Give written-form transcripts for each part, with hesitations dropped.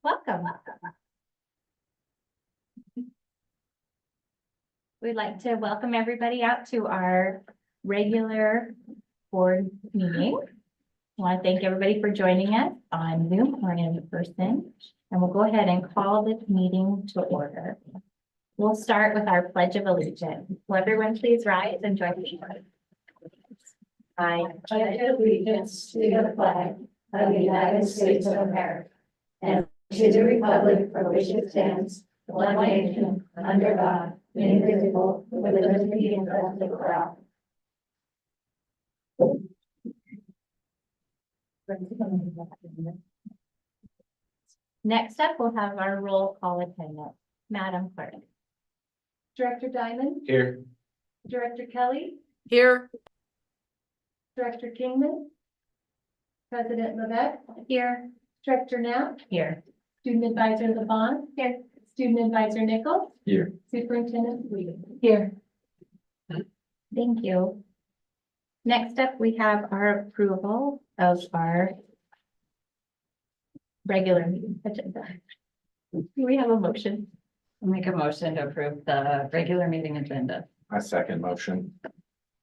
Welcome. We'd like to welcome everybody out to our regular board meeting. I want to thank everybody for joining us on Zoom or in person, and we'll go ahead and call this meeting to order. We'll start with our Pledge of Allegiance. Will everyone please rise and join me? I pledge allegiance to the flag of the United States of America and to the republic for which it stands, one nation, under God, indivisible, with liberty and justice for all. Next up, we'll have our roll call attendance. Madam Clerk. Director Diamond, Here. Director Kelly, Here. Director Kingman, President Levesque, Here. Director Knapp, Here. Student Advisor Levon. Here. Student Advisor Nichols. Here. Superintendent Weeding. Here. Thank you. Next up, we have our approval of our regular meeting agenda. Do we have a motion? I'll make a motion to approve the regular meeting agenda. I second motion.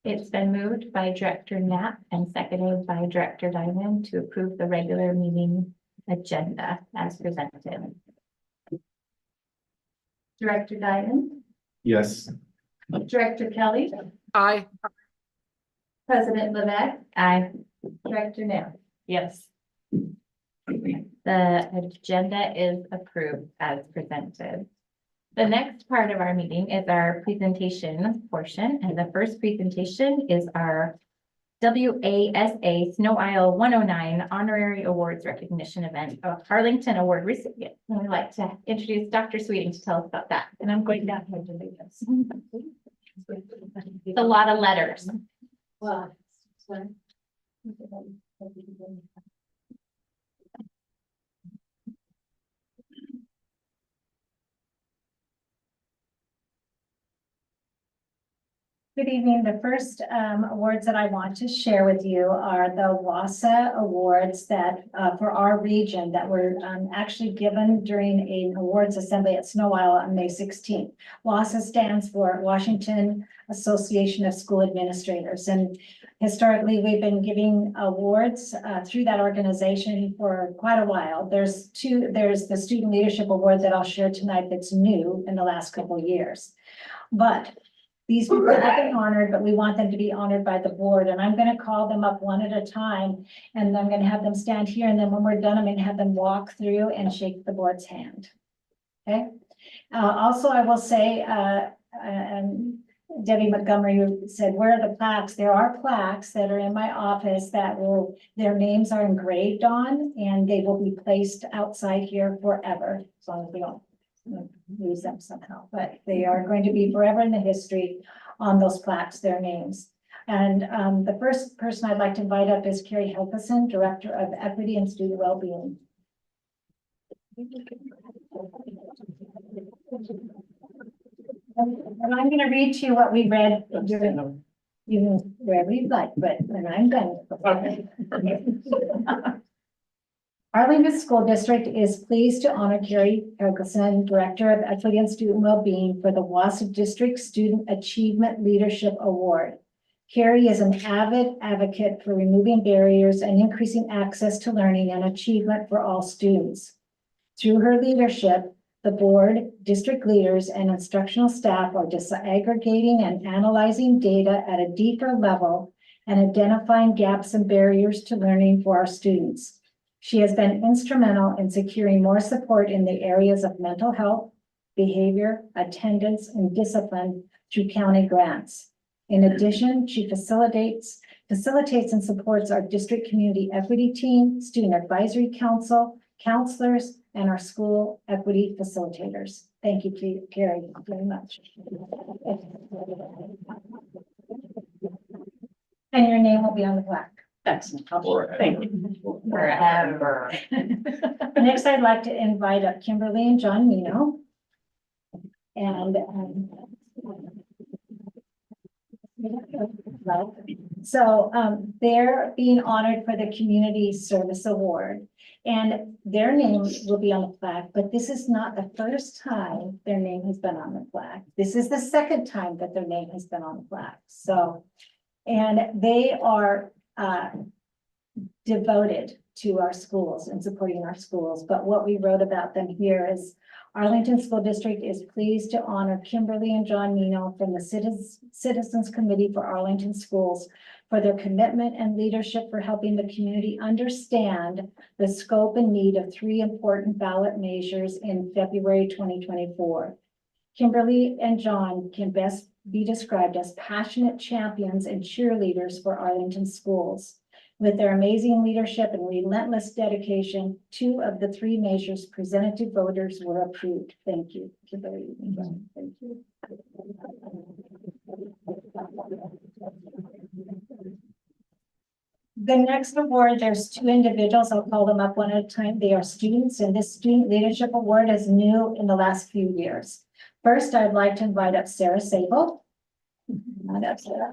It's been moved by Director Knapp and seconded by Director Diamond to approve the regular meeting agenda as presented. Director Diamond, Yes. Director Kelly, Aye. President Levesque, Aye. Director Knapp. Yes. The agenda is approved as presented. The next part of our meeting is our presentation portion, and the first presentation is our WASA Snow Isle 109 Honorary Awards Recognition Event of Arlington Award recipient. And I'd like to introduce Dr. Sweeting to tell us about that, and I'm going down here to do this. It's a lot of letters. Well, Good evening. The first awards that I want to share with you are the WASA awards that for our region that were actually given during an awards assembly at Snow Isle on May 16th. WASA stands for Washington Association of School Administrators, and historically we've been giving awards through that organization for quite a while. There's the Student Leadership Award that I'll share tonight that's new in the last couple of years, but these people have been honored, but we want them to be honored by the board, and I'm going to call them up one at a time, and I'm going to have them stand here, and then when we're done, I'm going to have them walk through and shake the board's hand. Okay. Also, I will say, Debbie Montgomery said, where are the plaques? There are plaques that are in my office that their names are engraved on, and they will be placed outside here forever, as long as we don't lose them somehow, but they are going to be forever in the history on those plaques, their names. And the first person I'd like to invite up is Carrie Helgeson, Director of Equity and Student Wellbeing. And I'm going to read to you what we read during, wherever you'd like, but when I'm done. Arlington School District is pleased to honor Carrie Helgeson, Director of Equity and Student Wellbeing, for the WASA District Student Achievement Leadership Award. Carrie is an avid advocate for removing barriers and increasing access to learning and achievement for all students. Through her leadership, the board, district leaders, and instructional staff are disaggregating and analyzing data at a deeper level and identifying gaps and barriers to learning for our students. She has been instrumental in securing more support in the areas of mental health, behavior, attendance, and discipline through county grants. In addition, she facilitates and supports our district community equity team, student advisory council, counselors, and our school equity facilitators. Thank you, Carrie, very much. And your name will be on the plaque. Excellent. Thank you. Forever. Next, I'd like to invite up Kimberly and John Mino. And so they're being honored for the Community Service Award. And their name will be on the plaque, but this is not the first time their name has been on the plaque. This is the second time that their name has been on the plaque. So, and they are devoted to our schools and supporting our schools. But what we wrote about them here is Arlington School District is pleased to honor Kimberly and John Mino from the Citizens Committee for Arlington Schools for their commitment and leadership for helping the community understand the scope and need of 3 important ballot measures in February 2024. Kimberly and John can best be described as passionate champions and cheerleaders for Arlington schools. With their amazing leadership and relentless dedication, 2 of the 3 measures presented to voters were approved. Thank you. Kimberly and John. Thank you. The next award, there's 2 individuals. I'll call them up one at a time. They are students, and this Student Leadership Award is new in the last few years. First, I'd like to invite up Sarah Sable. Not up, Sarah.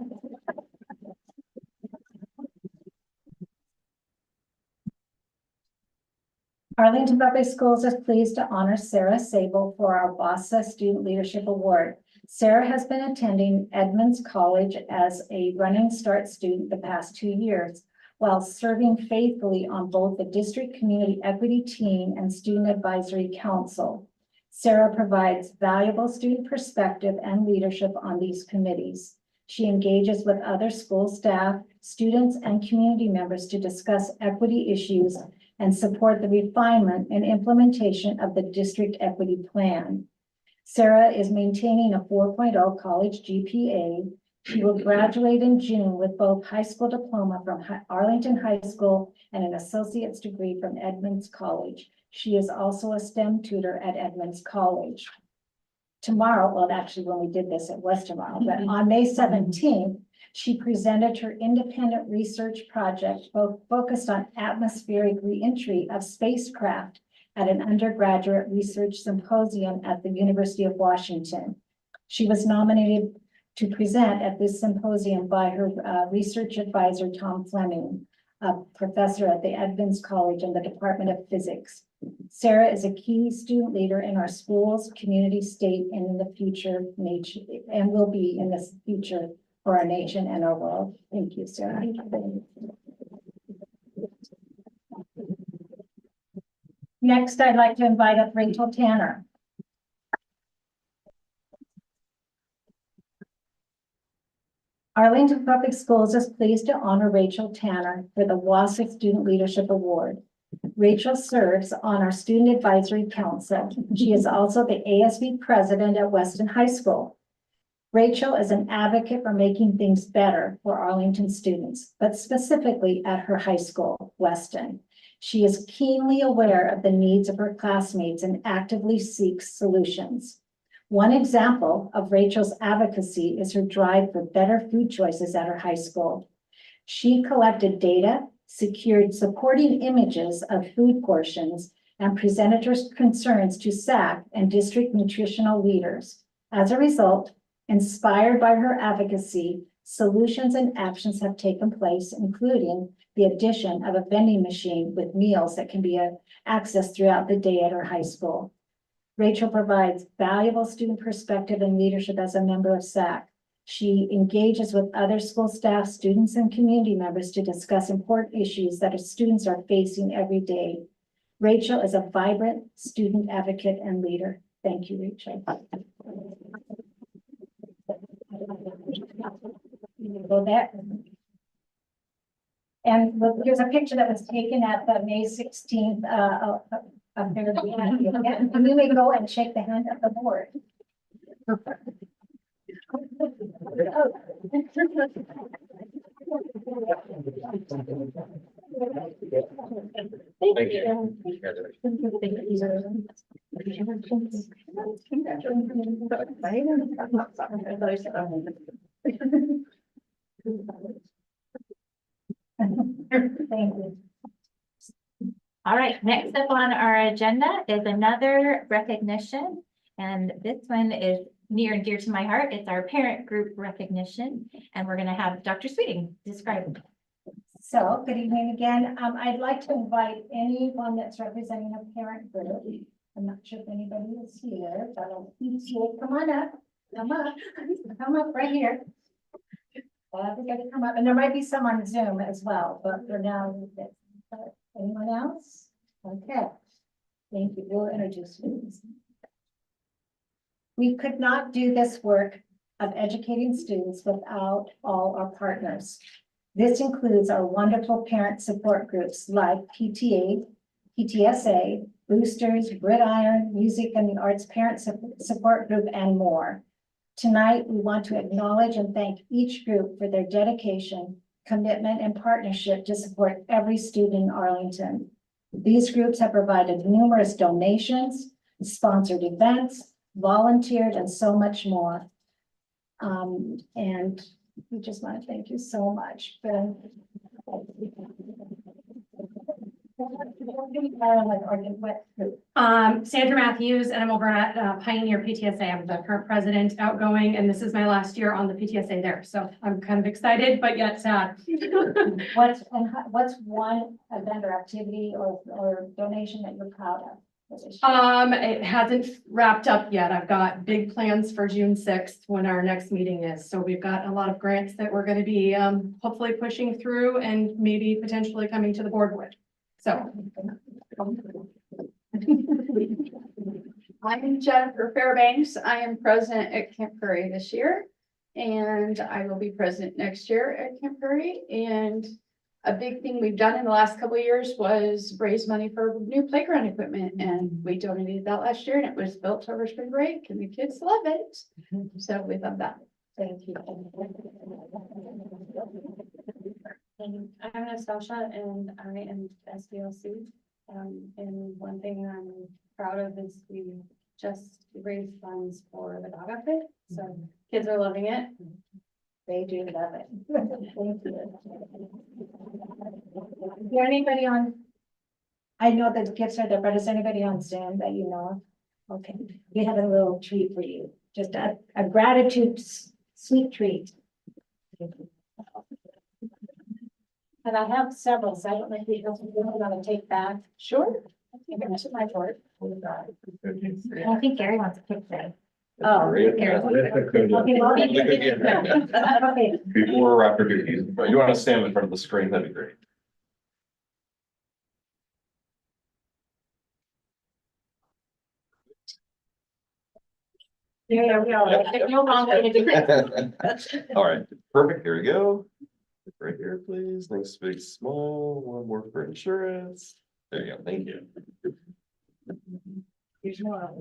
Arlington Public Schools is pleased to honor Sarah Sable for our WASA Student Leadership Award. Sarah has been attending Edmonds College as a Running Start student the past 2 years, while serving faithfully on both the District Community Equity Team and Student Advisory Council. Sarah provides valuable student perspective and leadership on these committees. She engages with other school staff, students, and community members to discuss equity issues and support the refinement and implementation of the district equity plan. Sarah is maintaining a 4.0 college GPA. She will graduate in June with both high school diploma from Arlington High School and an associate's degree from Edmonds College. She is also a STEM tutor at Edmonds College. Tomorrow, well, actually, when we did this, it was tomorrow, but on May 17th, she presented her independent research project, both focused on atmospheric reentry of spacecraft at an undergraduate research symposium at the University of Washington. She was nominated to present at this symposium by her research advisor, Tom Fleming, a professor at the Edmonds College in the Department of Physics. Sarah is a key student leader in our schools, community, state, and in the future nation, and will be in this future for our nation and our world. Thank you, Sarah. Next, I'd like to invite up Rachel Tanner. Arlington Public Schools is pleased to honor Rachel Tanner for the WASA Student Leadership Award. Rachel serves on our Student Advisory Council. She is also the ASB president at Weston High School. Rachel is an advocate for making things better for Arlington students, but specifically at her high school, Weston. She is keenly aware of the needs of her classmates and actively seeks solutions. One example of Rachel's advocacy is her drive for better food choices at her high school. She collected data, secured supporting images of food portions, and presented her concerns to SAC and district nutritional leaders. As a result, inspired by her advocacy, solutions and actions have taken place, including the addition of a vending machine with meals that can be accessed throughout the day at her high school. Rachel provides valuable student perspective and leadership as a member of SAC. She engages with other school staff, students, and community members to discuss important issues that our students are facing every day. Rachel is a vibrant student advocate and leader. Thank you, Rachel. Go there. And look, here's a picture that was taken at the May 16th affair that we had here. And you may go and shake the hand of the board. Thank you. Thank you. All right, next up on our agenda is another recognition, and this one is near and dear to my heart. It's our parent group recognition, and we're going to have Dr. Sweeting describe. So, good evening again. I'd like to invite anyone that's representing a parent group. I'm not sure if anybody is here, but I'll see you. Come on up, come up right here. Everybody come up, and there might be some on Zoom as well, but for now, anyone else? Okay. Thank you. We'll introduce you. We could not do this work of educating students without all our partners. This includes our wonderful parent support groups like PTA, PTSA, Boosters, Gridiron, Music and the Arts Parent Support Group, and more. Tonight, we want to acknowledge and thank each group for their dedication, commitment, and partnership to support every student in Arlington. These groups have provided numerous donations, sponsored events, volunteered, and so much more. And we just want to thank you so much. Sandra Matthews, and I'm over at Pioneer PTSA. I'm the current president, outgoing, and this is my last year on the PTSA there. So I'm kind of excited, but yet sad. What's one event or activity or donation that you're proud of? It hasn't wrapped up yet. I've got big plans for June 6th when our next meeting is. So we've got a lot of grants that we're going to be hopefully pushing through and maybe potentially coming to the board with. So. I'm Jennifer Fairbanks. I am president at Camp Prairie this year, and I will be president next year at Camp Prairie. And a big thing we've done in the last couple of years was raise money for new playground equipment, and we donated that last year, and it was built over spring break, and the kids love it. So we love that. Thank you. I'm Natasha and I am SBLC. And one thing I'm proud of is we just raised funds for the dog outfit. So kids are loving it. They do love it. Thank you. Is there anybody on? I know that the gifts are there, but is anybody on Zoom that you know of? Okay, we have a little treat for you. Just a gratitude sweet treat. And I have several, so I don't know if you want to take back. Sure. To my board. I think Gary wants a picture. Oh. Okay. Before or after duties, but you want to stand in front of the screen, that'd be great. There we go. There's no wrong way to do it. All right, perfect, here we go. Right here, please, nice, big, small, one more for insurance. There you go, thank you. There's more.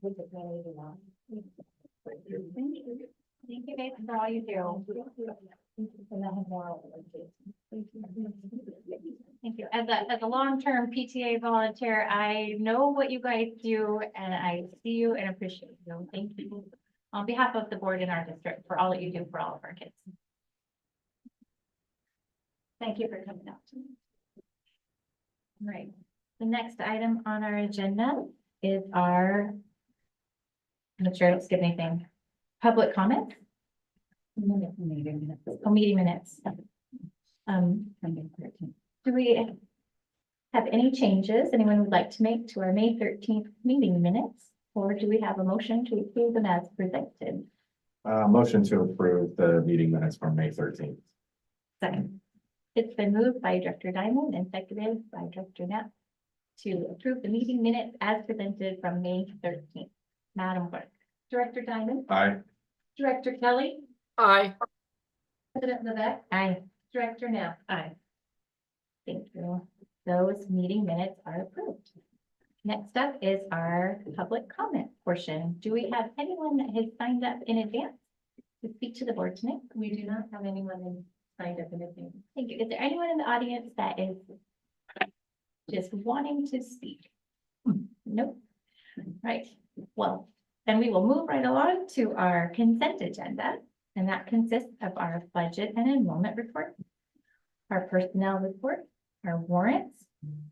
Thank you guys for all you do. Thank you. As a long-term PTA volunteer, I know what you guys do and I see you and appreciate you. Thank you. On behalf of the board in our district for all that you do for all of our kids. Thank you for coming out. All right. The next item on our agenda is our, I'm not sure I don't skip anything. Public comment? Meeting minutes. Do we have any changes anyone would like to make to our May 13th meeting minutes? Or do we have a motion to approve them as presented? Motion to approve the meeting minutes from May 13th. Second. It's been moved by Director Diamond and seconded by Director Knapp to approve the meeting minutes as presented from May 13th. Madam Clerk. Director Diamond. Aye. Director Kelly. Aye. President Levesque. Aye. Director Knapp. Aye. Thank you. Those meeting minutes are approved. Next up is our public comment portion. Do we have anyone that has signed up in advance to speak to the board tonight? We do not have anyone signed up in advance. Thank you. Is there anyone in the audience that is just wanting to speak? Nope. Right. Well, then we will move right along to our consent agenda, and that consists of our budget and enrollment report, our personnel report, our warrants,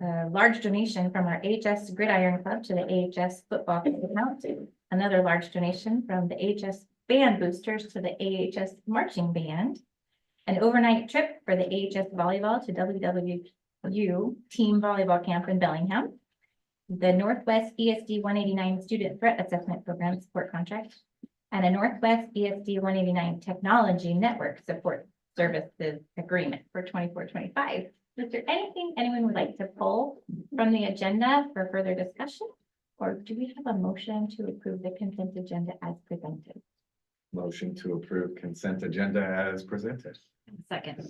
a large donation from our AHS Gridiron Club to the AHS football account, another large donation from the AHS band boosters to the AHS marching band, an overnight trip for the AHS volleyball to WWU Team Volleyball Camp in Bellingham, the Northwest ESD 189 Student Threat Assessment Program Support Contract, and a Northwest ESD 189 Technology Network Support Services Agreement for 24-25. Is there anything anyone would like to pull from the agenda for further discussion? Or do we have a motion to approve the consent agenda as presented? Motion to approve consent agenda as presented. Second.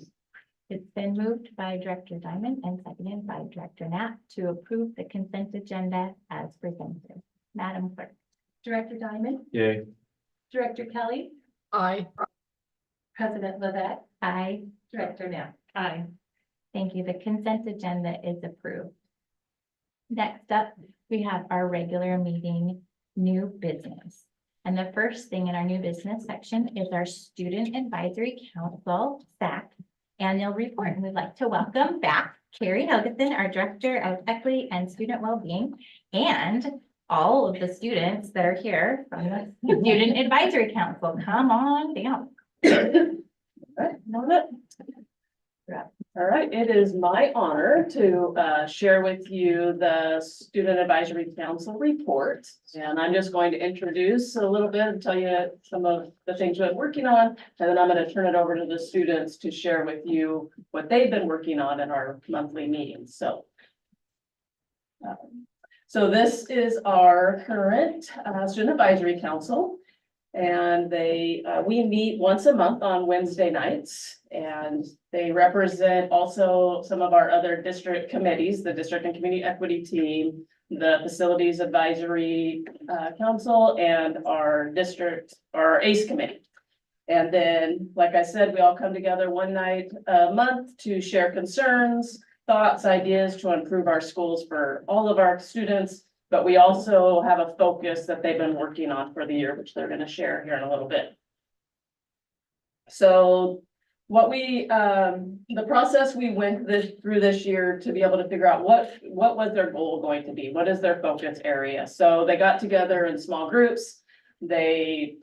It's been moved by Director Diamond and seconded by Director Knapp to approve the consent agenda as presented. Madam Clerk. Director Diamond, Yay. Director Kelly, Aye. President Livette. Aye. Director Knapp. Aye. Thank you. The consent agenda is approved. Next up, we have our regular meeting, new business. And the first thing in our new business section is our Student Advisory Council, SAC, annual report. And we'd like to welcome back Carrie Helgeson, our Director of Equity and Student Wellbeing, and all of the students that are here from the Student Advisory Council. Come on down. All right, it is my honor to share with you the Student Advisory Council report. And I'm just going to introduce a little bit and tell you some of the things we're working on. And then I'm going to turn it over to the students to share with you what they've been working on in our monthly meetings. So this is our current Student Advisory Council. And we meet once a month on Wednesday nights, and they represent also some of our other district committees, the District and Community Equity Team, the Facilities Advisory Council, and our ACE Committee. And then, like I said, we all come together one night a month to share concerns, thoughts, ideas to improve our schools for all of our students. But we also have a focus that they've been working on for the year, which they're going to share here in a little bit. So what the process we went through this year to be able to figure out what was their goal going to be? What is their focus area? So they got together in small groups. They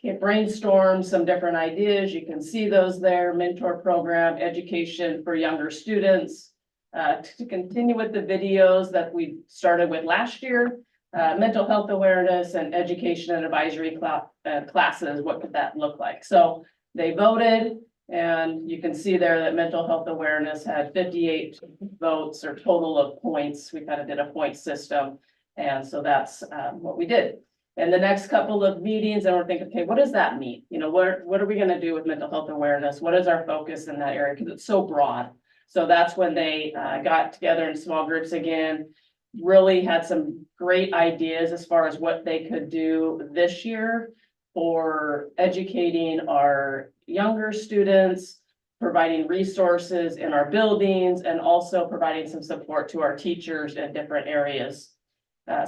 brainstormed some different ideas. You can see those there: mentor program, education for younger students. To continue with the videos that we started with last year, mental health awareness and education and advisory classes. What could that look like? So they voted, and you can see there that mental health awareness had 58 votes or total of points. We kind of did a point system. And so that's what we did. And the next couple of meetings, and we're thinking, okay, what does that mean? You know, what are we going to do with mental health awareness? What is our focus in that area? Because it's so broad. So that's when they got together in small groups again, really had some great ideas as far as what they could do this year for educating our younger students, providing resources in our buildings, and also providing some support to our teachers in different areas.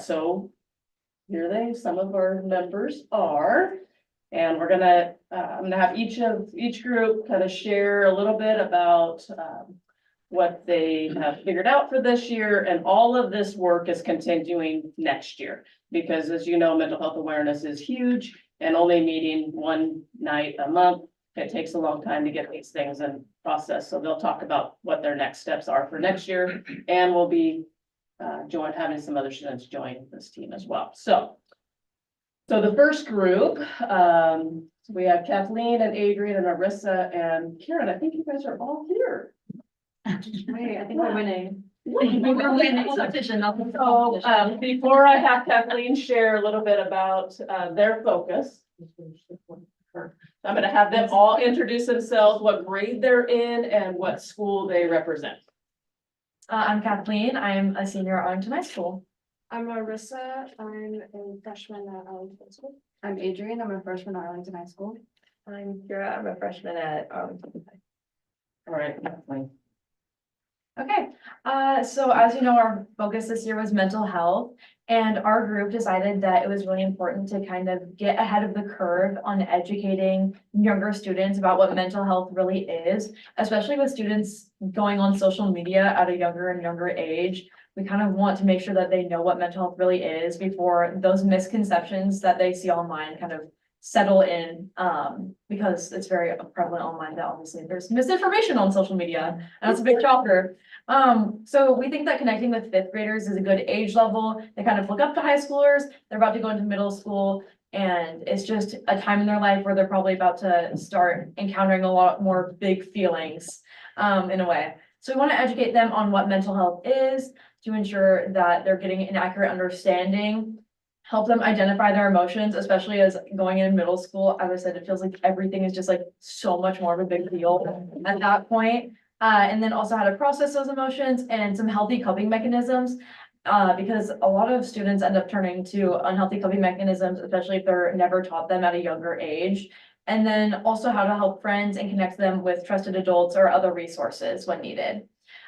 So here some of our members are. And we're gonna, I'm gonna have each group kind of share a little bit about what they have figured out for this year. And all of this work is continuing next year, because as you know, mental health awareness is huge, and only meeting one night a month, it takes a long time to get these things in process. So they'll talk about what their next steps are for next year, and we'll be having some other students join this team as well. So the first group, we have Kathleen and Adrian and Marissa and Karen. I think you guys are all here. Wait, I think we're winning. We're winning competition, not the competition. Before I have Kathleen share a little bit about their focus, I'm gonna have them all introduce themselves, what grade they're in and what school they represent. I'm Kathleen. I'm a senior at Arlington High School. I'm Marissa. I'm a freshman at Arlington High School. I'm Adrian. I'm a freshman at Arlington High School. I'm Kira. I'm a freshman at Arlington High. All right, Kathleen. Okay, so as you know, our focus this year was mental health, and our group decided that it was really important to kind of get ahead of the curve on educating younger students about what mental health really is, especially with students going on social media at a younger and younger age. We kind of want to make sure that they know what mental health really is before those misconceptions that they see online kind of settle in, because it's very prevalent online that obviously there's misinformation on social media, and that's a big shocker. So we think that connecting with fifth graders is a good age level. They kind of look up to high schoolers, they're about to go into middle school, and it's just a time in their life where they're probably about to start encountering a lot more big feelings, in a way. So we want to educate them on what mental health is to ensure that they're getting an accurate understanding, help them identify their emotions, especially as going in middle school. As I said, it feels like everything is just like so much more of a big deal at that point. And then also how to process those emotions and some healthy coping mechanisms. Because a lot of students end up turning to unhealthy coping mechanisms, especially if they're never taught them at a younger age. And then also how to help friends and connect them with trusted adults or other resources when needed.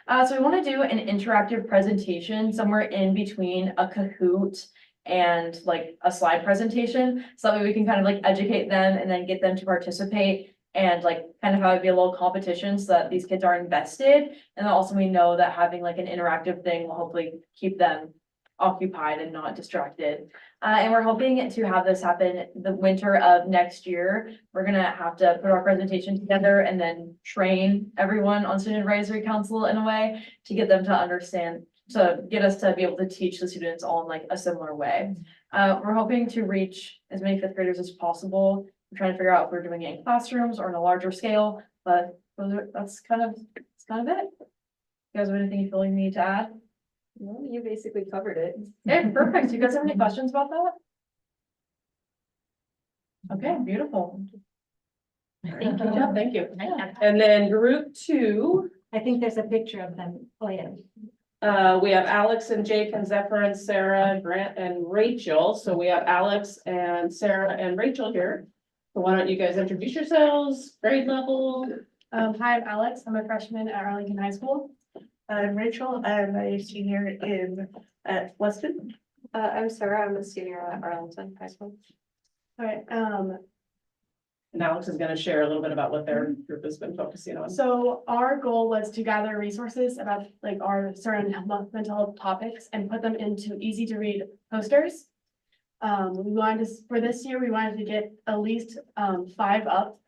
So we want to do an interactive presentation somewhere in between a Kahoot and like a slide presentation. So that way we can kind of like educate them and then get them to participate and like kind of have it be a little competition so that these kids are invested. And then also we know that having like an interactive thing will hopefully keep them occupied and not distracted. And we're hoping to have this happen the winter of next year. We're gonna have to put our presentation together and then train everyone on Student Advisory Council in a way to get them to understand, to get us to be able to teach the students all in like a similar way. We're hoping to reach as many fifth graders as possible. We're trying to figure out if we're doing it in classrooms or on a larger scale, but that's kind of it. You guys have anything you feel you need to add? No, you basically covered it. Yeah, perfect. You guys have any questions about that? Okay, beautiful. Thank Good you. job, thank you. And then group 2, I think there's a picture of them. Oh, yeah. we have Alex and Jake and Zephyr and Sarah, Grant and Rachel. So we have Alex and Sarah and Rachel here. So why don't you guys introduce yourselves, grade level? Hi, I'm Alex. I'm a freshman at Arlington High School. I'm Rachel. I'm a senior at Weston. I'm Sarah. I'm a senior at Arlington High School. All right, And Alex is gonna share a little bit about what their group has been focusing on. so our goal was to gather resources about like our certain mental health topics and put them into easy to read posters. We wanted to, for this year, we wanted to get at least 5 up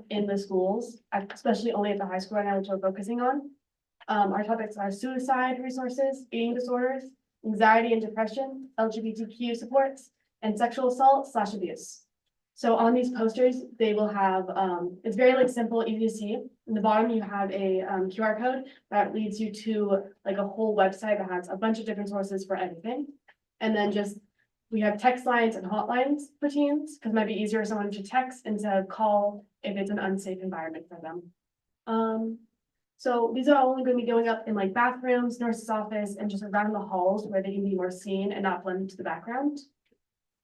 in the schools, especially only at the high school right now, which we're focusing on. Our topics are suicide resources, eating disorders, anxiety and depression, LGBTQ supports, and sexual assault/abuse. So on these posters, they will have, it's very like simple, easy to see. In the bottom, you have a QR code that leads you to like a whole website that has a bunch of different sources for everything. And then just, we have text lines and hotlines for teens, because it might be easier for someone to text instead of call if it's an unsafe environment for them. So these are only going to be going up in like bathrooms, nurse's office, and just around the halls where they can be more seen and not blend into the background.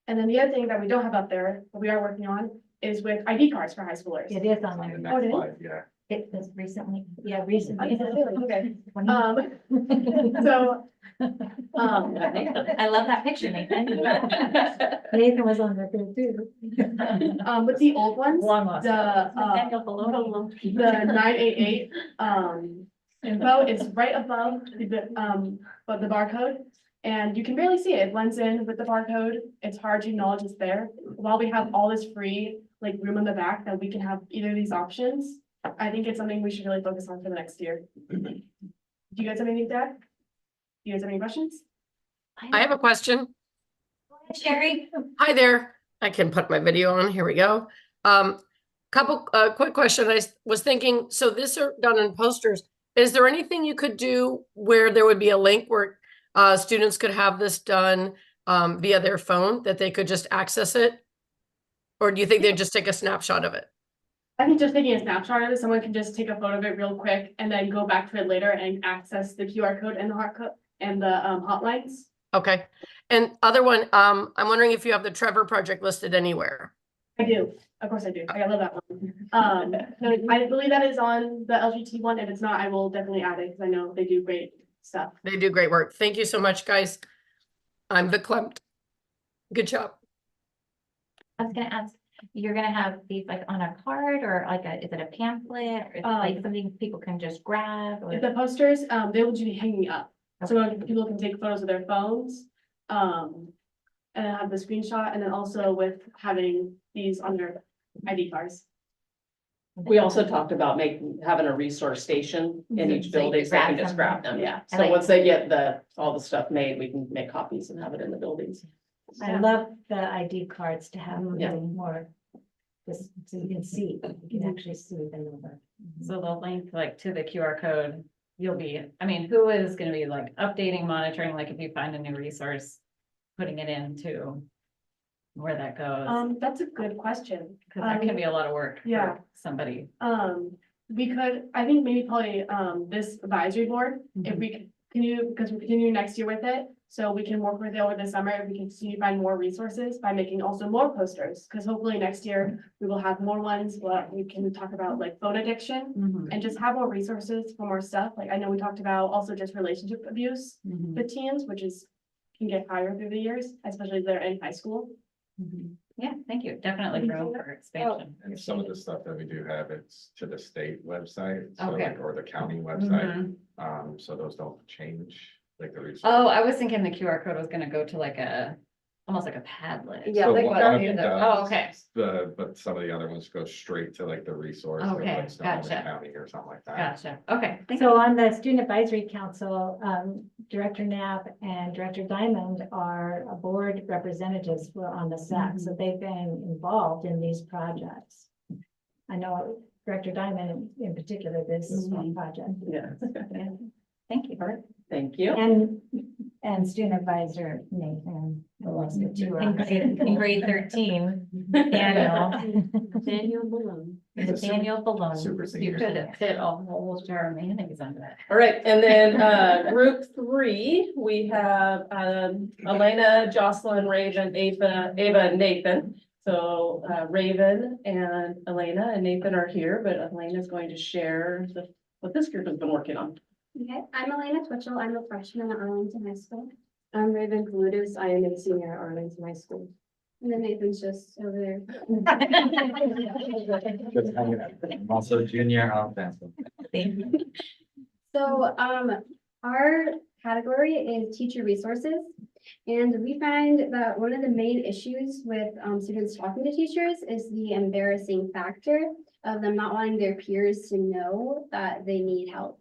And then the other thing that we don't have up there, that we are working on, is with ID cards for high schoolers. It is on On the there. Oh, next did it? slide, yeah. It was recently, yeah, recently. Okay. So, I love that picture, Nathan. Nathan was on there too. with the old ones, Long lost. Nathaniel Below. the 988 info is right above the barcode. And you can barely see it. It blends in with the barcode. It's hard to acknowledge it's there. While we have all this free like room in the back that we can have either of these options, I think it's something we should really focus on for the next year. Do you guys have anything to add? Do you guys have any questions? I have a question. Sherry? Hi there. I can put my video on. Here we go. Quick question. I was thinking, so this are done in posters. Is there anything you could do where there would be a link where students could have this done via their phone, that they could just access it? Or do you think they'd just take a snapshot of it? I think just taking a snapshot of it, someone can just take a photo of it real quick and then go back to it later and access the QR code and the hot code and the hotlines. Okay. And other one, I'm wondering if you have the Trevor Project listed anywhere. I do, of course I do. I love that one. So I believe that is on the LGT one. If it's not, I will definitely add it because I know they do great stuff. They do great work. Thank you so much, guys. I'm verklempt. Good job. I was gonna ask, you're gonna have these like on a card or like is it a pamphlet? Or is it like something people can just grab? Or? The posters, they will just be hanging up. So people can take photos of their phones. and have the screenshot, and then also with having these on their ID cards. We also talked about having a resource station in So each you building, could so they can grab just them. grab them, yeah. I So like once they get all the stuff made, we can make copies and have it in the buildings. I love the ID cards to have Yeah. more, just so you can see, you can actually see the number. So the link like to the QR code, you'll be, I mean, who is gonna be like updating, monitoring, like if you find a new resource, putting it into where that goes? That's a good question. Cause that can be a lot of work yeah. for somebody. We could, I think maybe probably, this advisory board, if we could continue, because we're continuing next year with it. So we can work with it over the summer, if we can continue to find more resources by making also more posters, because hopefully next year we will have more ones, but we can talk about like phone addiction. Mhm, And just have more resources for more stuff, like I know we talked about also just relationship abuse mhm, with teens, which is, can get higher through the years, especially if they're in high school. mhm. Yeah, thank you. Definitely room for expansion. And some of the stuff that we do have, it's to the state website, so Okay. like, or the county website. Mhm. So those don't change, like the resource. Oh, I was thinking the QR code was gonna go to like almost like a Padlet. Yeah, So like one what- of them Oh, okay. does, but some of the other ones go straight to like the resource. of, Okay, like, Snohomish gotcha. County or something like that. Gotcha. Okay. thank So you. on the Student Advisory Council, Director Knapp and Director Diamond are board representatives for on the SAC, so they've been involved in these projects. I know Director Diamond in particular, this is one project. Yeah, Yeah. Thank you. thank you. And Student Advisor Nathan. was the two In grade 13, Daniel, Daniel Balloon. Nathaniel Baloney. Super You senior. could fit a whole jar of mayonnaise under that. All right, and then group 3, we have Elena, Jocelyn, Raven, Ava, and Nathan. So Raven and Elena and Nathan are here, but Elena is going to share what this group has been working on. Okay, I'm Elena Twitchell. I'm a freshman at Arlington High School. I'm Raven Kaludis. I am a senior at Arlington High School. And then Nathan's just over there. I'm also junior out there. So, our category is teacher resources. And we find that one of the main issues with, students talking to teachers is the embarrassing factor of them not wanting their peers to know that they need help.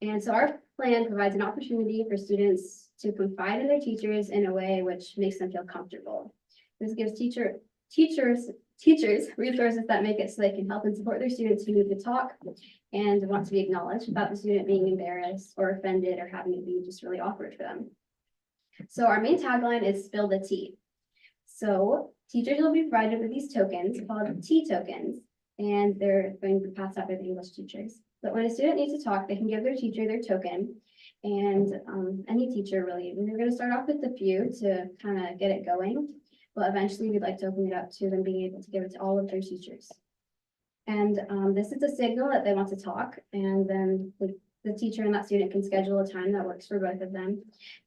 And so our plan provides an opportunity for students to confide in their teachers in a way which makes them feel comfortable. This gives teachers resources that make it so they can help and support their students who need to talk and want to be acknowledged without the student being embarrassed or offended or having it be just really awkward for them. So our main tagline is spill the tea. So teachers will be provided with these tokens called tea tokens, and they're going to be passed out by the English teachers. But when a student needs to talk, they can give their teacher their token. And any teacher really, and we're going to start off with a few to kind of get it going. But eventually we'd like to open it up to them being able to give it to all of their teachers. And this is a signal that they want to talk, and then the teacher and that student can schedule a time that works for both of them.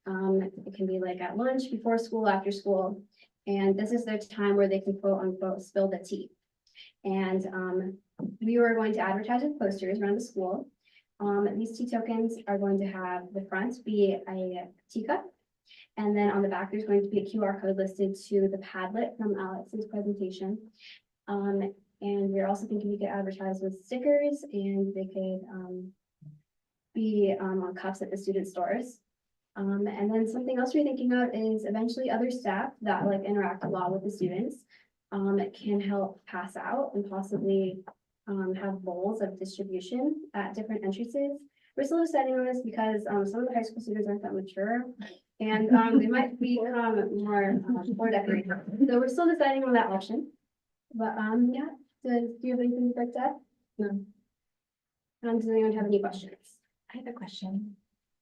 It can be like at lunch, before school, after school. And this is their time where they can quote unquote spill the tea. And we were going to advertise with posters around the school. These tea tokens are going to have the front be a teacup. And then on the back, there's going to be a QR code listed to the Padlet from Alex's presentation. And we're also thinking we could advertise with stickers, and they could be on cups at the student stores. And then something else we're thinking of is eventually other staff that like interact a lot with the students can help pass out and possibly have bowls of distribution at different entrances. We're still deciding on this because some of the high school students aren't that mature, and they might become more decorated. So we're still deciding on that option. But yeah, do you have anything you'd like to add? No. Does anyone have any questions? I have a question.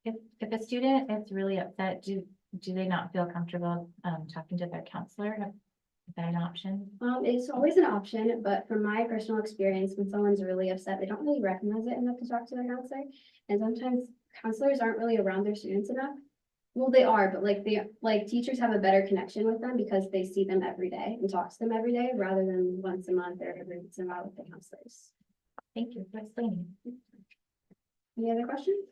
If a student is really upset, do they not feel comfortable talking to their counselor? Is that an option? It's always an option, but from my personal experience, when someone's really upset, they don't really recognize it enough to talk to their counselor. And sometimes counselors aren't really around their students enough. Well, they are, but like teachers have a better connection with them because they see them every day and talk to them every day rather than once a month or every once in a while with the counselors. Thank you for explaining. Any other questions?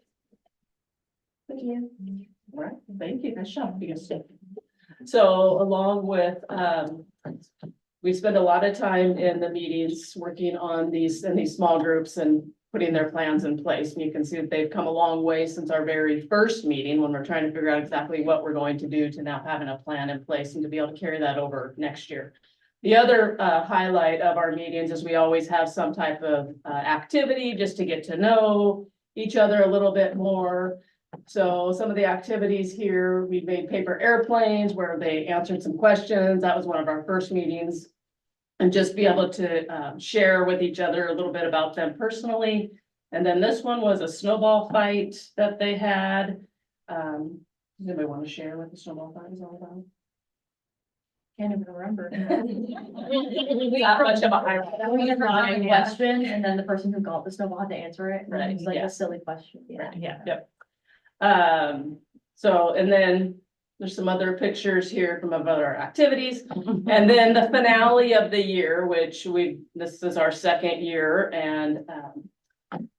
Thank you. All right, thank you. Nice job. You guys did. So along with, we spend a lot of time in the meetings working on these, in these small groups and putting their plans in place. And you can see that they've come a long way since our very first meeting, when we're trying to figure out exactly what we're going to do, to now having a plan in place and to be able to carry that over next year. The other highlight of our meetings is we always have some type of activity just to get to know each other a little bit more. So some of the activities here, we made paper airplanes where they answered some questions. That was one of our first meetings. And just be able to share with each other a little bit about them personally. And then this one was a snowball fight that they had. Does anybody want to share what the snowball fight is all about? Can't even remember. Not much of a highlight. We had a question and then the person who got the snowball had to answer it. Right, It's like yeah. a silly question. Yeah. Yeah, yep. So, and then there's some other pictures here from other activities. And then the finale of the year, which this is our second year, and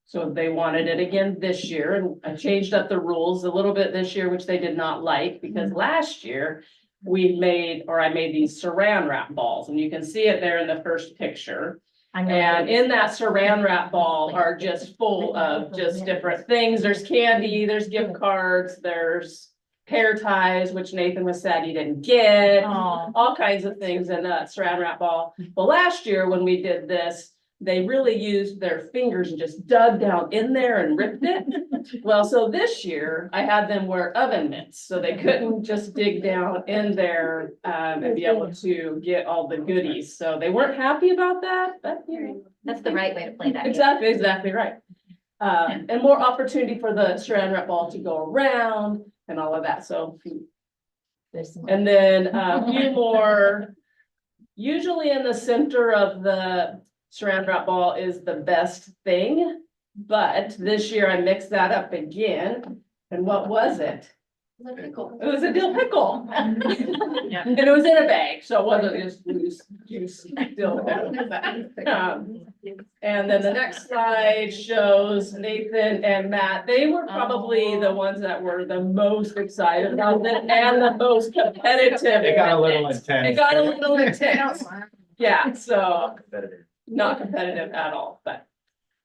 so they wanted it again this year, and I changed up the rules a little bit this year, which they did not like, because last year I made these saran wrap balls, and you can see it there in the first picture. And in that saran wrap ball are just full of just different things. There's candy, there's gift cards, there's hair ties, which Nathan was sad he didn't get, all kinds of things in that saran wrap ball. Well, last year when we did this, they really used their fingers and just dug down in there and ripped it. Well, so this year I had them wear oven mitts, so they couldn't just dig down in there and be able to get all the goodies. So they weren't happy about that, but you know. That's the right way to play that. game. Exactly right. And more opportunity for the saran wrap ball to go around and all of that, so. There's some- And then a few more, usually in the center of the saran wrap ball is the best thing. But this year I mixed that up again. And what was it? It was a dill pickle. And it was in a bag, so it wasn't just loose juice dill pickle. And then the next slide shows Nathan and Matt. They were probably the ones that were the most excited about it and the most competitive. It got a little It intense. got a little intense. Yeah, so not competitive at all, but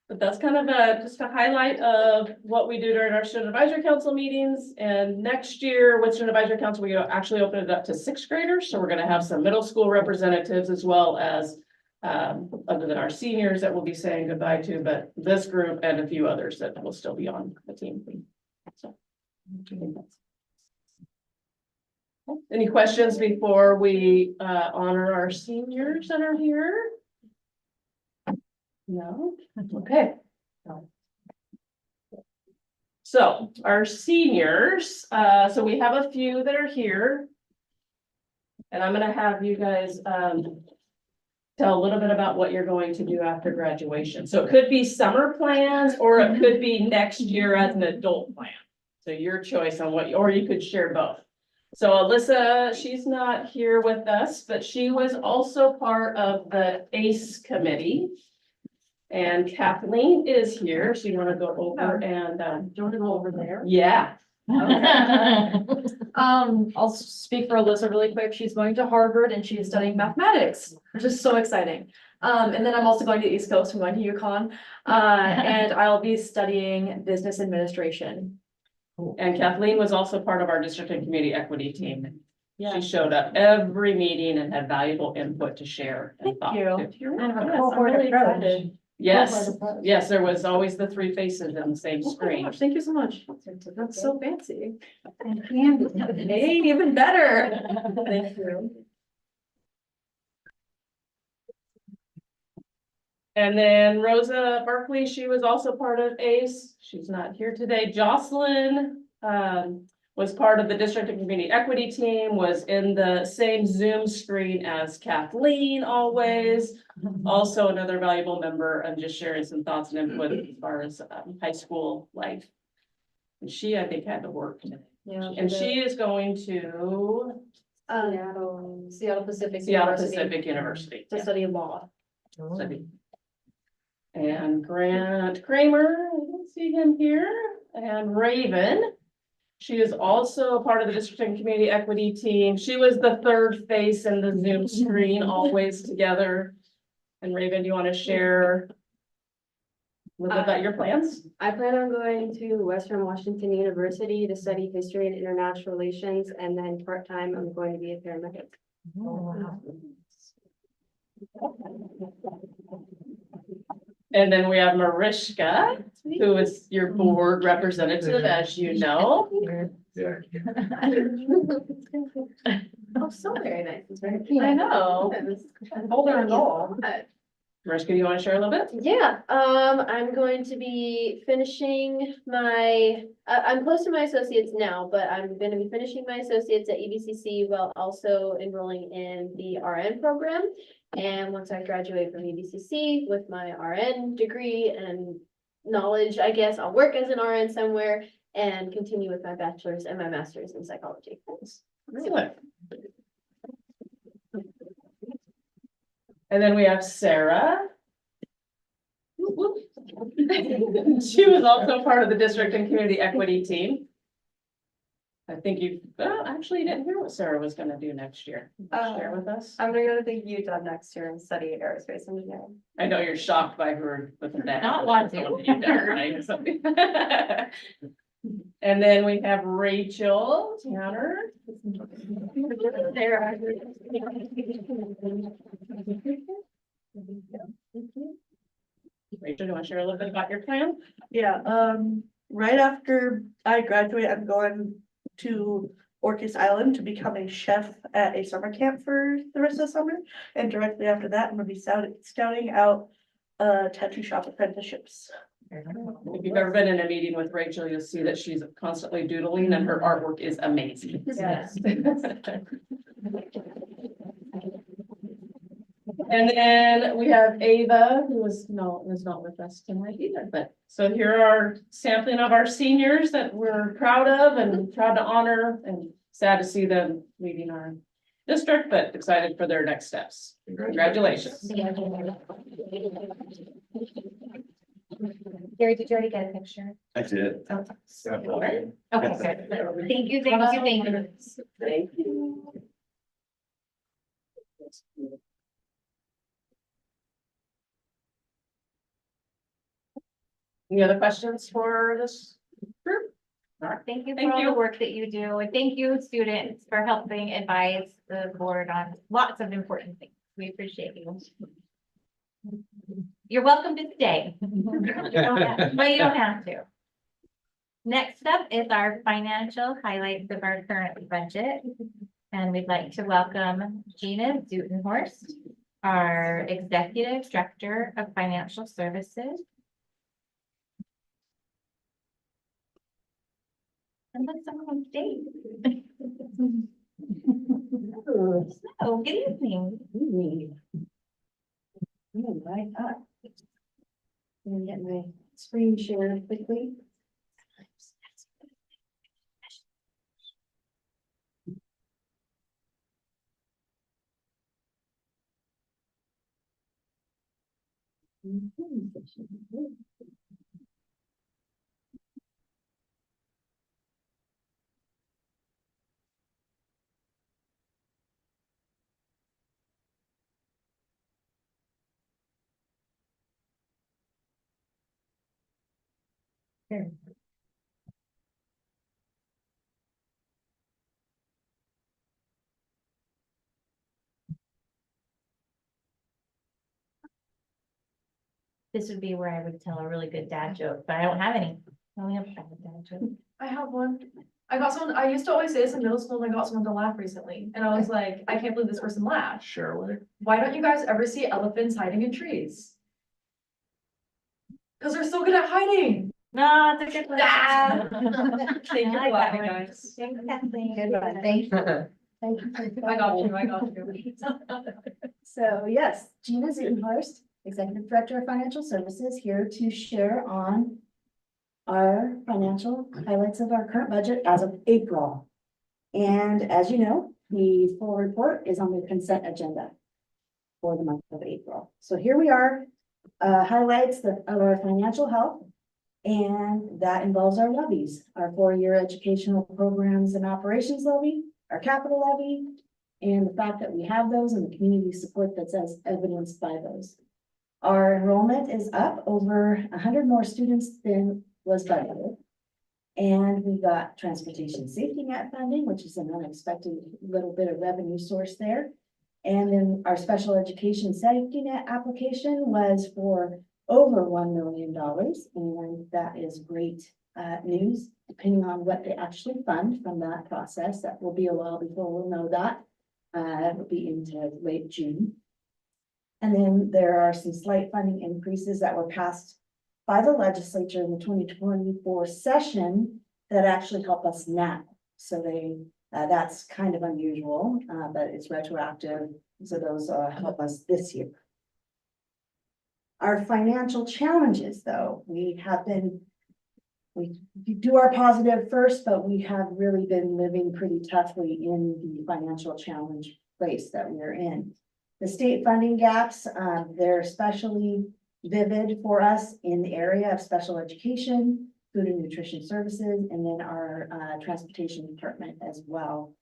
that's kind of just a highlight of what we do during our student advisory council meetings. And next year with student advisory council, we actually open it up to sixth graders. So we're going to have some middle school representatives as well as other than our seniors that we'll be saying goodbye to, but this group and a few others that will still be on the team. So. Any questions before we honor our seniors that are here? No? Okay. So our seniors, so we have a few that are here. And I'm gonna have you guys tell a little bit about what you're going to do after graduation. So it could be summer plans, or it could be next year as an adult plan. So your choice on what, or you could share both. So Alyssa, she's not here with us, but she was also part of the ACE committee. And Kathleen is here, so you want to go over and, Do you want to go over there? yeah. I'll speak for Alyssa really quick. She's going to Harvard and she is studying mathematics, which is so exciting. And then I'm also going to the East Coast. I'm going to UConn. And I'll be studying business administration. And Kathleen was also part of our district and community equity team. Yeah. She showed up every meeting and had valuable input to share. and Thank thought you. too. Kind of a Yes, cohort I'm really approach. excited. Yes, yes, there was always the three faces on the same Oh my screen. gosh, thank you so much. That's so fancy. And candy. Hey, even better. Thank you. And then Rosa Barkley, she was also part of ACE. She's not here today. Jocelyn was part of the district and community equity team, was in the same Zoom screen as Kathleen always. Also another valuable member and just sharing some thoughts and input as far as high school life. And she, I think, had to work today. Yeah. And she is going to Seattle Pacific. Seattle University Pacific University. To study law. Study. And Grant Kramer, I don't see him here, and Raven. She is also a part of the district and community equity team. She was the third face in the Zoom screen, always together. And Raven, you want to share a little bit about your plans? I plan on going to Western Washington University to study history and international relations, and then part-time, I'm going to be a paramedic. And then we have Mariska, who is your board representative, as you know. Yeah. Oh, so very nice. It's very I know. Holder and all. Mariska, do you want to share a little bit? Yeah, I'm going to be finishing my, I'm close to my associates now, but I'm gonna be finishing my associates at EBCC while also enrolling in the RN program. And once I graduate from EBCC with my RN degree and knowledge, I guess I'll work as an RN somewhere and continue with my bachelor's and my master's in psychology. Excellent. And then we have Sarah. She was also part of the district and community equity team. I think you, well, actually you didn't hear what Sarah was gonna do next year. Share with us. I'm gonna go to Utah next year and study aerospace engineering. I know you're shocked by her with that. Not wanting. Right? And then we have Rachel Tanner. Rachel, do you want to share a little bit about your plan? Yeah, right after I graduate, I'm going to Orcas Island to become a chef at a summer camp for the rest of the summer. And directly after that, I'm gonna be scouting out tattoo shop apprenticeships. If you've ever been in a meeting with Rachel, you'll see that she's constantly doodling and her artwork is amazing. Yes. And then we have Ava, who is not with us tonight either, but so here are sampling of our seniors that we're proud of and proud to honor, and sad to see them leaving our district, but excited for their next steps. Congratulations. Gary, did you already get a picture? I did. Okay, Definitely. good. Thank you, thank you, thank you. Thank you. Any other questions for this group? Thank you Thank for all you. the work that you do, and thank you, students, for helping advise the board on lots of important things. We appreciate you. You're welcome to stay. But you don't have to. Next up is our financial highlights of our current budget. And we'd like to welcome Gina Dutenhorst, our Executive Director of Financial Services. And then someone on stage. So, good evening. Right up. Let me get my screen share quickly. This would be where I would tell a really good dad joke, but I don't have any. I only have a dad joke. I have one. I got someone, I used to always say this in middle school, and I got someone to laugh recently, and I was like, I can't believe this person laughed. Share with her. Why don't you guys ever see elephants hiding in trees? Because they're so good at hiding. No, it's a good one. Thank you for laughing, guys. Good one, thank you. Thank you. I got you. So yes, Gina Zutenhorst, Executive Director of Financial Services, here to share on our financial highlights of our current budget as of April. And as you know, the full report is on the consent agenda for the month of April. So here we are, highlights of our financial health. And that involves our levies, our four-year educational programs and operations levy, our capital levy, and the fact that we have those and the community support that's as evidenced by those. Our enrollment is up over 100 more students than was budgeted. And we got transportation safety net funding, which is an unexpected little bit of revenue source there. And then our special education safety net application was for over $1 million. And that is great news, depending on what they actually fund from that process. That will be a while before we'll know that. It'll be into late June. And then there are some slight funding increases that were passed by the legislature in the 2024 session that actually help us now. So they, that's kind of unusual, but it's retroactive. So those help us this year. Our financial challenges, though, we do our positive first, but we have really been living pretty toughly in the financial challenge place that we're in. The state funding gaps, they're especially vivid for us in the area of special education, food and nutrition services, and then our transportation department as well.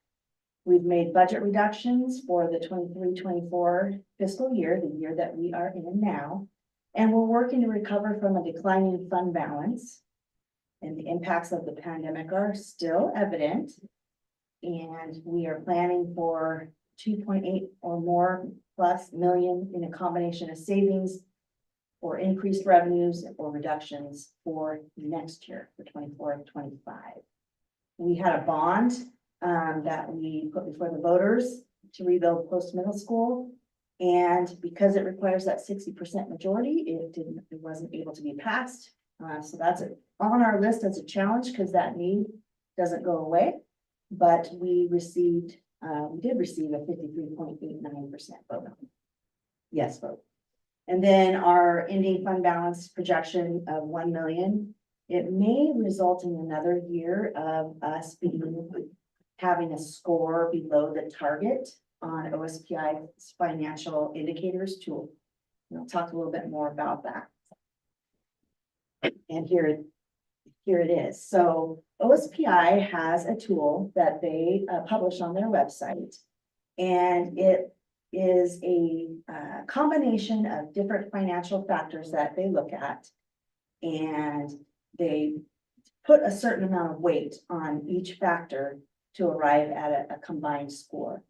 We've made budget reductions for the 23-24 fiscal year, the year that we are in now, and we're working to recover from a declining fund balance. And the impacts of the pandemic are still evident. And we are planning for 2.8 or more plus million in a combination of savings or increased revenues or reductions for next year for 24 and 25. We had a bond that we put before the voters to rebuild post middle school. And because it requires that 60% majority, it wasn't able to be passed. So that's on our list as a challenge because that need doesn't go away. But we did receive a 53.89% vote. Yes vote. And then our ending fund balance projection of 1 million, it may result in another year of us having a score below the target on OSPI's financial indicators tool. And I'll talk a little bit more about that. And here it is. So OSPI has a tool that they publish on their website, and it is a combination of different financial factors that they look at, and they put a certain amount of weight on each factor to arrive at a combined score.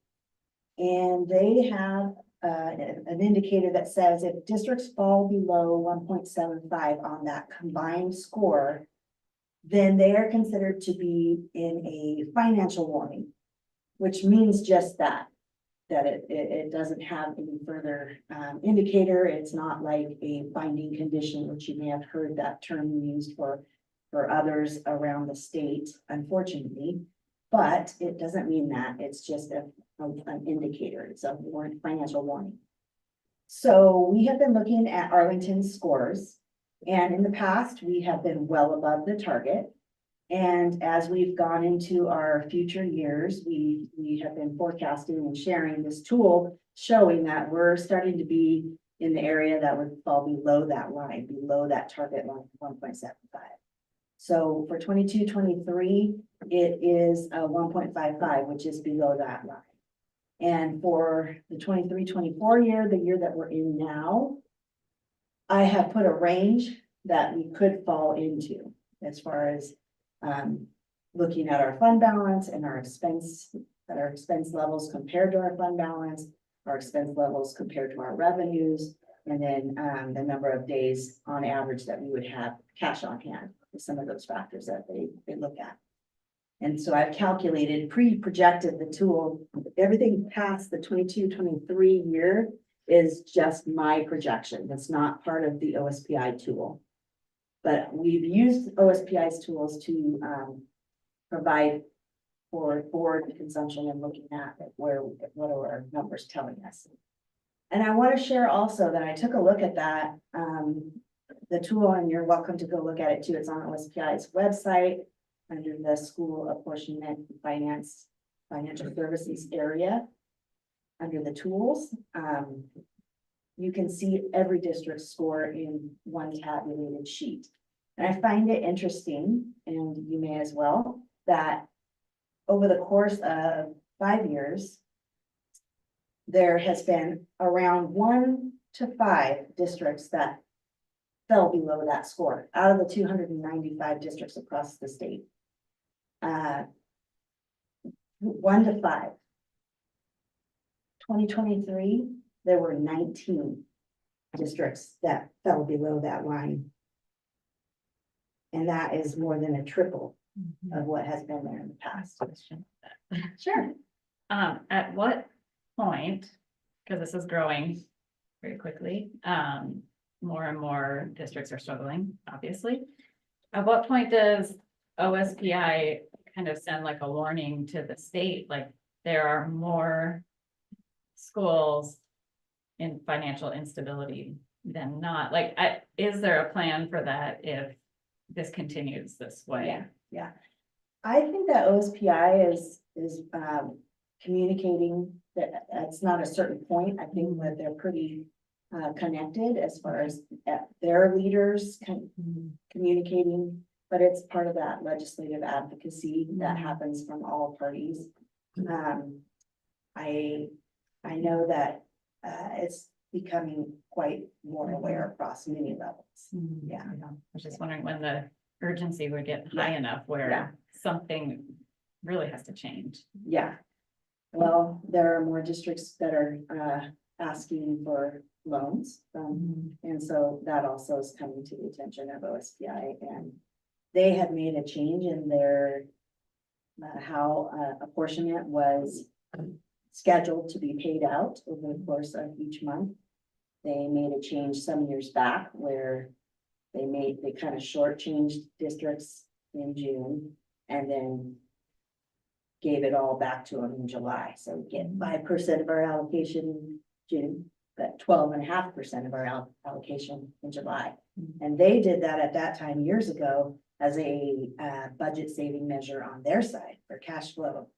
And they have an indicator that says if districts fall below 1.75 on that combined score, then they are considered to be in a financial warning, which means just that it doesn't have any further indicator. It's not like a binding condition, which you may have heard that term used for others around the state, unfortunately. But it doesn't mean that. It's just an indicator. It's a financial warning. So we have been looking at Arlington's scores, and in the past, we have been well above the target. And as we've gone into our future years, we have been forecasting and sharing this tool, showing that we're starting to be in the area that would fall below that line, below that target line, 1.75. So for 22-23, it is a 1.55, which is below that line. And for the 23-24 year, the year that we're in now, I have put a range that we could fall into as far as looking at our fund balance and our expense levels compared to our fund balance, our expense levels compared to our revenues, and then the number of days on average that we would have cash on hand. Some of those factors that they look at. And so I've calculated, pre-projected the tool, everything past the 22-23 year is just my projection. That's not part of the OSPI tool. But we've used OSPI's tools to provide for board consumption and looking at what are our numbers telling us. And I want to share also that I took a look at that, the tool, and you're welcome to go look at it too. It's on OSPI's website under the school apportionment finance, financial services area. Under the tools, you can see every district score in one tabulated sheet. And I find it interesting, and you may as well, that over the course of 5 years, there has been around 1 to 5 districts that fell below that score out of the 295 districts across the state. 1 to 5. 2023, there were 19 districts that fell below that line. And that is more than a triple of what has been there in the past. Question. Sure. At what point, because this is growing very quickly, more and more districts are struggling, obviously. At what point does OSPI kind of send like a warning to the state, like there are more schools in financial instability than not? Like, is there a plan for that if this continues this way? Yeah. I think that OSPI is communicating that it's not a certain point. I think that they're pretty connected as far as their leaders communicating, but it's part of that legislative advocacy that happens from all parties. I know that it's becoming quite more aware across many levels. Yeah. I was just wondering when the urgency would get high enough Yeah. where something really has to change. Yeah. Well, there are more districts that are asking for loans, and so that also is coming to the attention of OSPI, and they have made a change in their how apportionment was scheduled to be paid out over the course of each month. They made a change some years back where they kind of shortchanged districts in June and then gave it all back to them in July. So we get 5% of our allocation in June, but 12.5% of our allocation in July. And they did that at that time years ago as a budget saving measure on their side for cash flow.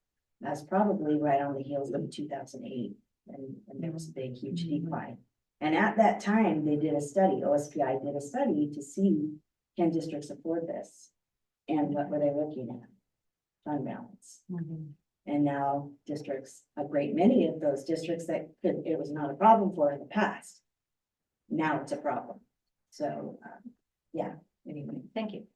That's probably right on the heels of 2008, and there was a big, huge decline. And at that time, they did a study, OSPI did a study to see, can districts afford this? And what were they looking at? Fund balance. And now districts, a great many of those districts that it was not a problem for in the past. Now it's a problem. So, yeah, anyway. Thank you.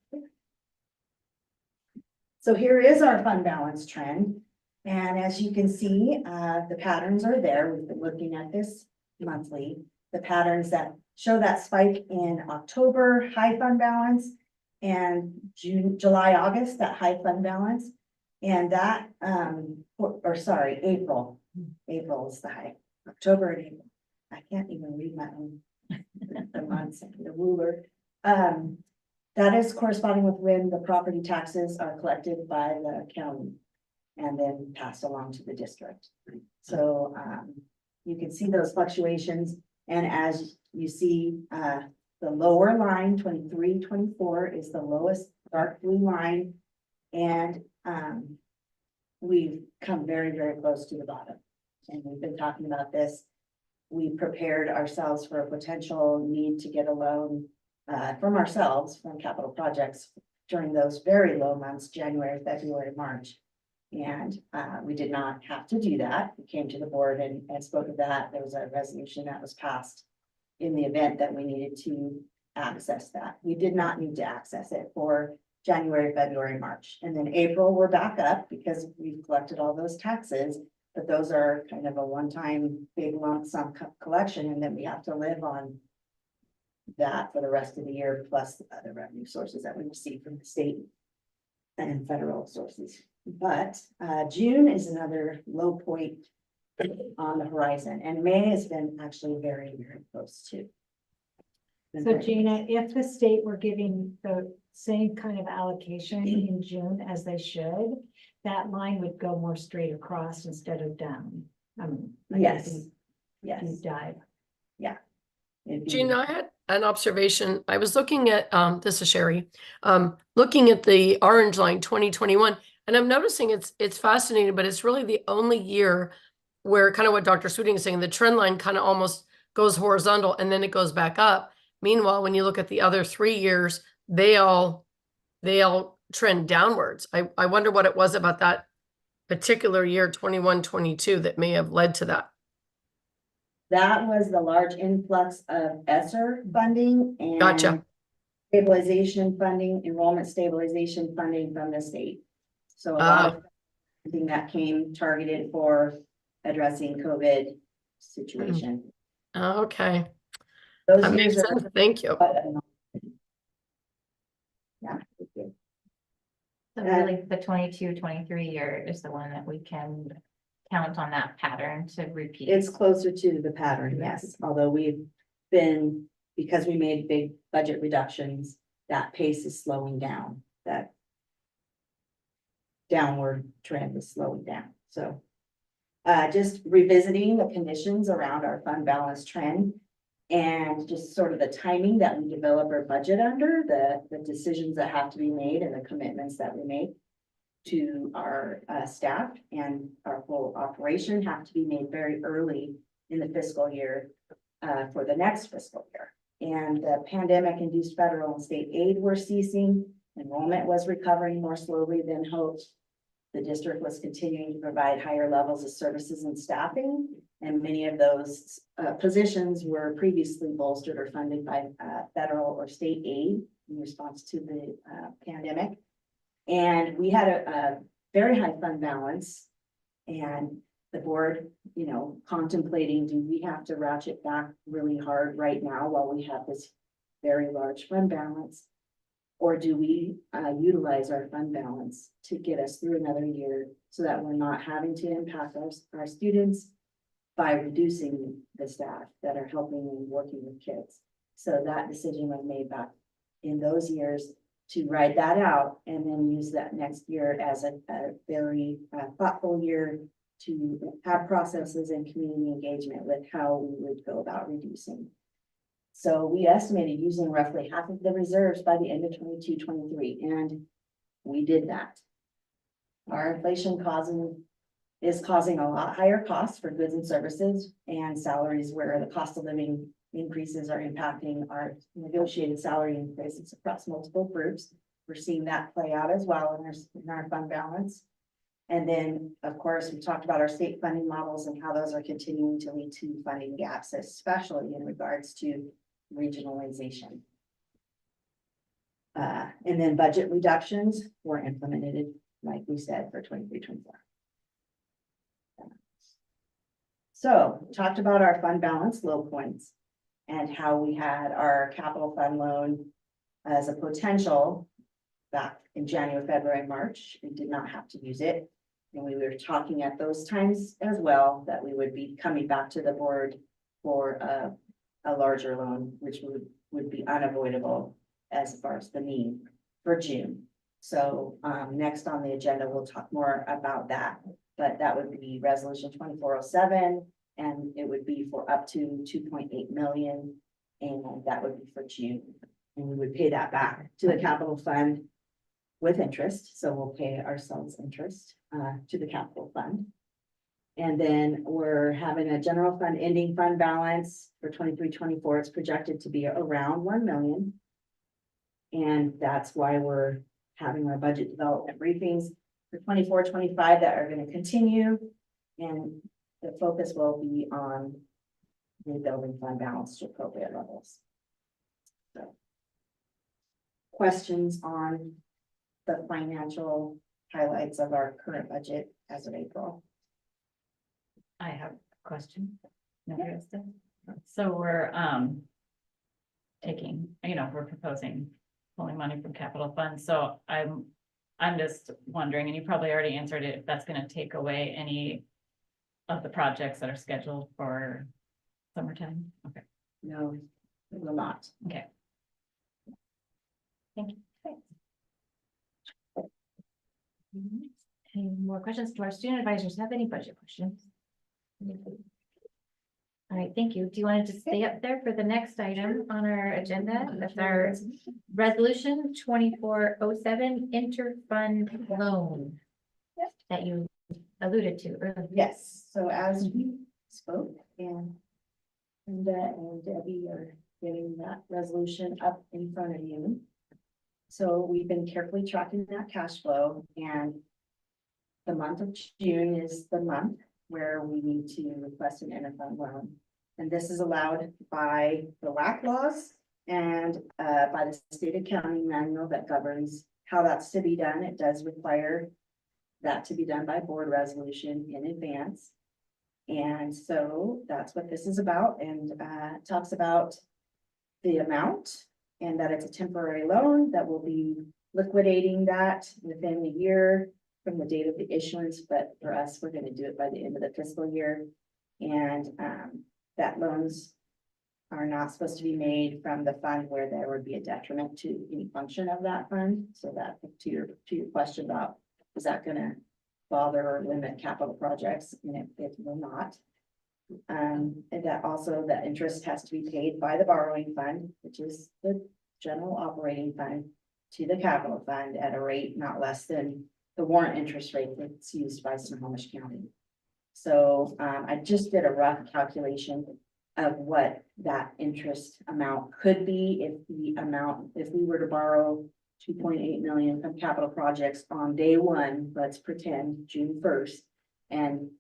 So here is our fund balance trend. And as you can see, the patterns are there. We've been looking at this monthly. The patterns that show that spike in October, high fund balance, and July, August, that high fund balance. And that, April. April is the high. October and April. I can't even read my own the months, the ruler. That is corresponding with when the property taxes are collected by the county and then passed along to the district. So you can see those fluctuations. And as you see, the lower line, 23, 24 is the lowest dark blue line. And we've come very, very close to the bottom. And we've been talking about this. We prepared ourselves for a potential need to get a loan from ourselves, from capital projects during those very low months, January, February, March. And we did not have to do that. We came to the board and spoke of that. There was a resolution that was passed in the event that we needed to access that. We did not need to access it for January, February, March. And then April, we're back up because we've collected all those taxes, but those are kind of a one-time big lump sum collection, and then we have to live on that for the rest of the year, plus the other revenue sources that we receive from the state and federal sources. But June is another low point on the horizon, and May has been actually very, very close too. So Gina, if the state were giving the same kind of allocation in June as they should, that line would go more straight across instead of down. Yes. Yes. Deep dive. Yeah. Gina, I had an observation. I was looking at, this is Sherry, looking at the orange line 2021, and I'm noticing it's fascinating, but it's really the only year where kind of what Dr. Sweeting is saying, the trend line kind of almost goes horizontal and then it goes back up. Meanwhile, when you look at the other 3 years, they all trend downwards. I wonder what it was about that particular year, 21, 22, that may have led to that. That was the large influx of ESSER funding and Gotcha. stabilization funding, enrollment stabilization funding from the state. So a lot of thing that came targeted for addressing COVID situation. Okay, Those that years makes are. sense. Thank you. Yeah. thank you. So really, the 22-23 year is the one that we can count on that pattern to repeat. It's closer to the pattern, yes, although we've been, because we made big budget reductions, that pace is slowing down, that downward trend is slowing down, so. Just revisiting the conditions around our fund balance trend and just sort of the timing that we develop our budget under, the decisions that have to be made and the commitments that we make to our staff and our whole operation have to be made very early in the fiscal year for the next fiscal year. And the pandemic-induced federal and state aid were ceasing. Enrollment was recovering more slowly than hoped. The district was continuing to provide higher levels of services and staffing, and many of those positions were previously bolstered or funded by federal or state aid in response to the pandemic. And we had a very high fund balance, and the board, contemplating, do we have to ratchet back really hard right now while we have this very large fund balance? Or do we utilize our fund balance to get us through another year so that we're not having to impact our students by reducing the staff that are helping and working with kids? So that decision was made back in those years to write that out and then use that next year as a very thoughtful year to have processes and community engagement with how we would go about reducing. So we estimated using roughly half of the reserves by the end of 22-23, and we did that. Our inflation is causing a lot higher costs for goods and services and salaries, where the cost of living increases are impacting our negotiated salary increases across multiple groups. We're seeing that play out as well in our fund balance. And then, of course, we talked about our state funding models and how those are continuing to lead to funding gaps, especially in regards to regionalization. And then budget reductions were implemented, like we said, for 23-24. So talked about our fund balance low points and how we had our capital fund loan as a potential back in January, February, March, and did not have to use it. And we were talking at those times as well that we would be coming back to the board for a larger loan, which would be unavoidable as far as the need for June. So next on the agenda, we'll talk more about that, but that would be resolution 2407, and it would be for up to 2.8 million, and that would be for June. And we would pay that back to the capital fund with interest. So we'll pay ourselves interest to the capital fund. And then we're having a general fund ending fund balance for 23-24. It's projected to be around 1 million. And that's why we're having our budget development briefings for 24-25 that are going to continue. And the focus will be on rebuilding fund balance to appropriate levels. So, questions on the financial highlights of our current budget as of April? I have a question. So we're taking, we're proposing pulling money from capital funds. So I'm just wondering, and you probably already answered it, if that's going to take away any of the projects that are scheduled for summertime. Okay. No, it will not. Okay. Thank you. Any more questions? Do our student advisors have any budget questions? All right, thank you. Do you want to just stay up there for the next item on our agenda? That's our resolution 2407 interfund loan that you alluded to earlier. Yes, so as we spoke, and Linda and Debbie are getting that resolution up in front of you. So we've been carefully tracking that cash flow, and the month of June is the month where we need to request an interfund loan. And this is allowed by the WAC laws and by the state accounting manual that governs how that's to be done. It does require that to be done by board resolution in advance. And so that's what this is about, and talks about the amount and that it's a temporary loan that will be liquidating that within the year from the date of the issuance. But for us, we're going to do it by the end of the fiscal year. And that loans are not supposed to be made from the fund where there would be a detriment to any function of that fund. So that to your question about, is that gonna bother or limit capital projects? And it will not. And that also the interest has to be paid by the borrowing fund, which is the general operating fund, to the capital fund at a rate not less than the warrant interest rate that's used by Snohomish County. So I just did a rough calculation of what that interest amount could be if we were to borrow 2.8 million from capital projects on day one, let's pretend June 1st, and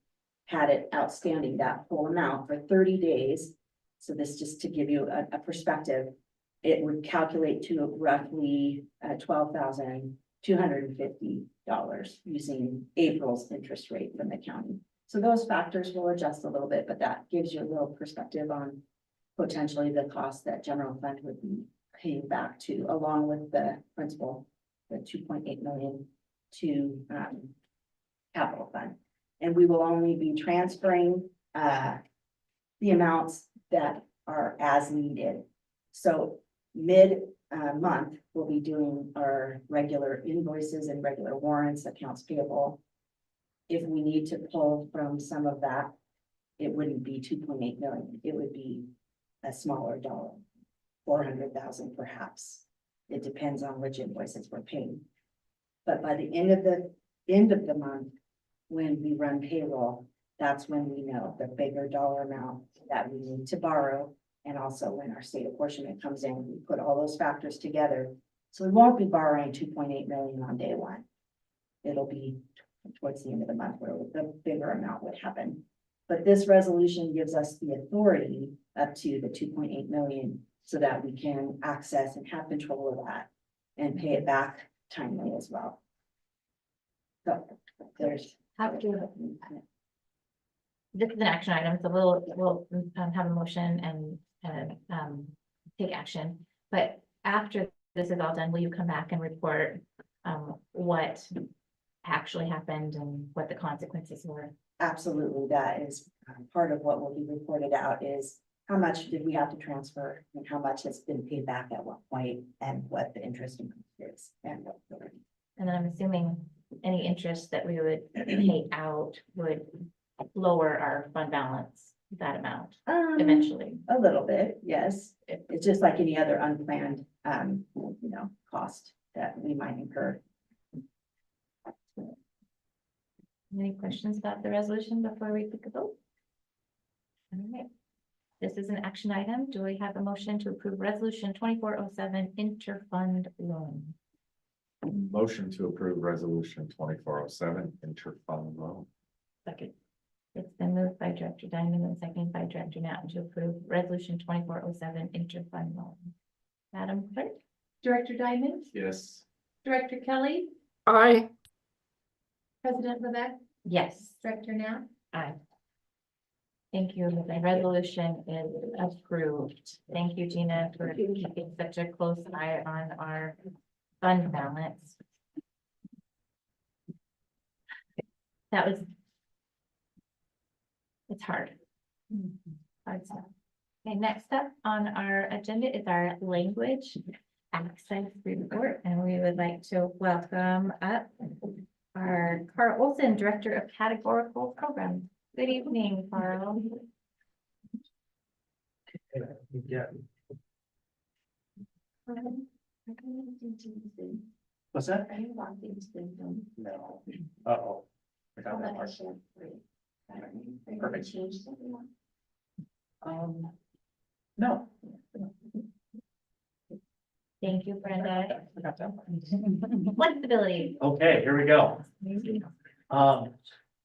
had it outstanding that whole amount for 30 days. So this just to give you a perspective, it would calculate to roughly $12,250 using April's interest rate from the county. So those factors will adjust a little bit, but that gives you a little perspective on potentially the cost that general fund would be paying back to, along with the principal, the 2.8 million to capital fund. And we will only be transferring the amounts that are as needed. So mid-month, we'll be doing our regular invoices and regular warrants, accounts payable. If we need to pull from some of that, it wouldn't be 2.8 million. It would be a smaller dollar, 400,000 perhaps. It depends on which invoices we're paying. But by the end of the month, when we run payroll, that's when we know the bigger dollar amount that we need to borrow. And also when our state apportionment comes in, we put all those factors together. So we won't be borrowing 2.8 million on day one. It'll be towards the end of the month where the bigger amount would happen. But this resolution gives us the authority up to the 2.8 million so that we can access and have control of that and pay it back timely as well. So there's. This is an action item, so we'll have a motion and take action. But after this is all done, will you come back and report what actually happened and what the consequences were? Absolutely, that is part of what will be reported out is how much did we have to transfer and how much has been paid back at what point and what the interest is and what. And then I'm assuming any interest that we would pay out would lower our fund balance, that amount eventually. A little bit, yes. It's just like any other unplanned, cost that we might incur. Any questions about the resolution before we take a vote? All right. This is an action item. Do we have a motion to approve resolution 2407 interfund loan? Motion to approve resolution 2407 interfund loan. Second. It's been moved by Director Diamond and seconded by Director Nat to approve resolution 2407 interfund loan. Madam Clerk? Director Diamond? Yes. Director Kelly? Aye. President Levesque? Yes. Director Nat? Aye. Thank you. The resolution is approved. Thank you, Gina, for keeping such a close eye on our fund balance. That was. It's hard. Hard stuff. Okay, next up on our agenda is our language access report, and we would like to welcome up our Carl Olson, Director of Categorical Programs. Good evening, Carl. Yeah. What's that? No. Uh-oh. I got that part. Perfect. No. Thank you, Brenda. Flexibility. Okay, here we go.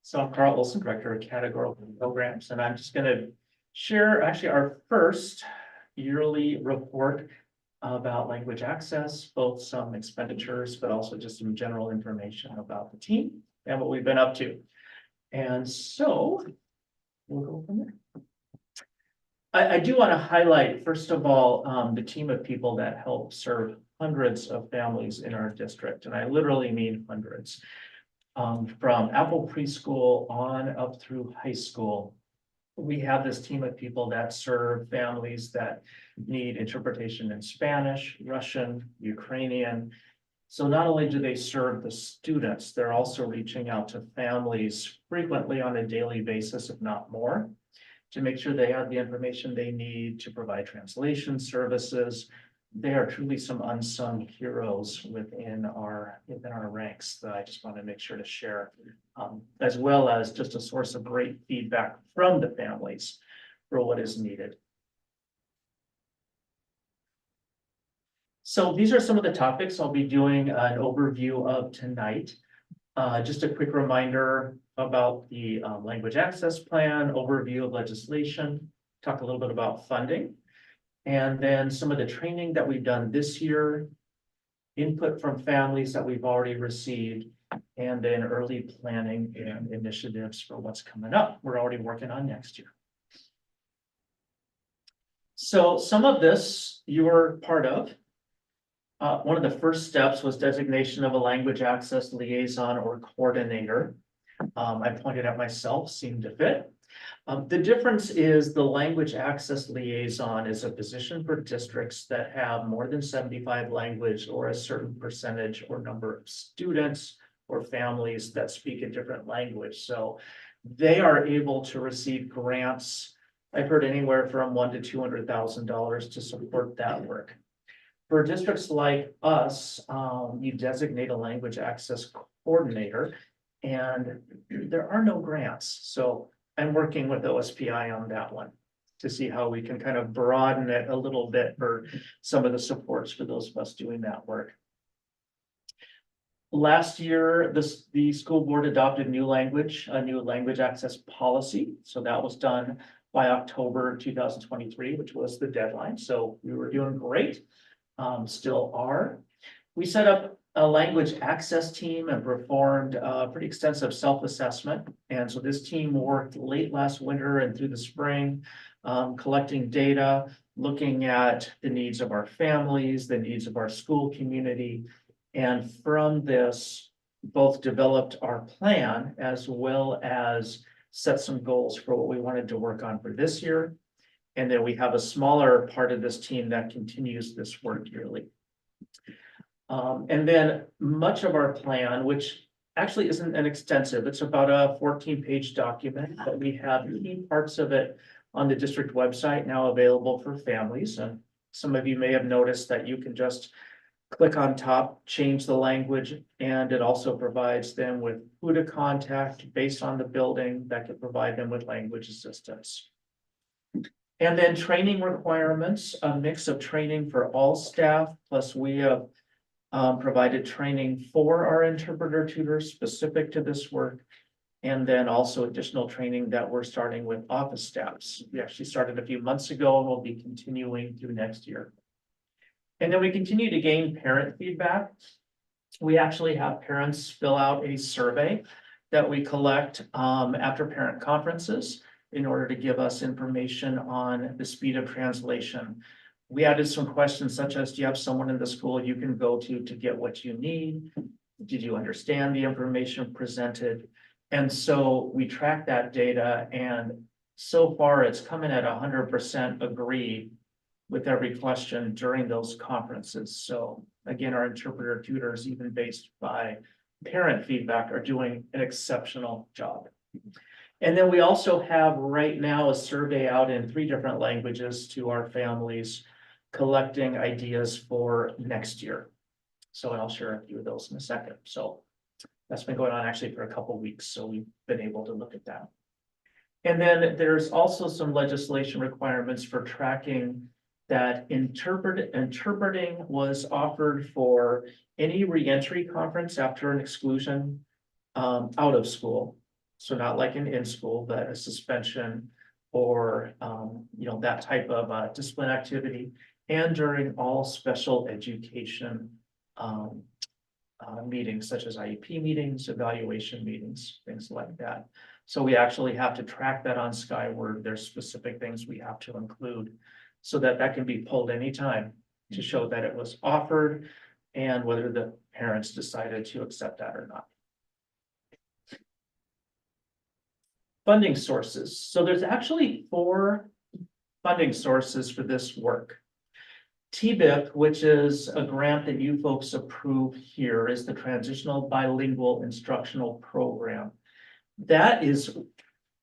So I'm Carl Olson, Director of Categorical Programs, and I'm just gonna share actually our first yearly report about language access, both some expenditures, but also just some general information about the team and what we've been up to. And so we'll go from there. I do want to highlight, first of all, the team of people that help serve hundreds of families in our district, and I literally mean hundreds. From Apple Preschool on up through high school, we have this team of people that serve families that need interpretation in Spanish, Russian, Ukrainian. So not only do they serve the students, they're also reaching out to families frequently on a daily basis, if not more, to make sure they have the information they need to provide translation services. They are truly some unsung heroes within our ranks that I just want to make sure to share, as well as just a source of great feedback from the families for what is needed. So these are some of the topics I'll be doing an overview of tonight. Just a quick reminder about the language access plan, overview of legislation, talk a little bit about funding, and then some of the training that we've done this year, input from families that we've already received, and then early planning and initiatives for what's coming up. We're already working on next year. So some of this you were part of. One of the first steps was designation of a language access liaison or coordinator. I pointed out myself, seemed to fit. The difference is the language access liaison is a position for districts that have more than 75 language or a certain percentage or number of students or families that speak a different language. So they are able to receive grants. I've heard anywhere from $100,000 to $200,000 to support that work. For districts like us, you designate a language access coordinator, and there are no grants. So I'm working with OSPI on that one to see how we can kind of broaden it a little bit for some of the supports for those of us doing that work. Last year, the school board adopted a new language access policy. So that was done by October 2023, which was the deadline. So we were doing great. Still are. We set up a language access team and performed a pretty extensive self-assessment. And so this team worked late last winter and through the spring, collecting data, looking at the needs of our families, the needs of our school community. And from this, both developed our plan as well as set some goals for what we wanted to work on for this year. And then we have a smaller part of this team that continues this work yearly. And then much of our plan, which actually isn't an extensive, it's about a 14-page document, but we have key parts of it on the district website now available for families. And some of you may have noticed that you can just click on top, change the language, and it also provides them with who to contact based on the building that could provide them with language assistance. And then training requirements, a mix of training for all staff, plus we have provided training for our interpreter tutors specific to this work. And then also additional training that we're starting with office staffs. We actually started a few months ago and we'll be continuing through next year. And then we continue to gain parent feedback. We actually have parents fill out a survey that we collect after parent conferences in order to give us information on the speed of translation. We added some questions such as, do you have someone in the school you can go to get what you need? Did you understand the information presented? And so we track that data, and so far it's coming at 100% agree with every question during those conferences. So again, our interpreter tutors, even based by parent feedback, are doing an exceptional job. And then we also have right now a survey out in 3 different languages to our families, collecting ideas for next year. So I'll share a few of those in a second. So that's been going on actually for a couple of weeks. So we've been able to look at that. And then there's also some legislation requirements for tracking that interpreting was offered for any reentry conference after an exclusion out of school. So not like in school, but a suspension or, that type of discipline activity, and during all special education meetings such as IEP meetings, evaluation meetings, things like that. So we actually have to track that on Skyward. There's specific things we have to include so that that can be pulled anytime to show that it was offered and whether the parents decided to accept that or not. Funding sources. So there's actually 4 funding sources for this work. TBIP, which is a grant that you folks approve here, is the Transitional Bilingual Instructional Program. That is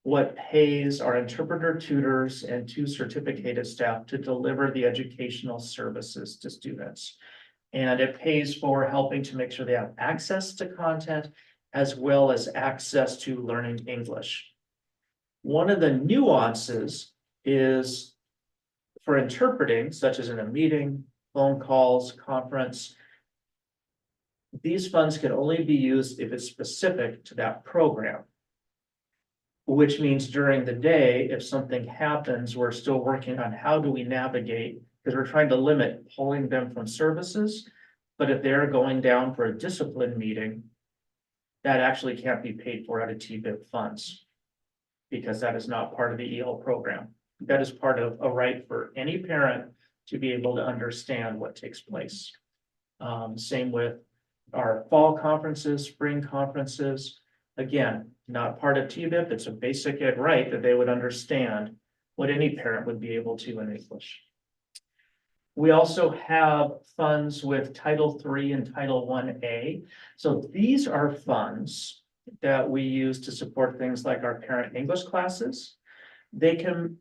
what pays our interpreter tutors and 2 certificated staff to deliver the educational services to students. And it pays for helping to make sure they have access to content as well as access to learning English. One of the nuances is for interpreting, such as in a meeting, phone calls, conference, these funds can only be used if it's specific to that program. Which means during the day, if something happens, we're still working on how do we navigate, because we're trying to limit pulling them from services. But if they're going down for a discipline meeting, that actually can't be paid for out of TBIP funds. Because that is not part of the EL program. That is part of a right for any parent to be able to understand what takes place. Same with our fall conferences, spring conferences. Again, not part of TBIP, it's a basic ed right that they would understand what any parent would be able to in English. We also have funds with Title III and Title I-A. So these are funds that we use to support things like our parent English classes. They can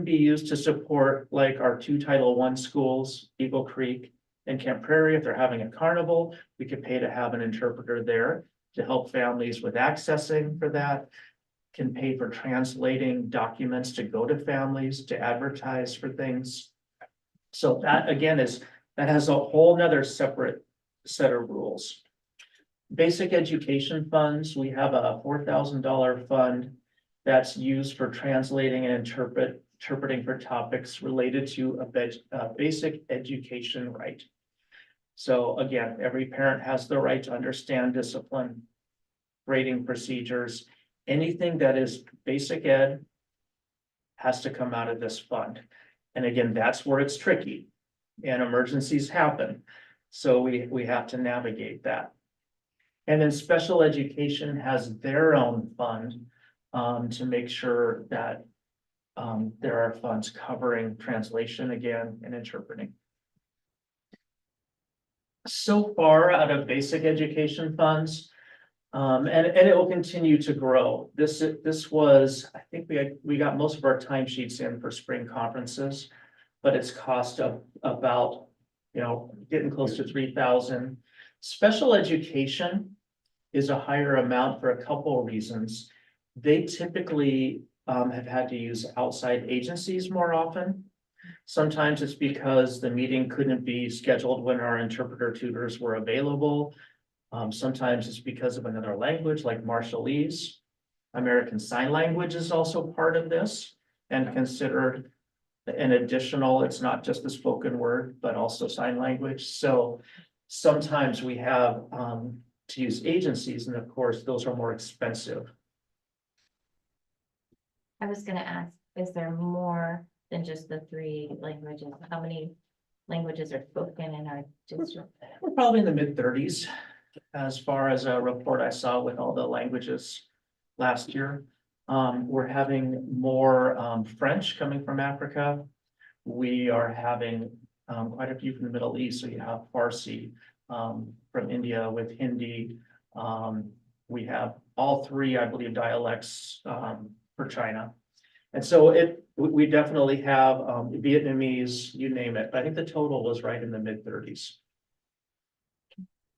be used to support like our 2 Title I schools, Eagle Creek and Camp Prairie. If they're having a carnival, we could pay to have an interpreter there to help families with accessing for that, can pay for translating documents to go to families, to advertise for things. So that again that has a whole nother separate set of rules. Basic education funds, we have a $4,000 fund that's used for translating and interpreting for topics related to a basic education right. So again, every parent has the right to understand discipline, grading procedures, anything that is basic ed has to come out of this fund. And again, that's where it's tricky and emergencies happen. So we have to navigate that. And then special education has their own fund to make sure that there are funds covering translation again and interpreting. So far out of basic education funds, and it will continue to grow. This was, I think we got most of our timesheets in for spring conferences, but it's cost of about, getting close to 3,000. Special education is a higher amount for a couple of reasons. They typically have had to use outside agencies more often. Sometimes it's because the meeting couldn't be scheduled when our interpreter tutors were available. Sometimes it's because of another language like Marshallese. American Sign Language is also part of this and considered an additional, it's not just the spoken word, but also sign language. So sometimes we have to use agencies, and of course, those are more expensive. I was gonna ask, is there more than just the 3 languages? How many languages are spoken in our district? We're probably in the mid-30s as far as a report I saw with all the languages last year. We're having more French coming from Africa. We are having quite a few from the Middle East. So you have Farsi from India with Hindi. We have all 3, I believe, dialects for China. And so we definitely have Vietnamese, you name it. But I think the total was right in the mid-30s.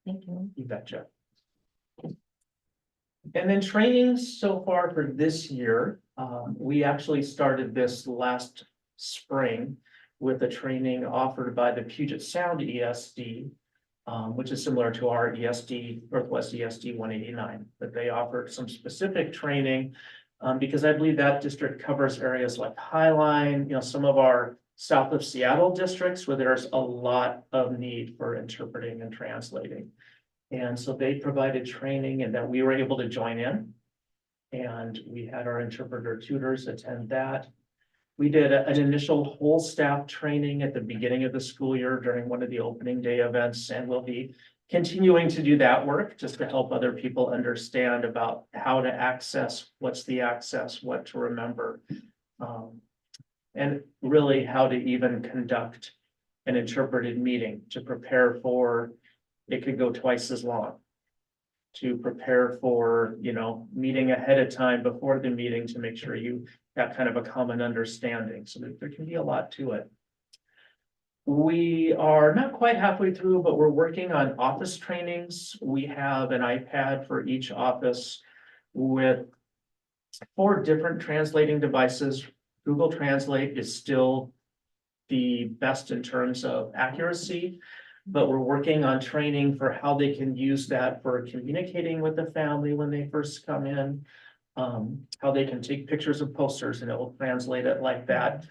Thank you. You betcha. And then trainings so far for this year, we actually started this last spring with a training offered by the Puget Sound ESD, which is similar to our ESD, Northwest ESD 189, but they offered some specific training because I believe that district covers areas like Highline, some of our south of Seattle districts where there's a lot of need for interpreting and translating. And so they provided training and that we were able to join in. And we had our interpreter tutors attend that. We did an initial whole staff training at the beginning of the school year during one of the opening day events, and we'll be continuing to do that work just to help other people understand about how to access, what's the access, what to remember. And really how to even conduct an interpreted meeting to prepare for, it could go twice as long. To prepare for, meeting ahead of time before the meeting to make sure you have kind of a common understanding. So there can be a lot to it. We are not quite halfway through, but we're working on office trainings. We have an iPad for each office with 4 different translating devices. Google Translate is still the best in terms of accuracy, but we're working on training for how they can use that for communicating with the family when they first come in, how they can take pictures of posters and it will translate it like that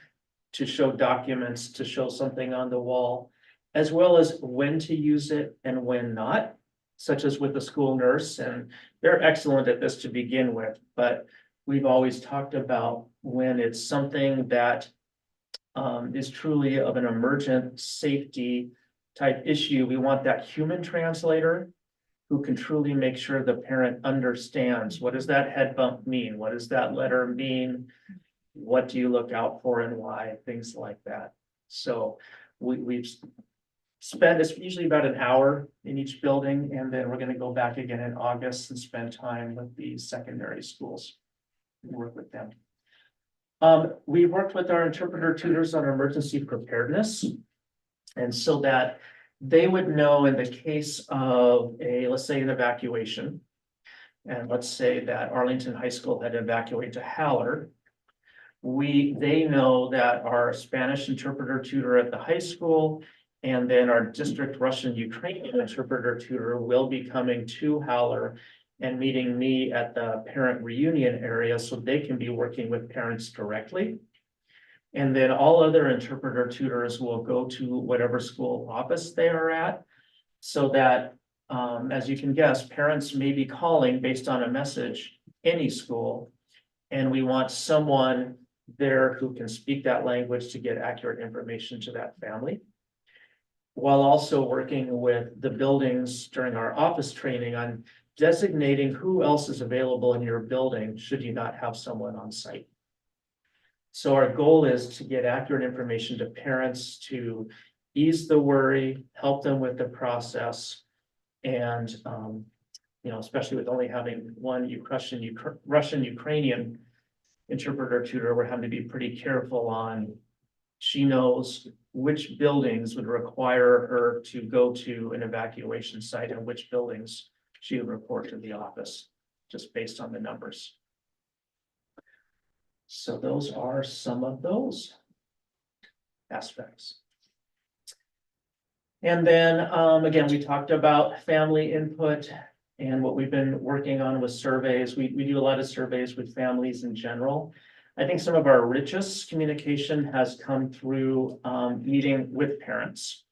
to show documents, to show something on the wall, as well as when to use it and when not, such as with the school nurse. And they're excellent at this to begin with, but we've always talked about when it's something that is truly of an emergent safety type issue, we want that human translator who can truly make sure the parent understands, what does that head bump mean? What does that letter mean? What do you look out for and why? Things like that. So we've spent, it's usually about an hour in each building, and then we're going to go back again in August and spend time with the secondary schools and work with them. We worked with our interpreter tutors on emergency preparedness. And so that they would know in the case of let's say an evacuation, and let's say that Arlington High School had evacuated to Haller, they know that our Spanish interpreter tutor at the high school and then our district Russian Ukrainian interpreter tutor will be coming to Haller and meeting me at the parent reunion area so they can be working with parents directly. And then all other interpreter tutors will go to whatever school office they are at, so that, as you can guess, parents may be calling based on a message, any school, and we want someone there who can speak that language to get accurate information to that family, while also working with the buildings during our office training on designating who else is available in your building should you not have someone on site. So our goal is to get accurate information to parents to ease the worry, help them with the process. And, especially with only having one Russian Ukrainian interpreter tutor, we're having to be pretty careful on, she knows which buildings would require her to go to an evacuation site and which buildings she would report to the office, just based on the numbers. So those are some of those aspects. And then, again, we talked about family input and what we've been working on with surveys. We do a lot of surveys with families in general. I think some of our richest communication has come through meeting with parents.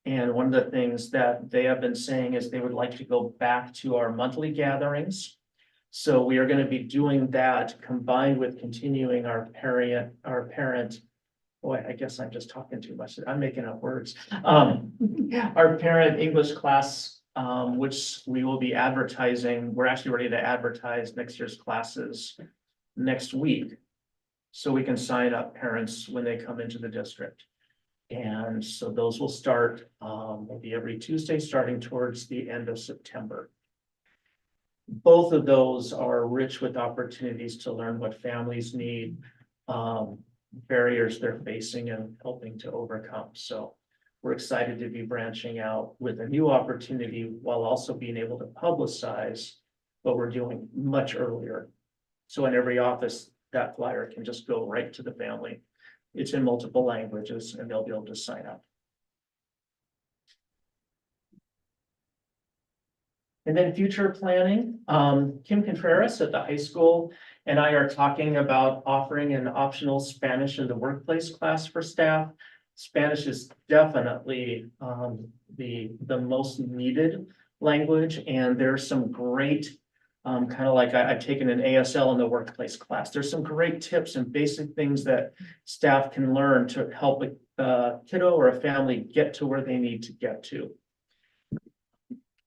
And one of the things that they have been saying is they would like to go back to our monthly gatherings. So we are going to be doing that combined with continuing our parent, boy, I guess I'm just talking too much. I'm making up words. Our parent English class, which we will be advertising. We're actually ready to advertise next year's classes next week. So we can sign up parents when they come into the district. And so those will start maybe every Tuesday, starting towards the end of September. Both of those are rich with opportunities to learn what families need, barriers they're facing and helping to overcome. So we're excited to be branching out with a new opportunity while also being able to publicize what we're doing much earlier. So in every office, that flyer can just go right to the family It's in multiple languages and they'll be able to sign up. And then future planning, Kim Contreras at the high school and I are talking about offering an optional Spanish in the workplace class for staff. Spanish is definitely the most needed language, and there's some great kind of like I've taken an ASL in the workplace class. There's some great tips and basic things that staff can learn to help a kiddo or a family get to where they need to get to.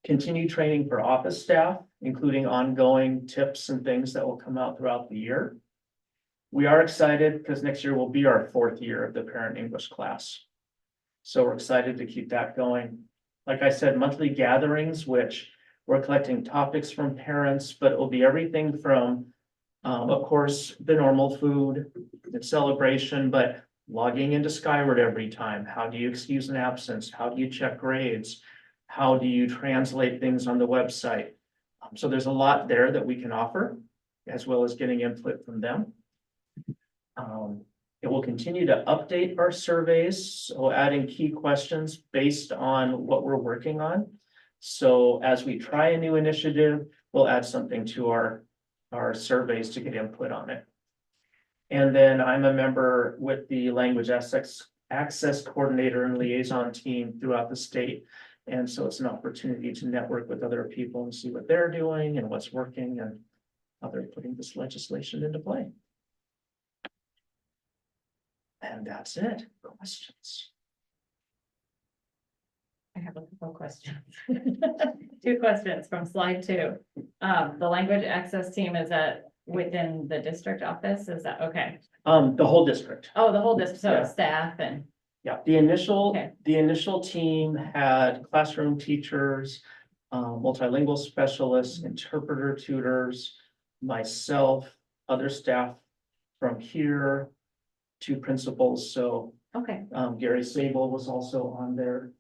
Continue training for office staff, including ongoing tips and things that will come out throughout the year. We are excited because next year will be our 4th year of the parent English class. So we're excited to keep that going. Like I said, monthly gatherings, which we're collecting topics from parents, but it will be everything from, of course, the normal food, the celebration, but logging into Skyward every time. How do you excuse an absence? How do you check grades? How do you translate things on the website? So there's a lot there that we can offer, as well as getting input from them. It will continue to update our surveys, so adding key questions based on what we're working on. So as we try a new initiative, we'll add something to our surveys to get input on it. And then I'm a member with the Language Access Coordinator and Liaison team throughout the state. And so it's an opportunity to network with other people and see what they're doing and what's working and how they're putting this legislation into play. And that's it. Questions? I have a couple questions. 2 questions from slide 2. The language access team, is that within the district office? Is that okay? The whole district. Oh, the whole district, so Yeah. staff and, Yeah, the initial Okay. team had classroom teachers, multilingual specialists, interpreter tutors, myself, other staff from here, 2 principals. So okay, Gary Sable was also on there.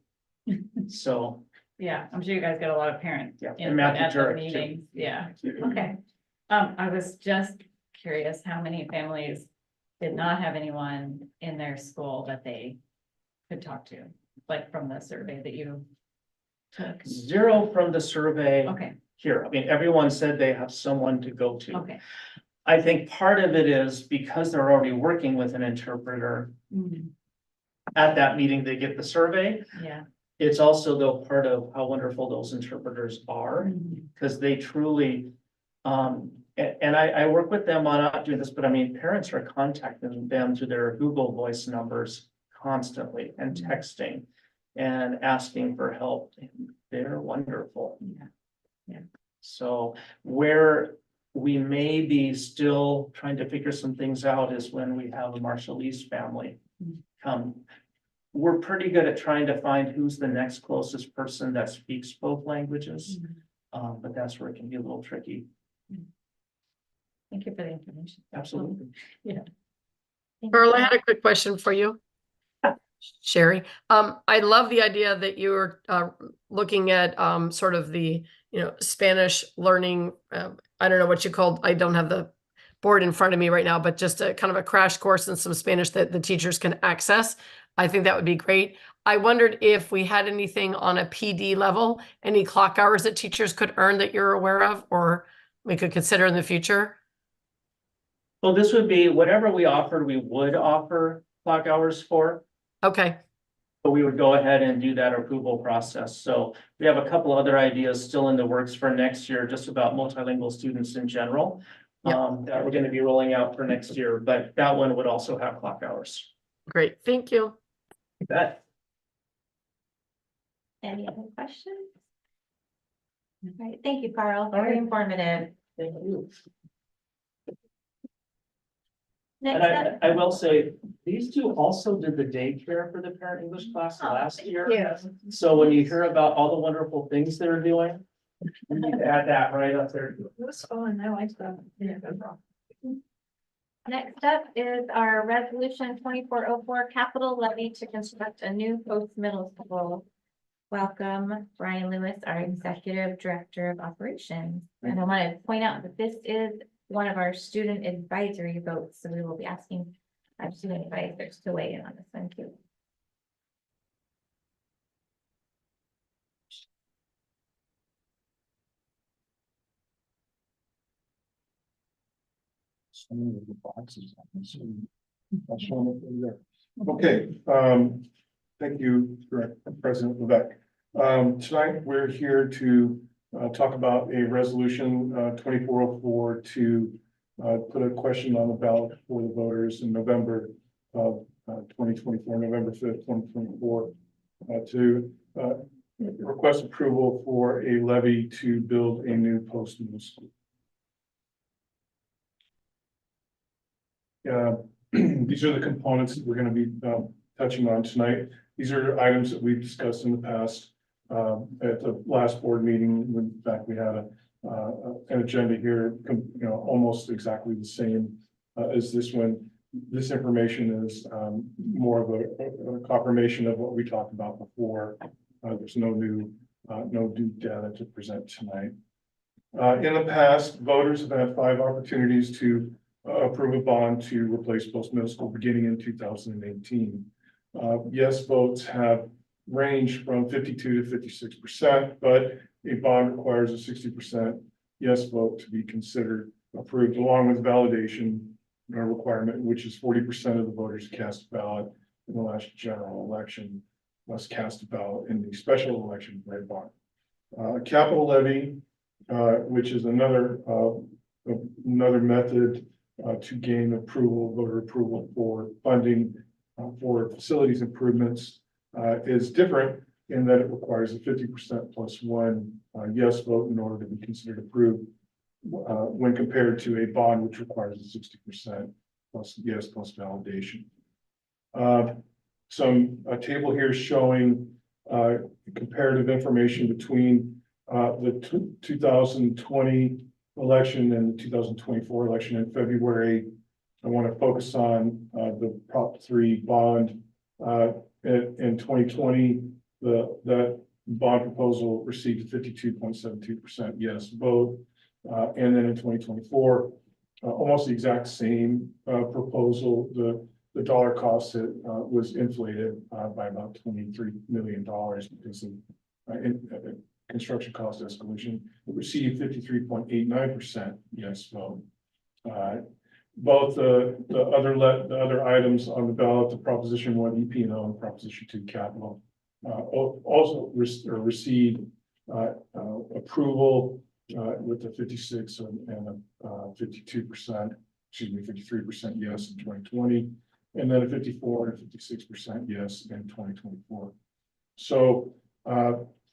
So yeah, I'm sure you guys get a lot of parents yeah, and input Matthew at the Turek too. meetings, yeah, okay. I was just curious how many families did not have anyone in their school that they could talk to, like from the survey that you took? 0 from the survey Okay, here. I mean, everyone said they have someone to go to. okay. I think part of it is because they're already working with an interpreter, Mhm. at that meeting, they get the survey. Yeah. It's also though part of how wonderful those interpreters are, Mhm. because they truly, and I work with them on not doing this, but I mean, parents are contacting them through their Google Voice numbers constantly and texting and asking for help. And they're wonderful. Yeah. Yeah. So where we may be still trying to figure some things out is when we have a Marshallese family come. We're pretty good at trying to find who's the next closest person that speaks both languages. But that's where it can be a little tricky. Thank you for the information. Absolutely. Yeah. Carl, I had a quick question for you. Sherry, I love the idea that you're looking at sort of the, Spanish learning. I don't know what you called, I don't have the board in front of me right now, but just a kind of a crash course in some Spanish that the teachers can access. I think that would be great. I wondered if we had anything on a PD level, any clock hours that teachers could earn that you're aware of, or we could consider in the future. Well, this would be whatever we offered, we would offer clock hours for. Okay. But we would go ahead and do that approval process. So we have a couple other ideas still in the works for next year, just about multilingual students in general. That we're going to be rolling out for next year, but that one would also have clock hours. Great, thank you. You bet. Any other questions? All right, thank you, Carl. All Very right. informative. Thank you. Next And up, I will say, these 2 also did the daycare for the parent English class last year. Yes. So when you hear about all the wonderful things they're doing, you need to add that right up there. It was fun. I liked that. Yeah. next up is our resolution 2404 capital levy to construct a new post-middle school. Welcome, Brian Lewis, our Executive Director of Operations. And I want to point out that this is one of our student advisory votes, so we will be asking student advisors to weigh in on this one too. Okay, thank you, President Levesque. Tonight, we're here to talk about a resolution 2404 to put a question on the ballot for the voters in November of 2024, November 5th, 2024, to request approval for a levy to build a new post-middle school. These are the components that we're going to be touching on tonight. These are items that we've discussed in the past. At the last board meeting, in fact, we had an agenda here, almost exactly the same as this one. This information is more of a confirmation of what we talked about before. There's no new data to present tonight. In the past, voters have had 5 opportunities to approve a bond to replace post-middle school beginning in 2018. Yes votes have ranged from 52 to 56%, but a bond requires a 60% yes vote to be considered approved, along with validation requirement, which is 40% of the voters cast a ballot in the last general election must cast a ballot in the special election for a bond. Capital levy, which is another method to gain approval, voter approval for funding for facilities improvements, is different in that it requires a 50% plus 1 yes vote in order to be considered approved, when compared to a bond which requires a 60% plus yes plus validation. A table here showing comparative information between the 2020 election and the 2024 election in February. I want to focus on the Prop 3 bond. In 2020, that bond proposal received 52.72% yes vote. And then in 2024, almost the exact same proposal, the dollar cost was inflated by about $23 million because of construction cost escalation. It received 53.89% yes vote. Both the other items on the ballot, the Proposition 1 EP&O and Proposition 2 capital, also received approval with a 56 and a 52%, excuse me, 53% yes in 2020, and then a 54 and 56% yes in 2024. So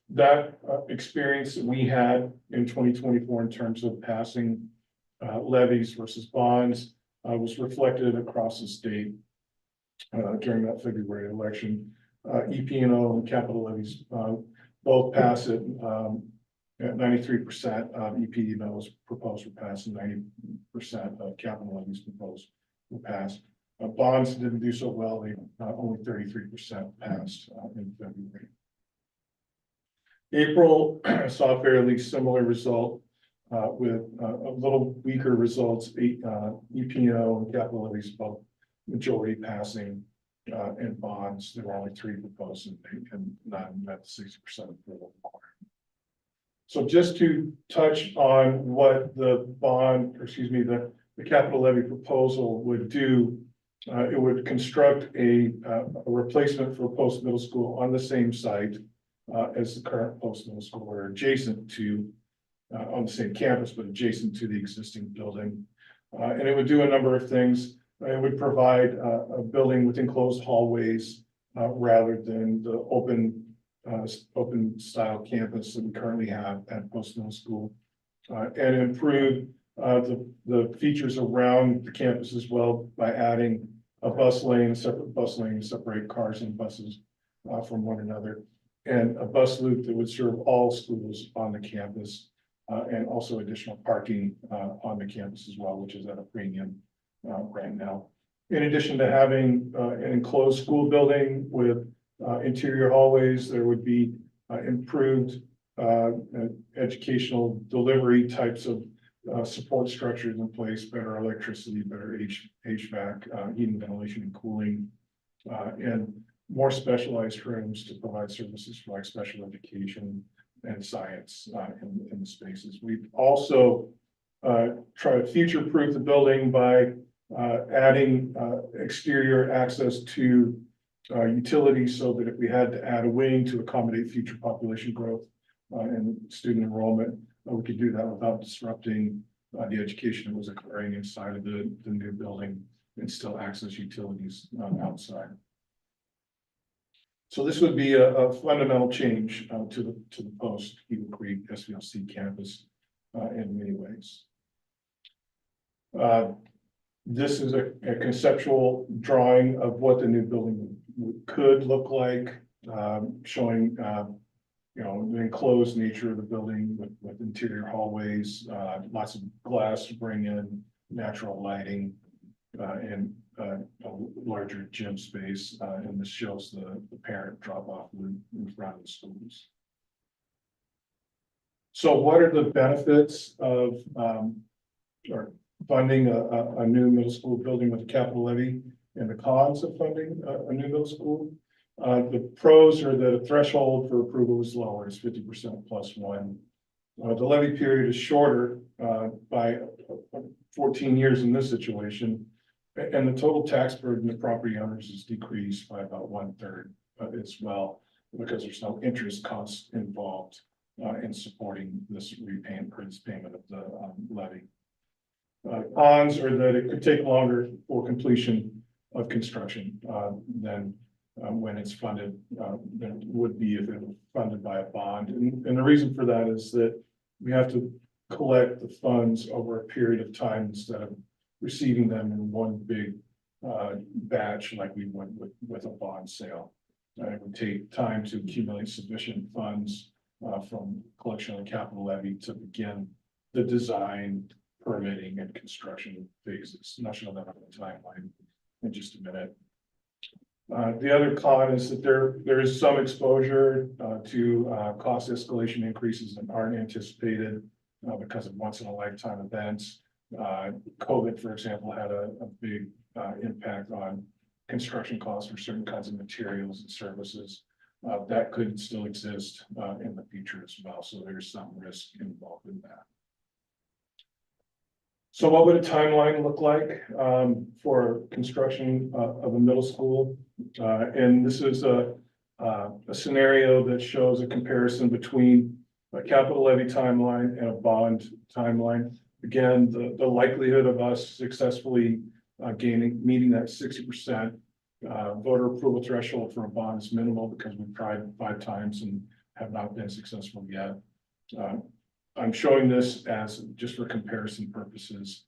that experience that we had in 2024 in terms of passing levies versus bonds was reflected across the state during that February election. EP&O and capital levies both pass it at 93% of EP&O is proposed for pass and 90% of capital levies proposed for pass. Bonds didn't do so well. They only 33% passed in February. April saw a fairly similar result with a little weaker results. EP&O and capital levies both majority passing, and bonds there were only 3 proposed and none met the 60% approval requirement. So just to touch on what the bond, or excuse me, the capital levy proposal would do, it would construct a replacement for post-middle school on the same site as the current post-middle school, or adjacent to, on the same campus, but adjacent to the existing building. And it would do a number of things. It would provide a building with enclosed hallways rather than the open style campus that we currently have at post-middle school, and improve the features around the campus as well by adding a bus lane, separate bus lane, separate cars and buses from one another, and a bus loop that would serve all schools on the campus, and also additional parking on the campus as well, which is at a premium right now. In addition to having an enclosed school building with interior hallways, there would be improved educational delivery types of support structures in place, better electricity, better HVAC, heating, ventilation and cooling. And more specialized rooms to provide services for like special education and science in the spaces. We've also try to future-proof the building by adding exterior access to utilities so that if we had to add a wing to accommodate future population growth and student enrollment, we could do that without disrupting the education that was occurring inside of the new building and still access utilities outside. So this would be a fundamental change to the post Eagle Creek SVLC campus in many ways. This is a conceptual drawing of what the new building could look like, showing you know, the enclosed nature of the building with interior hallways, lots of glass to bring in natural lighting, and a larger gym space, and this shows the parent drop-off in front of the schools. So what are the benefits of or funding a new middle school building with a capital levy, and the cons of funding a new middle school? The pros are that a threshold for approval is lower, it's 50% plus one. The levy period is shorter by 14 years in this situation. And the total tax burden of property owners is decreased by about 1/3 as well, because there's no interest costs involved in supporting this repayment or this payment of the levy. Cons are that it could take longer for completion of construction than when it's funded than it would be if it was funded by a bond. And the reason for that is that we have to collect the funds over a period of time instead of receiving them in one big batch like we would with a bond sale. It would take time to accumulate sufficient funds from collection of the capital levy to begin the design, permitting and construction phases. And I'll show that on the timeline in just a minute. The other con is that there is some exposure to cost escalation increases that aren't anticipated because of once in a lifetime events. COVID, for example, had a big impact on construction costs for certain kinds of materials and services. That could still exist in the future as well. So there's some risk involved in that. So what would a timeline look like for construction of a middle school? And this is a scenario that shows a comparison between a capital levy timeline and a bond timeline. Again, the likelihood of us successfully meeting that 60% voter approval threshold for a bond is minimal because we've tried 5 times and have not been successful yet. I'm showing this as just for comparison purposes.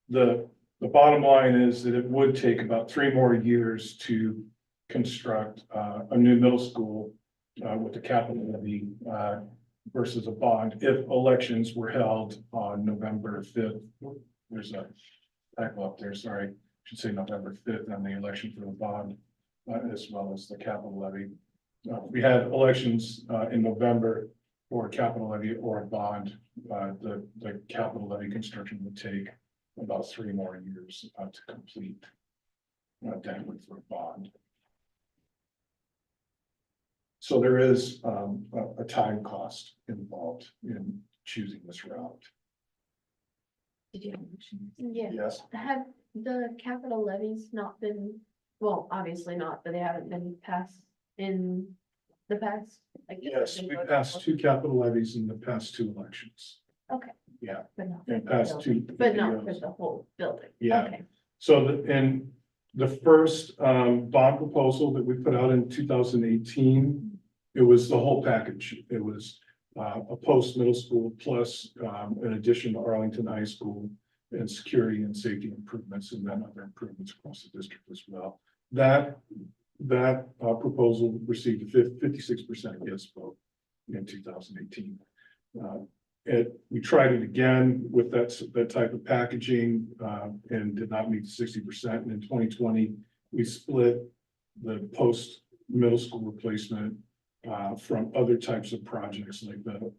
The bottom line is that it would take about 3 more years to construct a new middle school with the capital levy versus a bond if elections were held on November 5th. There's a typo up there, sorry. I should say November 5th on the election for the bond as well as the capital levy. We had elections in November for a capital levy or a bond. The capital levy construction would take about 3 more years to complete than would for a bond. So there is a time cost involved in choosing this route. Did you have a question? Yeah. Yes. Have the capital levies not been, well, obviously not, but they haven't been passed in the past? Like, Yes, we passed 2 capital levies in the past 2 elections. Okay. Yeah, But not. and past 2. But not for the whole building? Yeah. Okay. So in the first bond proposal that we put out in 2018, it was the whole package. It was a post middle school plus an addition to Arlington High School and security and safety improvements and then other improvements across the district as well. That proposal received a 56% yes vote in 2018. We tried it again with that type of packaging and did not meet the 60%. And in 2020, we split the post middle school replacement from other types of projects like the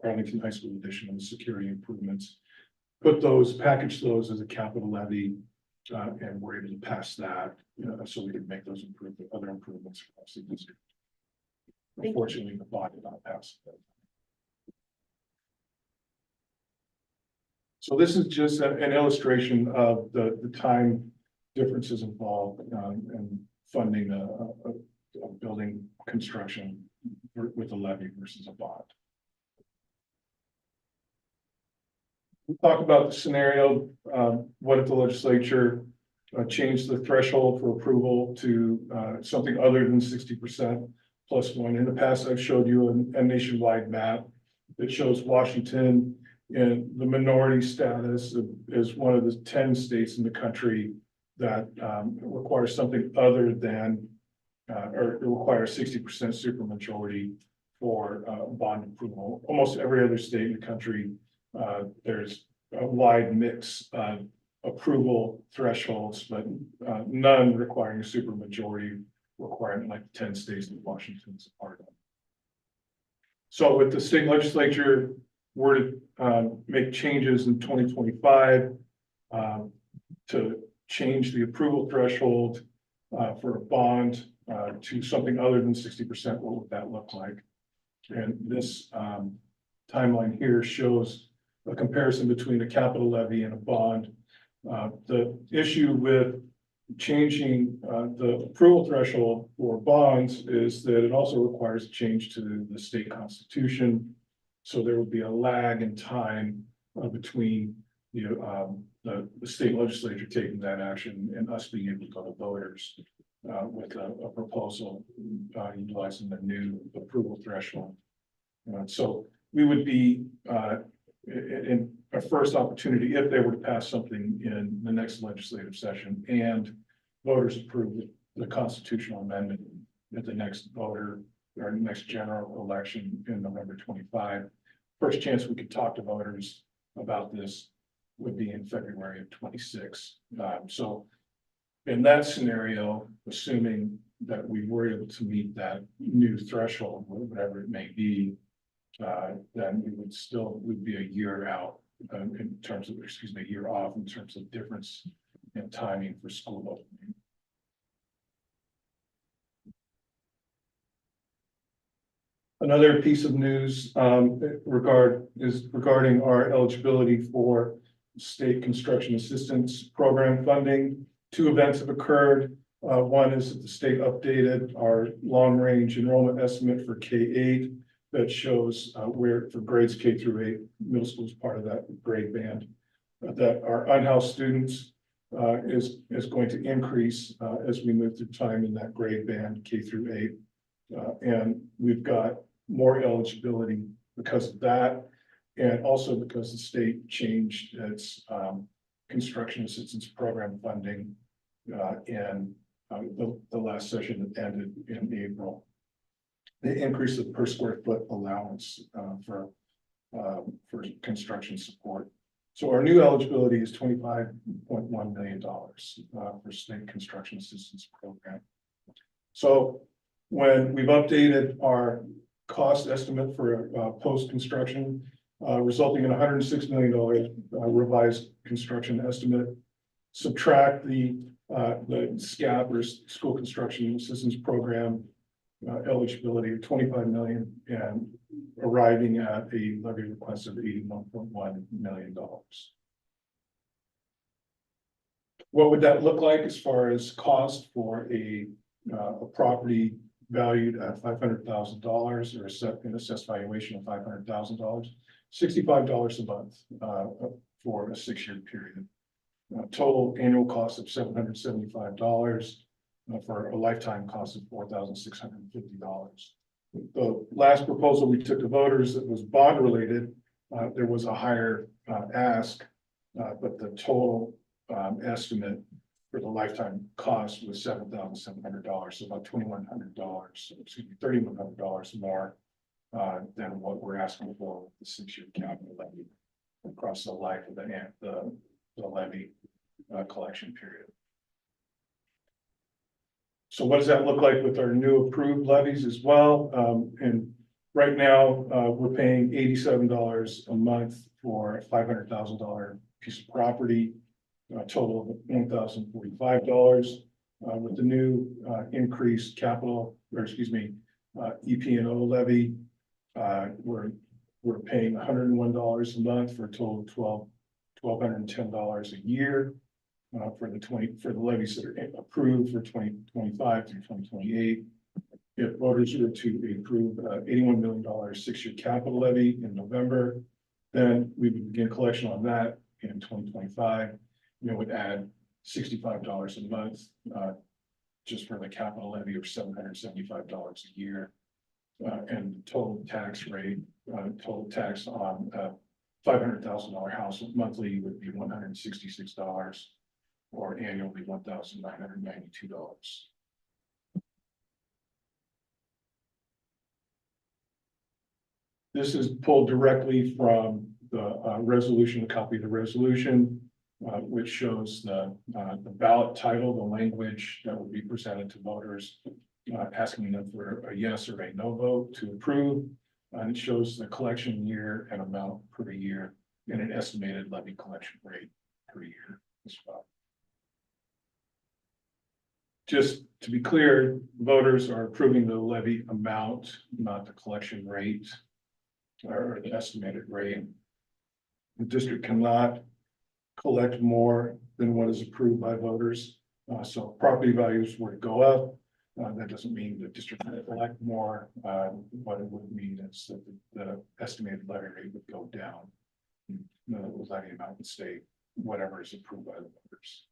Arlington High School addition and the security improvements. Package those as a capital levy, and we're able to pass that, so we can make those other improvements across the district. Unfortunately, the bond did not pass. So this is just an illustration of the time differences involved in funding a building construction with a levy versus a bond. We talked about the scenario, what if the legislature changed the threshold for approval to something other than 60% plus one. In the past, I've showed you a nationwide map that shows Washington in the minority status as one of the 10 states in the country that requires something other than or it requires 60% supermajority for bond approval. Almost every other state in the country, there's a wide mix of approval thresholds, but none requiring a supermajority requirement like 10 states that Washington's a part of. So with the state legislature were to make changes in 2025 to change the approval threshold for a bond to something other than 60%, what would that look like? And this timeline here shows a comparison between a capital levy and a bond. The issue with changing the approval threshold for bonds is that it also requires a change to the state constitution. So there would be a lag in time between the state legislature taking that action and us being able to go to voters with a proposal utilizing the new approval threshold. So we would be in a first opportunity if they were to pass something in the next legislative session and voters approve the constitutional amendment at the next voter or next general election in November 25. First chance we could talk to voters about this would be in February of 26. So in that scenario, assuming that we were able to meet that new threshold, whatever it may be, then we would be a year out in terms of, a year off in terms of difference in timing for school opening. Another piece of news regarding our eligibility for state construction assistance program funding. Two events have occurred. One is that the state updated our long-range enrollment estimate for K-8 that shows where for grades K through 8, middle school is part of that grade band, that our unhoused students is going to increase as we move through time in that grade band K through 8. And we've got more eligibility because of that. And also because the state changed its construction assistance program funding in the last session that ended in April. The increase of per square foot allowance for construction support. So our new eligibility is $25.1 million for state construction assistance program. So when we've updated our cost estimate for post-construction, resulting in $106 million revised construction estimate, subtract the SCAP or school construction assistance program eligibility of $25 million and arriving at a levy request of $81.1 million. What would that look like as far as cost for a property valued at $500,000 or an assessed valuation of $500,000? $65 a month for a 6-year period. Total annual cost of $775 for a lifetime cost of $4,650. The last proposal we took to voters that was bond related, there was a higher ask, but the total estimate for the lifetime cost was $7,700, so about $2,100, excuse me, $3,100 more than what we're asking for with the 6-year capital levy across the life of the levy collection period. So what does that look like with our new approved levies as well? And Right now, we're paying $87 a month for a $500,000 piece of property, a total of $1,045. With the new increased capital, or excuse me, EP&O levy, we're paying $101 a month for a total of $1,210 a year. For the levies that are approved for 2025 through 2028. If voters were to approve $81 million 6-year capital levy in November, then we would begin collection on that in 2025. And it would add $65 a month just for the capital levy, or $775 a year. And total tax rate, total tax on $500,000 house monthly would be $166, or annually $1,992. This is pulled directly from the resolution, a copy of the resolution, which shows the ballot title, the language that will be presented to voters, asking them for a yes or a no vote to approve. And it shows the collection year and amount per year, and an estimated levy collection rate per year as well. Just to be clear, voters are approving the levy amount, not the collection rate or the estimated rate. The district cannot collect more than what is approved by voters. So if property values were to go up, that doesn't mean the district can collect more. What it would mean is that the estimated levy rate would go down. The levy amount would stay whatever is approved by the voters.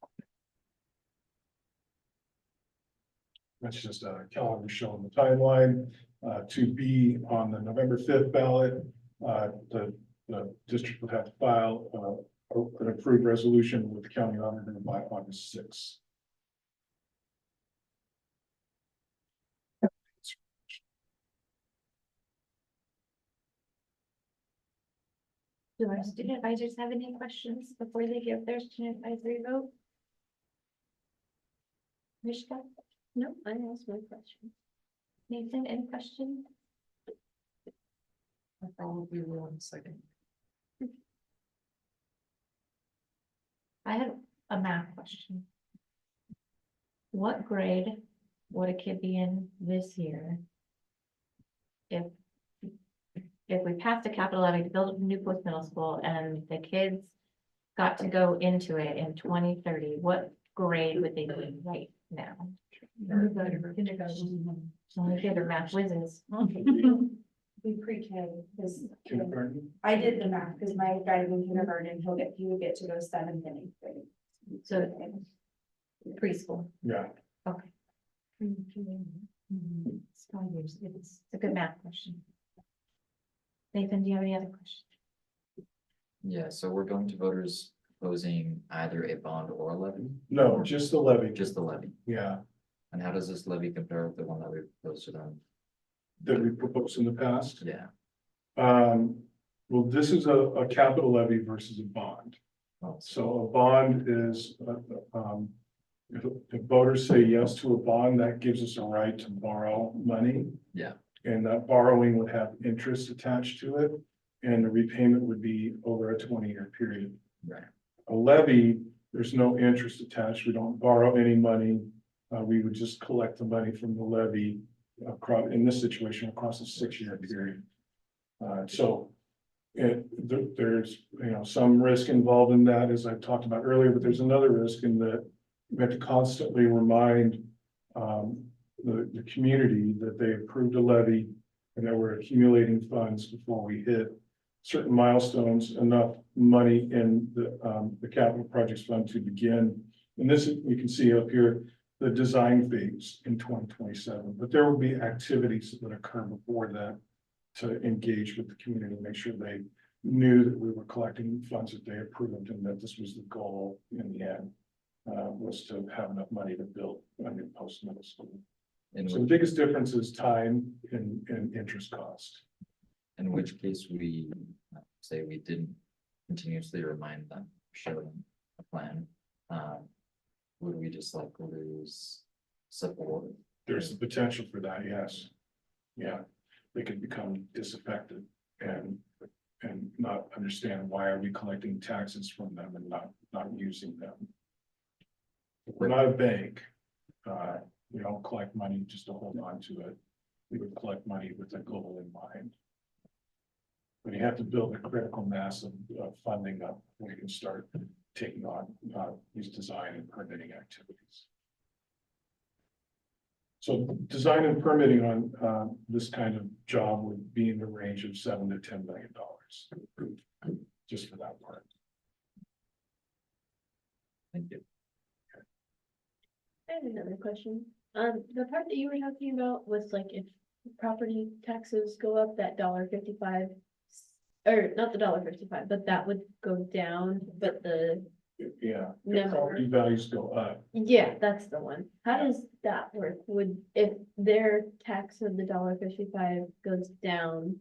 That's just a calendar showing the timeline. To be on the November 5th ballot, the district would have to file an approved resolution with the county auditor by August 6th. Do our student advisors have any questions before they give their student advisory vote? Mishka? No, I asked my question. Nathan, any questions? I'll probably will in a second. I have a math question. What grade would a kid be in this year? If we passed a capital levy to build a new post middle school and the kids got to go into it in 2030, what grade would they be in right now? Only good or math whizzes. Be pre-K, because Kindergarten? I did the math, because my guy in kindergarten, he would get to go 7th and 8th grade. So preschool. Yeah. Okay. It's 5 years. It's a good math question. Nathan, do you have any other questions? Yeah, so we're going to voters proposing either a bond or a levy? No, just the levy. Just the levy. Yeah, And how does this levy compare with the one that we proposed to them? that we proposed in the past. Yeah. Well, this is a capital levy versus a bond. Oh, So a bond is, if voters say yes to a bond, that gives us a right to borrow money. Yeah. And that borrowing would have interest attached to it, and the repayment would be over a 20-year period. Right. A levy, there's no interest attached. We don't borrow any money. We would just collect the money from the levy across, in this situation, across a 6-year period. There's, some risk involved in that, as I talked about earlier, but there's another risk in that we have to constantly remind the community that they approved a levy and that we're accumulating funds before we hit certain milestones, enough money in the capital projects fund to begin. And this, you can see up here, the design phase in 2027, but there will be activities that occur before that to engage with the community, make sure they knew that we were collecting funds that they approved and that this was the goal in the end, was to have enough money to build a new post middle school. So the biggest difference is time and interest cost. In which case we say we didn't continuously remind them, show them a plan. Would we just like lose support? There's the potential for that, yes. Yeah. they could become disaffected and not understand why are we collecting taxes from them and not using them. We're not a bank. We don't collect money just to hold on to it. We would collect money with a goal in mind. But you have to build a critical mass of funding up when you can start taking on these design and permitting activities. So design and permitting on this kind of job would be in the range of $7 to $10 million, just for that part. Thank you. I have another question. The part that you were talking about was like if property taxes go up, that $1.55, or not the $1.55, but that would go down, but the, Yeah, No. if property values go up, yeah, that's the one. How does that work? Would, if their tax of the $1.55 goes down,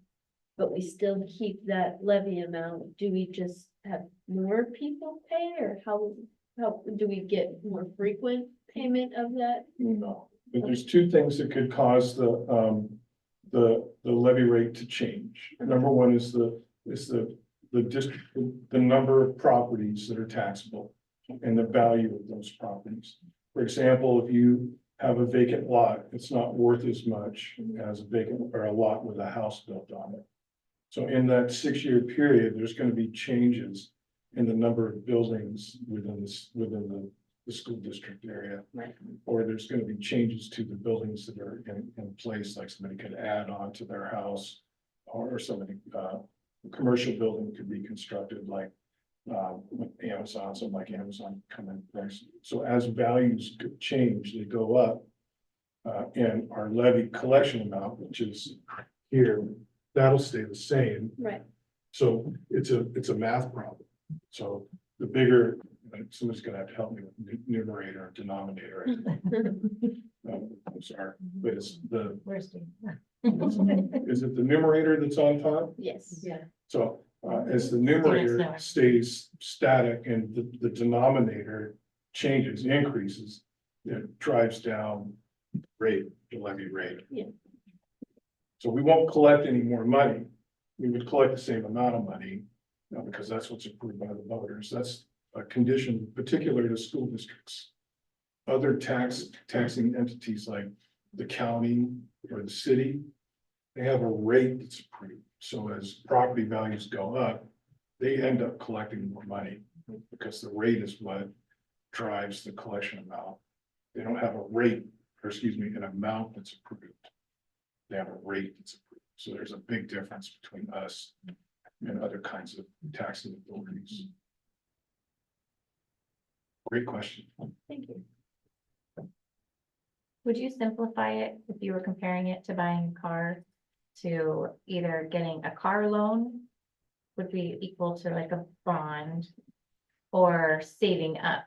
but we still keep that levy amount, do we just have more people pay, or how do we get more frequent payment of that? no. But there's two things that could cause the levy rate to change. Number one is the district, the number of properties that are taxable and the value of those properties. For example, if you have a vacant lot, it's not worth as much as a vacant or a lot with a house built on it. So in that 6-year period, there's going to be changes in the number of buildings within the school district area. Right. Or there's going to be changes to the buildings that are in place, like somebody could add on to their house, or somebody, a commercial building could be constructed like with Amazon, something like Amazon come in place. So as values could change, they go up. And our levy collection amount, which is here, that'll stay the same. Right. So it's a math problem. So the bigger, somebody's gonna have to help me with numerator and denominator. I'm sorry, but it's the, Where's the? is it the numerator that's on top? Yes. Yeah. So as the numerator stays static and the denominator changes, increases, it drives down the levy rate. Yeah. So we won't collect any more money. We would collect the same amount of money because that's what's approved by the voters. That's a condition particular to school districts. Other taxing entities like the county or the city, they have a rate that's approved. So as property values go up, they end up collecting more money because the rate is what drives the collection amount. They don't have a rate, or excuse me, an amount that's approved. They have a rate that's approved. So there's a big difference between us and other kinds of taxing authorities. Great question. Thank you. Would you simplify it if you were comparing it to buying a car to either getting a car loan would be equal to like a bond or saving up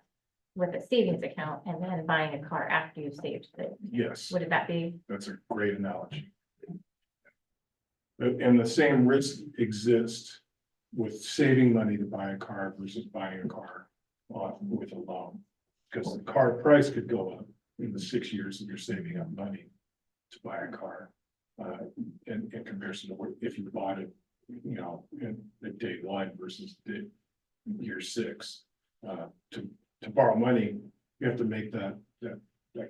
with a savings account and then buying a car after you've saved it? Yes, Would that be? that's a great analogy. And the same risk exists with saving money to buy a car versus buying a car with a loan. Because the car price could go up in the 6 years that you're saving up money to buy a car. In comparison to what if you bought it, you know, in day one versus year 6. To borrow money, you have to make that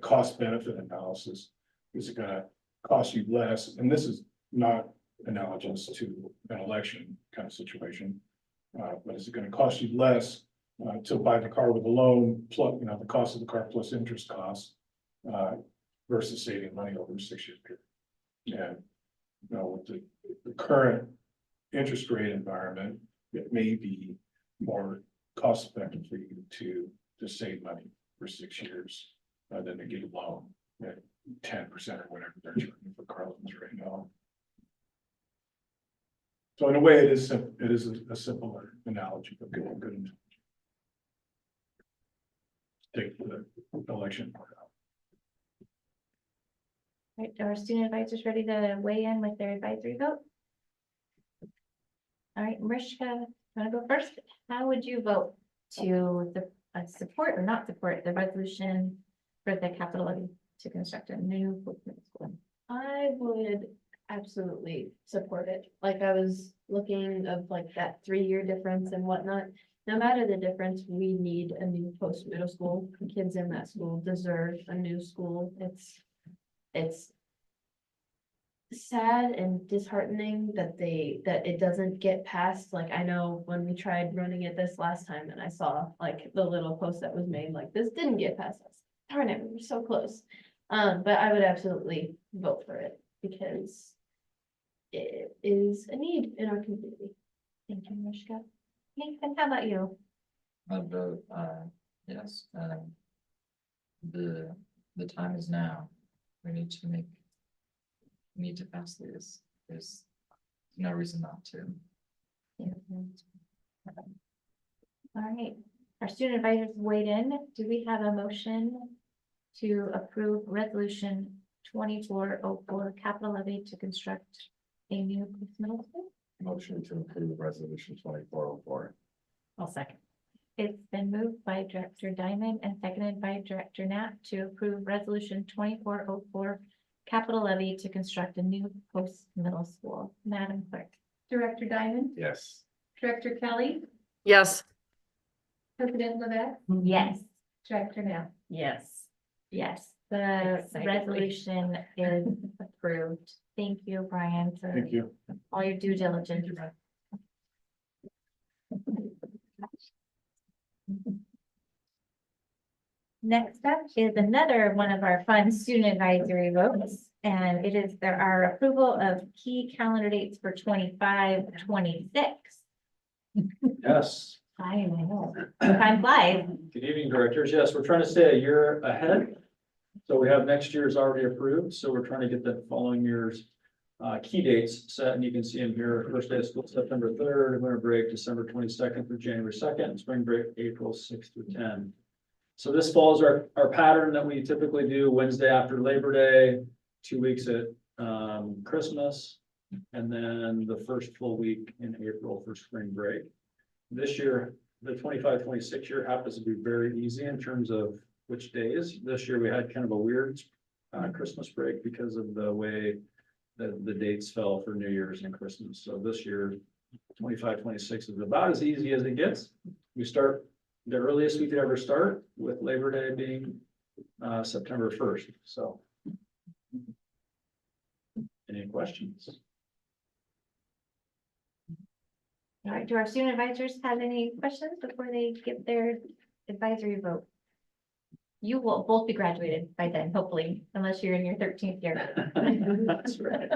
cost benefit analysis. Is it gonna cost you less? And this is not analogous to an election kind of situation. But is it gonna cost you less to buy the car with a loan, plus, you know, the cost of the car plus interest costs, versus saving money over a 6-year period? And, you know, with the current interest rate environment, it may be more cost effective for you to save money for 6 years than to get a loan at 10% or whatever they're charging for car loans right now. So in a way, it is a simpler analogy, but good. Take the election part out. Right, are our student advisors ready to weigh in with their advisory vote? All right, Mariska, wanna go first? How would you vote to support or not support the resolution for the capital levy to construct a new middle school? I would absolutely support it. Like I was looking of like that 3-year difference and whatnot. No matter the difference, we need a new post-middle school. The kids in that school deserve a new school. It's sad and disheartening that it doesn't get past, like, I know when we tried running it this last time and I saw like the little post that was made, like, this didn't get past us. Darn it, we were so close. But I would absolutely vote for it because it is a need in our community. Thank you, Mariska. Nathan, how about you? I vote, yes, the time is now. We need to pass this. There's no reason not to. All right, our student advisors weighed in. Do we have a motion to approve resolution 2404 capital levy to construct a new middle school? Motion to approve resolution 2404. I'll second. It's been moved by Director Diamond and seconded by Director Knapp to approve resolution 2404 capital levy to construct a new post-middle school. Madam Clerk. Director Diamond, Yes. Director Kelly, Yes. President Levesque, Yes. Director Knapp. Yes. Yes, the Excitedly. resolution is approved. Thank you, Brian, for Thank you. all your due diligence. Next up is another one of our fun student advisory votes, and it is our approval of key calendar dates for 25-26. Yes. I know. Time flies. Good evening, directors. Yes, we're trying to stay a year ahead. So we have next year's already approved, so we're trying to get the following year's key dates set, and you can see them here. First day of school, September 3rd, winter break, December 22nd through January 2nd, and spring break, April 6th through 10. So this follows our pattern that we typically do Wednesday after Labor Day, 2 weeks at Christmas, and then the first full week in April for spring break. This year, the 25-26 year happens to be very easy in terms of which days. This year we had kind of a weird Christmas break because of the way that the dates fell for New Year's and Christmas. So this year, 25-26 is about as easy as it gets. We start the earliest we could ever start, with Labor Day being September 1st. So any questions? All right, do our student advisors have any questions before they give their advisory vote? You will both be graduated by then, hopefully, unless you're in your 13th year. That's right.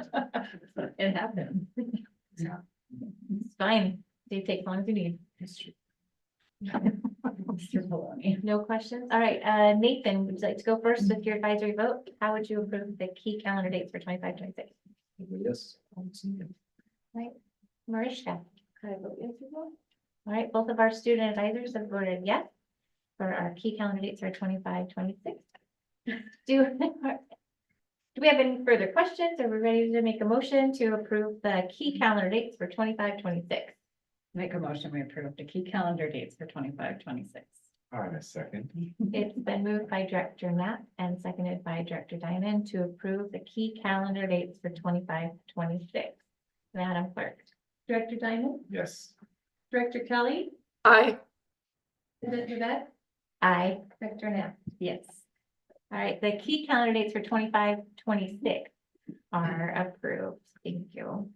It happens. It's fine. They take as long as you need. Mr. Maloney. No questions? All right, Nathan, would you like to go first with your advisory vote? How would you approve the key calendar dates for 25-26? Yes. Right, Mariska? Could I vote yes as well? All right, both of our student advisors have voted yes for our key calendar dates for 25-26. Do we have any further questions? Are we ready to make a motion to approve the key calendar dates for 25-26? Make a motion, we approve the key calendar dates for 25-26. All right, a second. It's been moved by Director Knapp and seconded by Director Diamond to approve the key calendar dates for 25-26. Madam Clerk. Director Diamond, Yes. Director Kelly, Aye. President Levesque, Aye. Director Knapp. Yes. All right, the key calendar dates for 25-26 are approved. Thank you.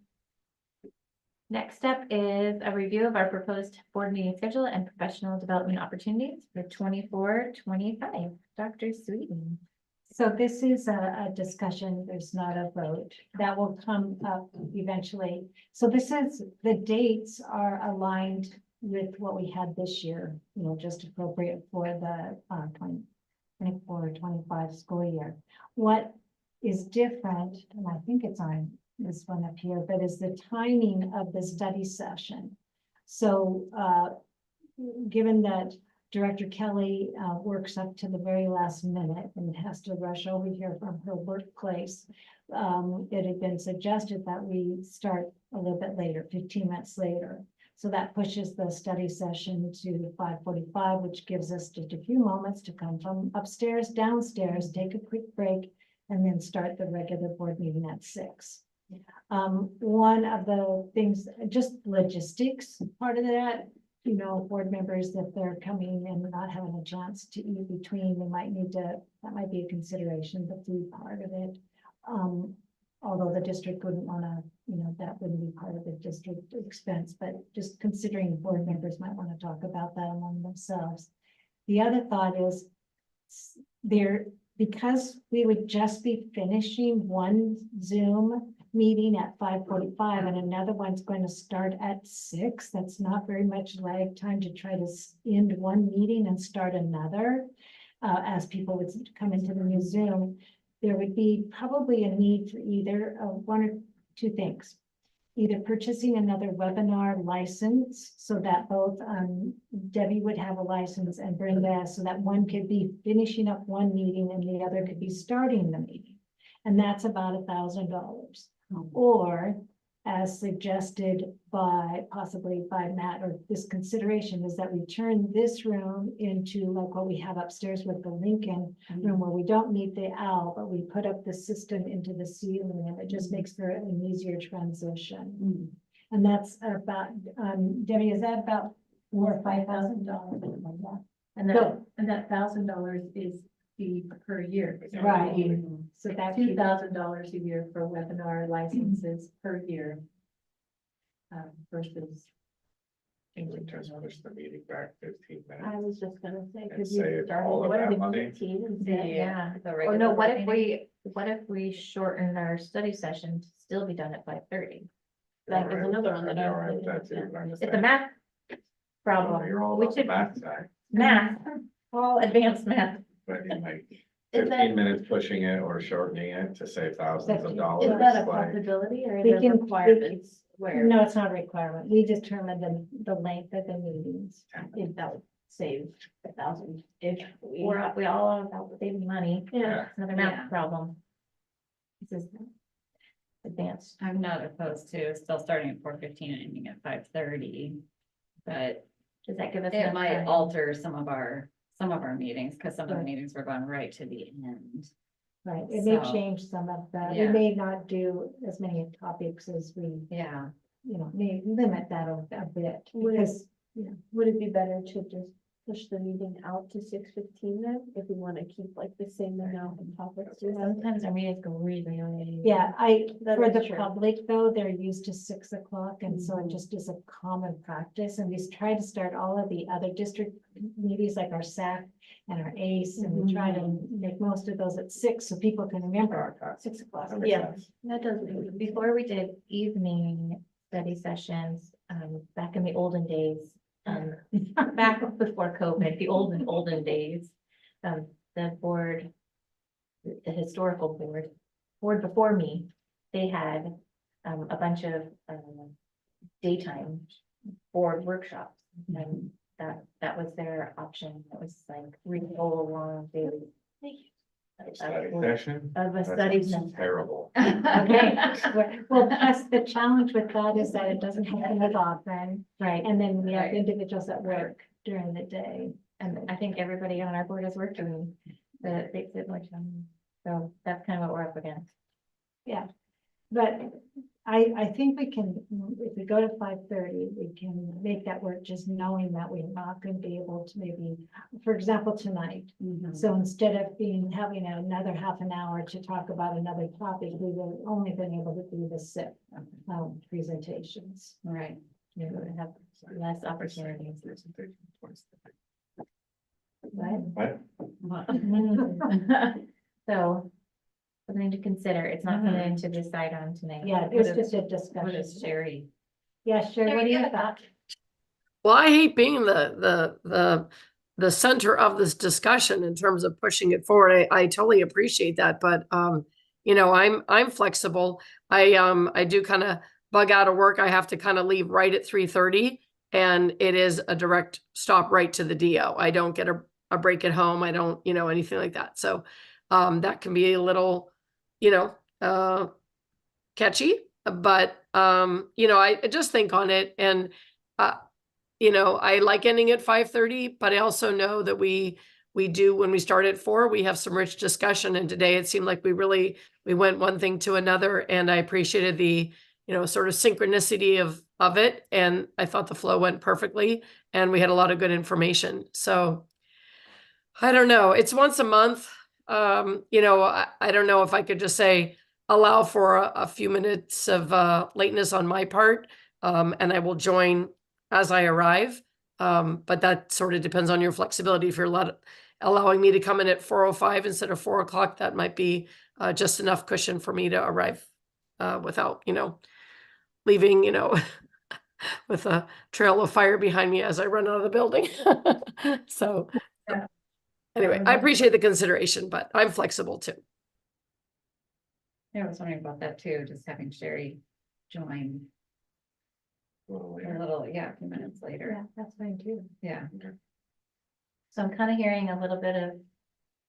Next up is a review of our proposed board meeting schedule and professional development opportunities for 24-25. Dr. Sweeten. So this is a discussion, there's not a vote, that will come up eventually. So this is, the dates are aligned with what we had this year, you know, just appropriate for the 24-25 school year. What is different, and I think it's on this one up here, but is the timing of the study session. So given that Director Kelly works up to the very last minute and has to rush over here from her workplace, it had been suggested that we start a little bit later, 15 minutes later. So that pushes the study session to 5:45, which gives us just a few moments to come from upstairs, downstairs, take a quick break, and then start the regular board meeting at 6. One of the things, just logistics, part of that, you know, board members, if they're coming and not having a chance to eat between, they might need to, that might be a consideration, the food part of it. Although the district wouldn't wanna, you know, that wouldn't be part of the district expense, but just considering board members might wanna talk about that among themselves. The other thought is there, because we would just be finishing one Zoom meeting at 5:45 and another one's going to start at 6. That's not very much lag time to try to end one meeting and start another. As people would come into the new Zoom, there would be probably a need for either one or two things. Either purchasing another webinar license so that both Debbie would have a license and Brenda, so that one could be finishing up one meeting and the other could be starting the meeting. And that's about $1,000. Or as suggested by possibly by Matt, or this consideration is that we turn this room into like what we have upstairs with the Lincoln room, where we don't need the owl, but we put up the system into the ceiling and it just makes for an easier transition. And that's about, Debbie, is that about $4,000 or $5,000? And that $1,000 is fee per year. Right. So that $2,000 a year for webinar licenses per year. Versus. Can we just push the meeting back 15 minutes? I was just gonna say, And could you save start all of what that if money? 15 and say, yeah. The Or regular no, what if meeting. we shortened our study session to still be done at 5:30? That was another one that I All right, was that's it. thinking of. I'm It's a math problem. You're all We about the should math side, math, all advanced math. but in like Is that- 15 minutes pushing it or shortening it to save thousands of dollars. Is that a like- possibility or is We there can- requirements where? No, it's not a requirement. We determine the length of the meetings. If that would save 1,000 if we all are about saving money. Yeah. It's another Yeah. math problem. This is advanced. I'm not opposed to still starting at 4:15 and ending at 5:30. But Does that give us? it enough might time? alter some of our meetings, because some of the meetings were going right to the end. Right, it may So, change some of that. We yeah. may not do as many topics as we, Yeah, you know, may limit that a bit. Would it- Because Would it be better to just push the meeting out to 6:15 then, if we want to keep like the same amount of topics? Sometimes our meetings go really late. yeah, That for is the true. public though, they're used to 6 o'clock, and so it just is a common practice. And we try to start all of the other district meetings like our SAC and our ACE, and we try to make most of those at 6 so people can remember 6 o'clock. That makes Yeah. sense. That does, before we did evening study sessions, back in the olden days, back before COVID, the olden days, the board, the historical board before me, they had, a bunch of, daytime board workshops. And that was their option. It was like read the whole long daily. Study session? Of a That study sounds session. Terrible. Okay, well, plus the challenge with that is that it doesn't happen as often, Right. and then we have Right. individuals that work during the day. And I think everybody on our board has worked doing the, they did much, so that's kind of what we're up against. But I think we can, if we go to 5:30, we can make that work, just knowing that we're not going to be able to maybe, for example, tonight. So instead of having another half an hour to talk about another topic, we will only been able to do the SIP presentations. right. You're going to have less opportunities. Presentation twice. Right? What? So, something to consider. It's not something to decide on tonight. Yeah, What it's is- just a What discussion. is Sherry? Yeah, sure. What do you thought? Well, I hate being the center of this discussion in terms of pushing it forward. I totally appreciate that, but you know, I'm flexible. I do kind of bug out of work. I have to kind of leave right at 3:30, and it is a direct stop right to the DO. I don't get a break at home. I don't, you know, anything like that. So that can be a little, you know, catchy, but you know, I just think on it, and you know, I like ending at 5:30, but I also know that we do, when we start at 4, we have some rich discussion, and today it seemed like we really we went one thing to another, and I appreciated the, sort of synchronicity of it. And I thought the flow went perfectly, and we had a lot of good information. So I don't know, it's once a month. I don't know if I could just say, allow for a few minutes of lateness on my part, and I will join as I arrive. But that sort of depends on your flexibility. If you're allowing me to come in at 4:05 instead of 4 o'clock, that might be just enough cushion for me to arrive without, leaving, with a trail of fire behind me as I run out of the building. So anyway, I appreciate the consideration, but I'm flexible too. Yeah, I was wondering about that too, just having Sherry join a little, a few minutes later. Yeah, that's fine too. Yeah. So I'm kind of hearing a little bit of,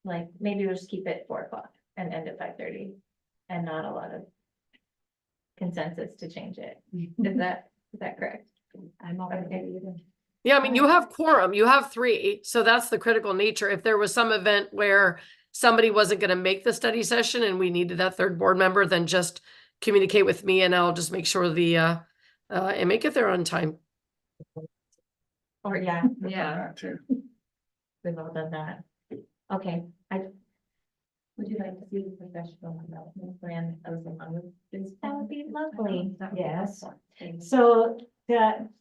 like, maybe we'll just keep it 4 o'clock and end at 5:30 and not a lot of consensus to change it. Is that correct? I'm okay either. Yeah, I mean, you have quorum, you have 3, so that's the critical nature. If there was some event where somebody wasn't going to make the study session and we needed that third board member, then just communicate with me and I'll just make sure and make it there on time. Or, yeah, That too. we've all done that. Okay, would you like to see the professional development plan as among this? That would be lovely. Yes. So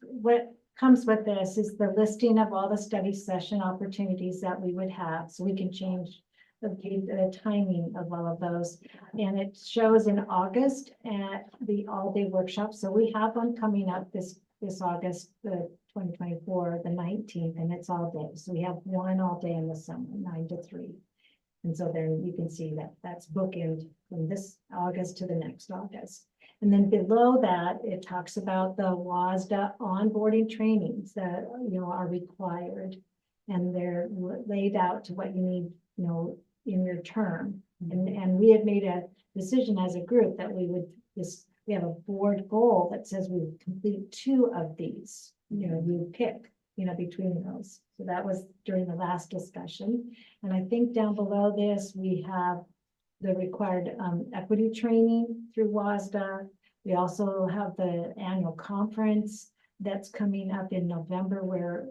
what comes with this is the listing of all the study session opportunities that we would have, so we can change the timing of all of those. And it shows in August at the all-day workshop. So we have one coming up this August, the 2024, the 19th, and it's all day. So we have one all day in the summer, 9 to 3. And so there you can see that that's bookend from this August to the next August. And then below that, it talks about the WASDA onboarding trainings that, are required. And they're laid out to what you need, in your term. And we had made a decision as a group that we have a board goal that says we would complete 2 of these, you pick, between those. So that was during the last discussion. And I think down below this, we have the required equity training through WASDA. We also have the annual conference that's coming up in November, where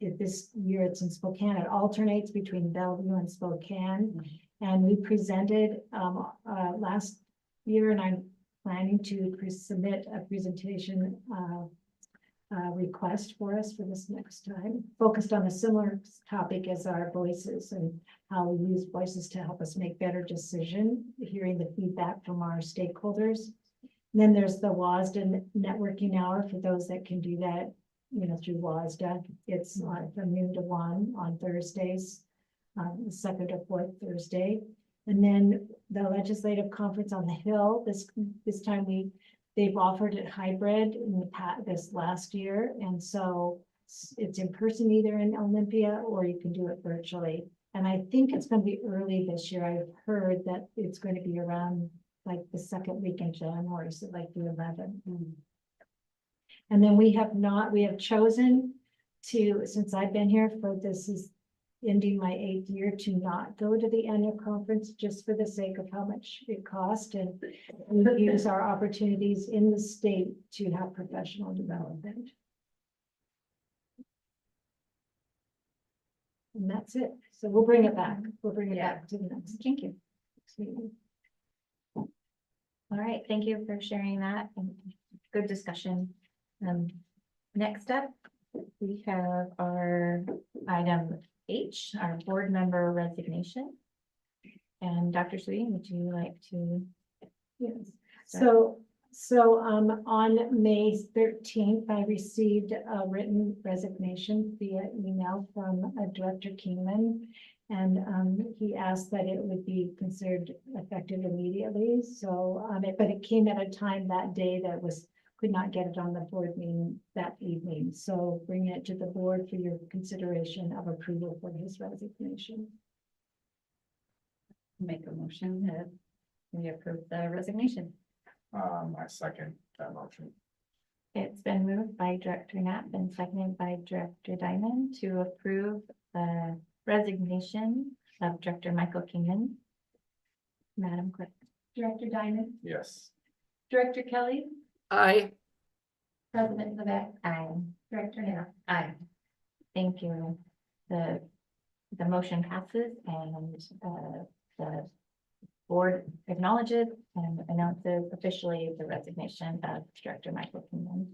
this year it's in Spokane. It alternates between Bellevue and Spokane. And we presented last year, and I'm planning to submit a presentation request for us for this next time, focused on a similar topic as our voices and how we use voices to help us make better decisions, hearing the feedback from our stakeholders. And then there's the WASDA networking hour for those that can do that, through WASDA. It's from noon to 1 on Thursdays, the second or fourth Thursday. And then the legislative conference on the Hill, this time they've offered it hybrid in this last year. And so it's in person either in Olympia or you can do it virtually. And I think it's going to be early this year. I've heard that it's going to be around like the second week in January, so like the 11th. And then we have chosen to, since I've been here this is ending my 8th year, to not go to the annual conference just for the sake of how much it cost, and we use our opportunities in the state to have professional development. And that's it. So we'll bring it back. We'll bring it back to the next. Thank you. Meeting. All right, thank you for sharing that and good discussion. Next up, we have our item H, our board member resignation. And Dr. Sweeting, would you like to? Yes. So on May 13th, I received a written resignation via email from Director Kingman. And he asked that it would be considered effective immediately. So, but it came at a time that day that could not get it on the board meeting that evening. So bringing it to the board for your consideration of approval for his resignation. Make a motion that we approve the resignation. I second that motion. It's been moved by Director Knapp and seconded by Director Diamond to approve the resignation of Director Michael Kingman. Madam Clerk. Director Diamond, Yes. Director Kelly, Aye. President Levesque, aye. Director Hare, aye. Thank you. The motion passes and the board acknowledges and announces officially the resignation of Director Michael Kingman.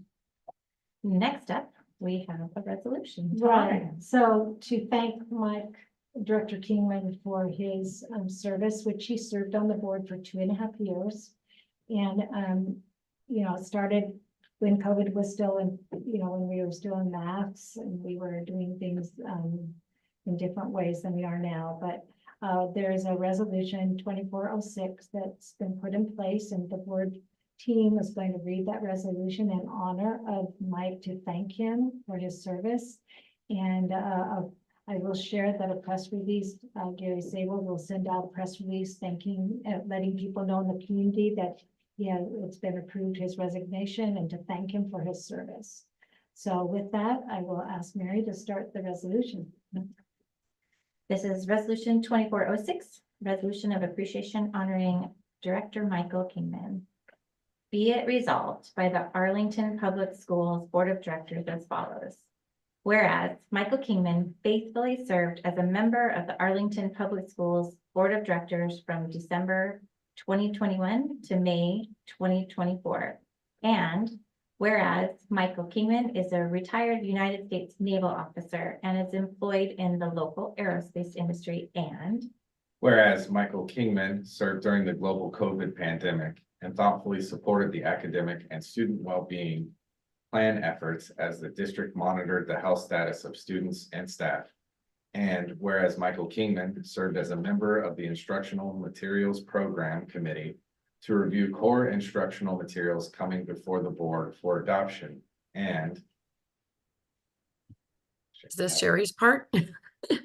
Next up, we have a resolution. to honor Right, him. so to thank Mike, Director Kingman, for his service, which he served on the board for 2.5 years. And, you know, it started when COVID was still in, you know, when we were still in masks and we were doing things in different ways than we are now. But there is a resolution 2406 that's been put in place, and the board team is going to read that resolution in honor of Mike to thank him for his service. And I will share that a press release, Gary Sable will send out a press release thanking, letting people know in the community that, yeah, it's been approved his resignation, and to thank him for his service. So with that, I will ask Mary to start the resolution. This is resolution 2406, resolution of appreciation honoring Director Michael Kingman. Be it resolved by the Arlington Public Schools Board of Directors as follows. Whereas Michael Kingman faithfully served as a member of the Arlington Public Schools Board of Directors from December 2021 to May 2024. And whereas Michael Kingman is a retired United States naval officer and is employed in the local aerospace industry. And Whereas Michael Kingman served during the global COVID pandemic and thoughtfully supported the academic and student well-being plan efforts as the district monitored the health status of students and staff. And whereas Michael Kingman served as a member of the Instructional Materials Program Committee to review core instructional materials coming before the board for adoption. And Is this Sherry's part?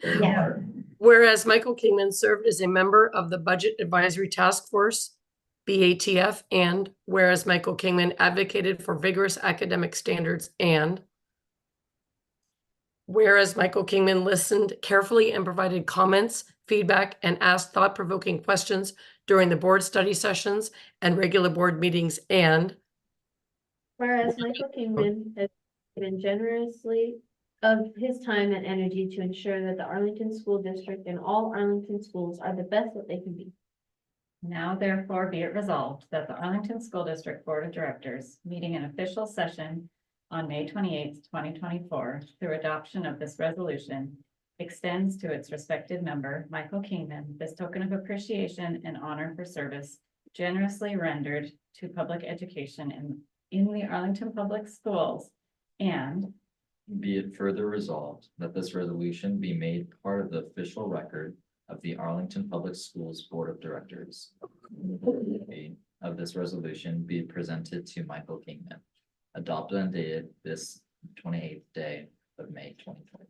yeah, Whereas Michael Kingman served as a member of the Budget Advisory Task Force, BATF, and whereas Michael Kingman advocated for vigorous academic standards, and whereas Michael Kingman listened carefully and provided comments, feedback, and asked thought-provoking questions during the board study sessions and regular board meetings, and Whereas Michael Kingman has given generously of his time and energy to ensure that the Arlington School District and all Arlington schools are the best that they can be. Now therefore be it resolved that the Arlington School District Board of Directors, meeting in official session on May 28th, 2024, through adoption of this resolution, extends to its respected member, Michael Kingman, this token of appreciation and honor for service generously rendered to public education in the Arlington Public Schools. And Be it further resolved that this resolution be made part of the official record of the Arlington Public Schools Board of Directors. Of this resolution be presented to Michael Kingman, adopted and dated this 28th day of May 2024.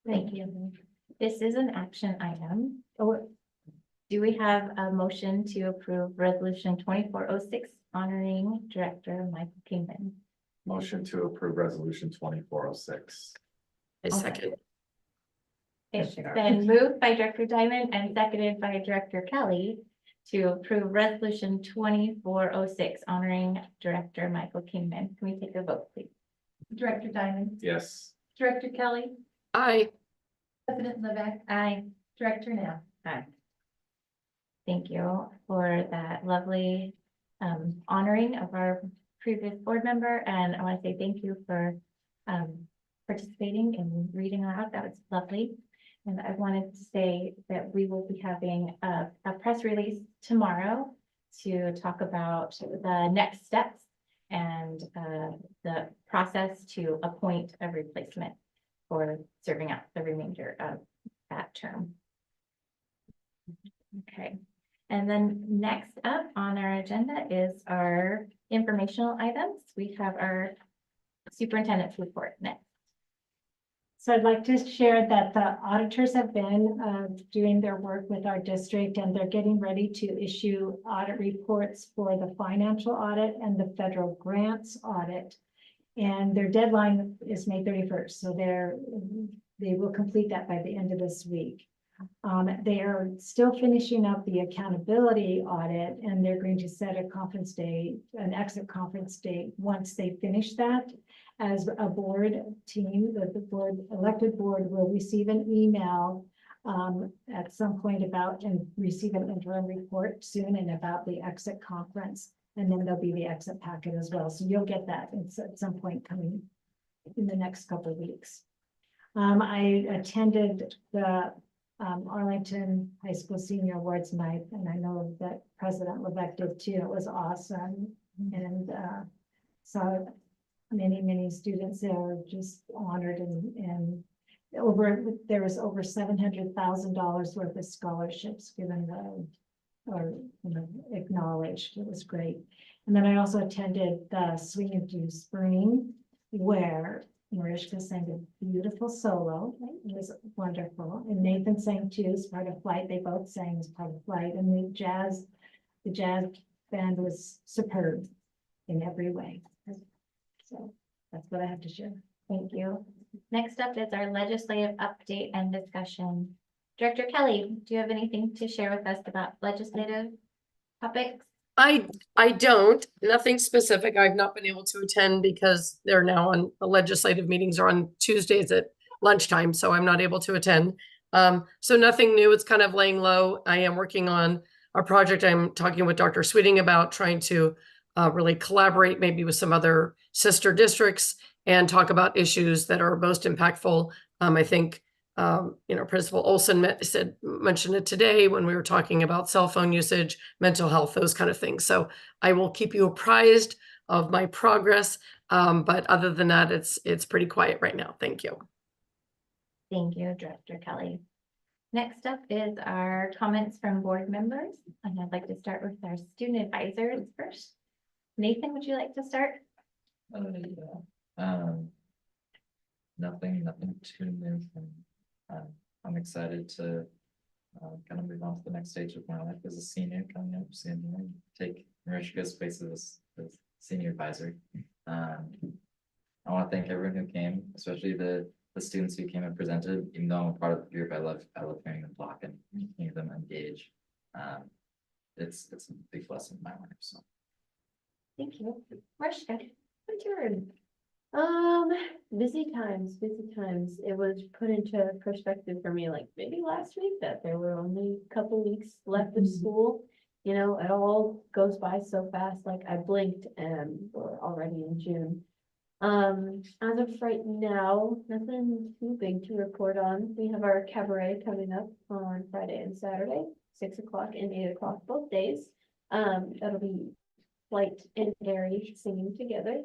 thank you. This is an action item. Do we have a motion to approve resolution 2406 honoring Director Michael Kingman? motion to approve resolution 2406. a second. It's been moved by Director Diamond and seconded by Director Kelly to approve resolution 2406 honoring Director Michael Kingman. Can we take a vote, please? Director Diamond, Yes. Director Kelly, Aye. President Levesque, aye. Director Now, aye. Thank you for that lovely honoring of our previous board member, and I want to say thank you for participating and reading aloud. That was lovely. And I wanted to say that we will be having a press release tomorrow to talk about the next steps and the process to appoint a replacement for serving out the remainder of that term. Okay, and then next up on our agenda is our informational items. We have our superintendent's report next. So I'd like to share that the auditors have been doing their work with our district, and they're getting ready to issue audit reports for the financial audit and the federal grants audit. And their deadline is May 31st, so they will complete that by the end of this week. They are still finishing up the accountability audit, and they're going to set a conference date, an exit conference date, once they finish that. As a board team, the board, elected board will receive an email at some point about, and receive an interim report soon and about the exit conference. And then there'll be the exit packet as well. So you'll get that at some point coming in the next couple of weeks. I attended the Arlington High School Senior Awards Night, and I know that President Levesque did too. It was awesome. And saw many students there just honored, and there was over $700,000 worth of scholarships given or acknowledged. It was great. And then I also attended the Swing Into Spring, where Mariska sang a beautiful solo. It was wonderful. And Nathan sang too as part of Flight. They both sang as part of Flight. And the jazz band was superb in every way. So that's what I have to share. Thank you. Next up is our legislative update and discussion. Director Kelly, do you have anything to share with us about legislative topics? I don't, nothing specific. I've not been able to attend because they're now on, the legislative meetings are on Tuesdays at lunchtime, so I'm not able to attend. So nothing new. It's kind of laying low. I am working on a project I'm talking with Dr. Sweeting about, trying to really collaborate maybe with some other sister districts and talk about issues that are most impactful. I think Principal Olson mentioned it today when we were talking about cell phone usage, mental health, those kind of things. So I will keep you apprised of my progress. But other than that, it's pretty quiet right now. Thank you. Thank you, Director Kelly. Next up is our comments from board members. And I'd like to start with our student advisors first. Nathan, would you like to start? Nothing too new. I'm excited to kind of move on to the next stage of my life as a senior coming up soon. Take Mariska's place as senior advisor. I want to thank everyone who came, especially the students who came and presented. Even though I'm a part of the group, I love hearing them talk and hearing them engage. It's a big blessing in my life. So Thank you. Mariska, what's your Busy times. It was put into perspective for me, like maybe last week, that there were only a couple weeks left of school. You know, it all goes by so fast. Like I blinked and we're already in June. As of right now, nothing too big to report on. We have our cabaret coming up on Friday and Saturday, 6 o'clock and 8 o'clock both days. That'll be Flight and Gary singing together.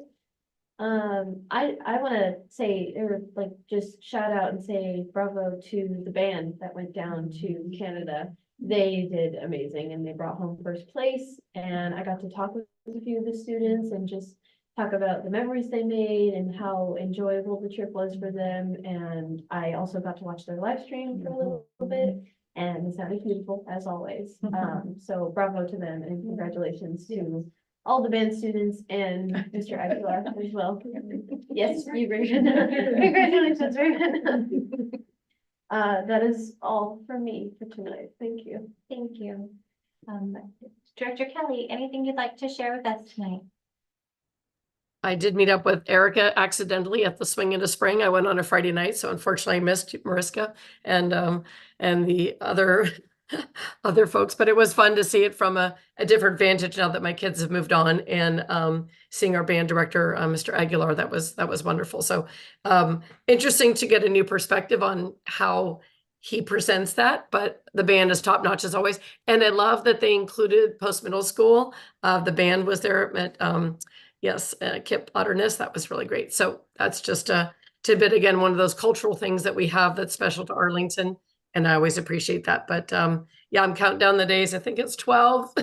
I want to say, or like, just shout out and say bravo to the band that went down to Canada. They did amazing and they brought home first place. And I got to talk with a few of the students and just talk about the memories they made and how enjoyable the trip was for them. And I also got to watch their live stream for a little bit, and it sounded beautiful as always. So bravo to them and congratulations to all the band students and Mr. Aguilar as well. Yes, you Raven. Congratulations, Raven. That is all for me for tonight. Thank you. Thank you. Director Kelly, anything you'd like to share with us tonight? I did meet up with Erica accidentally at the Swing Into Spring. I went on a Friday night, so unfortunately I missed Mariska and the other folks, but it was fun to see it from a different vantage now that my kids have moved on, and seeing our band director, Mr. Aguilar, that was wonderful. So interesting to get a new perspective on how he presents that, but the band is top notch as always. And I love that they included post middle school. The band was there at Kip Otterness. That was really great. So that's just a tidbit, again, one of those cultural things that we have that's special to Arlington. And I always appreciate that. But yeah, I'm counting down the days. I think it's 12,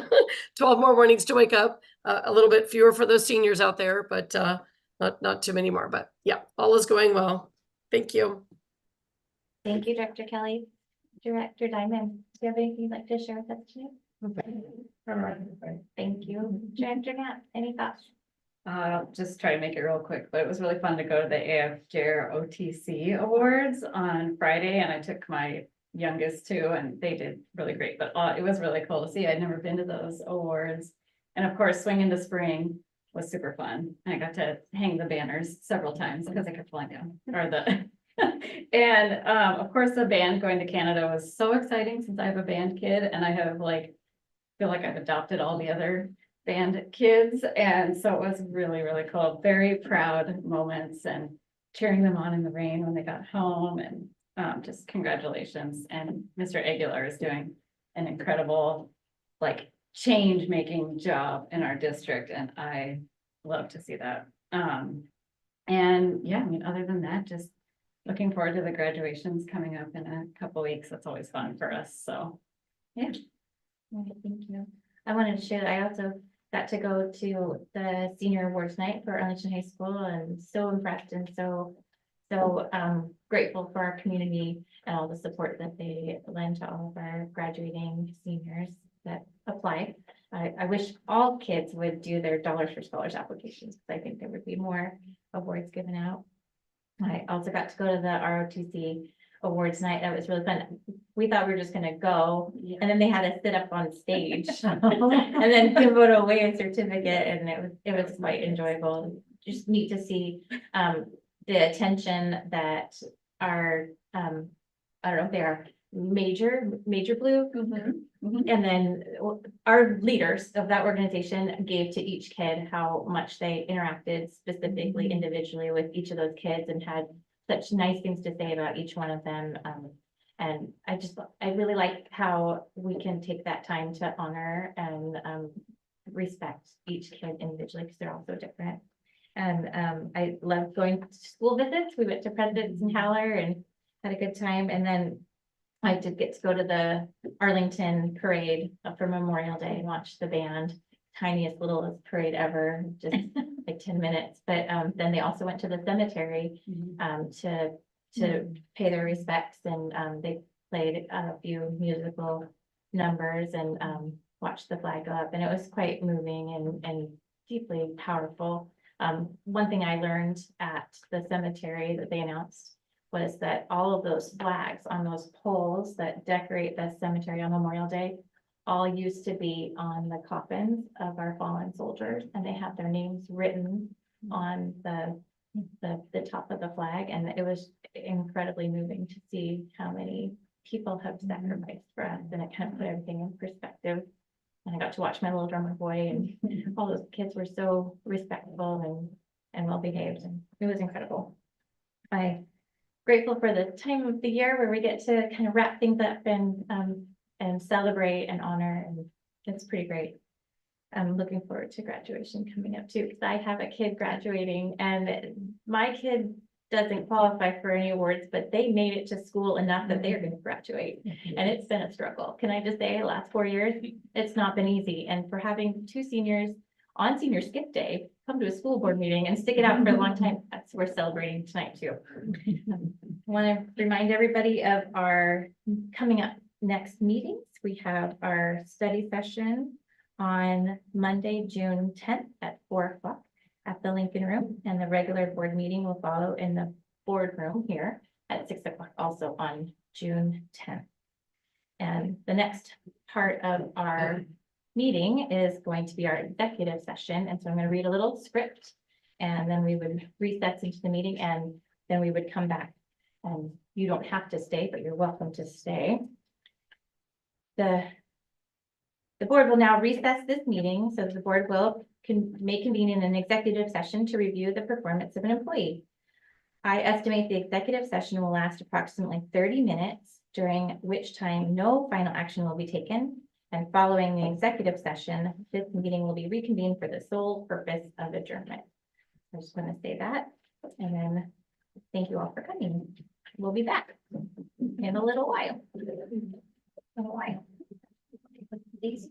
12 more mornings to wake up. A little bit fewer for those seniors out there, but not too many more. But yeah, all is going well. Thank you. Thank you, Director Kelly. Director Diamond, do you have anything you'd like to share with us tonight? Thank you. Director Knapp, any thoughts? Just try to make it real quick, but it was really fun to go to the AFJR OTC Awards on Friday, and I took my youngest too, and they did really great, but it was really cool to see. I'd never been to those awards. And of course, Swing into Spring was super fun. I got to hang the banners several times because I kept falling down, or the. And of course, the band going to Canada was so exciting since I have a band kid and I have feel like I've adopted all the other band kids. And so it was really, really cool. Very proud moments and cheering them on in the rain when they got home, and just congratulations. And Mr. Aguilar is doing an incredible, change-making job in our district, and I love to see that. And yeah, I mean, other than that, just looking forward to the graduations coming up in a couple weeks. That's always fun for us, so, yeah. Okay, thank you. I wanted to share that I also got to go to the senior awards night for Arlington High School, and so impressed and so grateful for our community and all the support that they lend to all of our graduating seniors that apply. I wish all kids would do their Dollars for Scholars applications, because I think there would be more awards given out. I also got to go to the ROTC awards night. That was really fun. We thought we were just gonna go, and then they had us sit up on stage and then give away a certificate, and it was quite enjoyable. Just neat to see the attention that our I don't know if they are Major Blue. And then our leaders of that organization gave to each kid how much they interacted specifically, individually with each of those kids, and had such nice things to say about each one of them. And I really like how we can take that time to honor and respect each kid individually, because they're all so different. And I love going to school visits. We went to President's in Haller and had a good time. And then I did get to go to the Arlington parade for Memorial Day and watch the band. Tiniest, littlest parade ever, just like 10 minutes. But then they also went to the cemetery to pay their respects, and they played a few musical numbers and watched the flag go up, and it was quite moving and deeply powerful. One thing I learned at the cemetery that they announced was that all of those flags on those poles that decorate the cemetery on Memorial Day all used to be on the coffins of our fallen soldiers, and they have their names written on the top of the flag. And it was incredibly moving to see how many people have sacrificed for us, and it kind of put everything in perspective. And I got to watch my little drummer boy, and all those kids were so respectful and well behaved, and it was incredible. I'm grateful for the time of the year where we get to kind of wrap things up and celebrate and honor, and it's pretty great. I'm looking forward to graduation coming up too, because I have a kid graduating, and my kid doesn't qualify for any awards, but they made it to school enough that they're going to graduate. And it's been a struggle. Can I just say, the last 4 years, it's not been easy. And for having two seniors on senior skip day, come to a school board meeting and stick it out for a long time, that's we're celebrating tonight too. I want to remind everybody of our coming up next meetings. We have our study session on Monday, June 10th at 4 o'clock at the Lincoln Room, and the regular board meeting will follow in the boardroom here at 6 o'clock, also on June 10th. And the next part of our meeting is going to be our executive session, and so I'm going to read a little script, and then we would recess into the meeting, and then we would come back. And you don't have to stay, but you're welcome to stay. The board will now recess this meeting, so the board may convene in an executive session to review the performance of an employee. I estimate the executive session will last approximately 30 minutes, during which time no final action will be taken. And following the executive session, this meeting will be reconvened for the sole purpose of adjournment. I just want to say that, and then thank you all for coming. We'll be back in a little while. These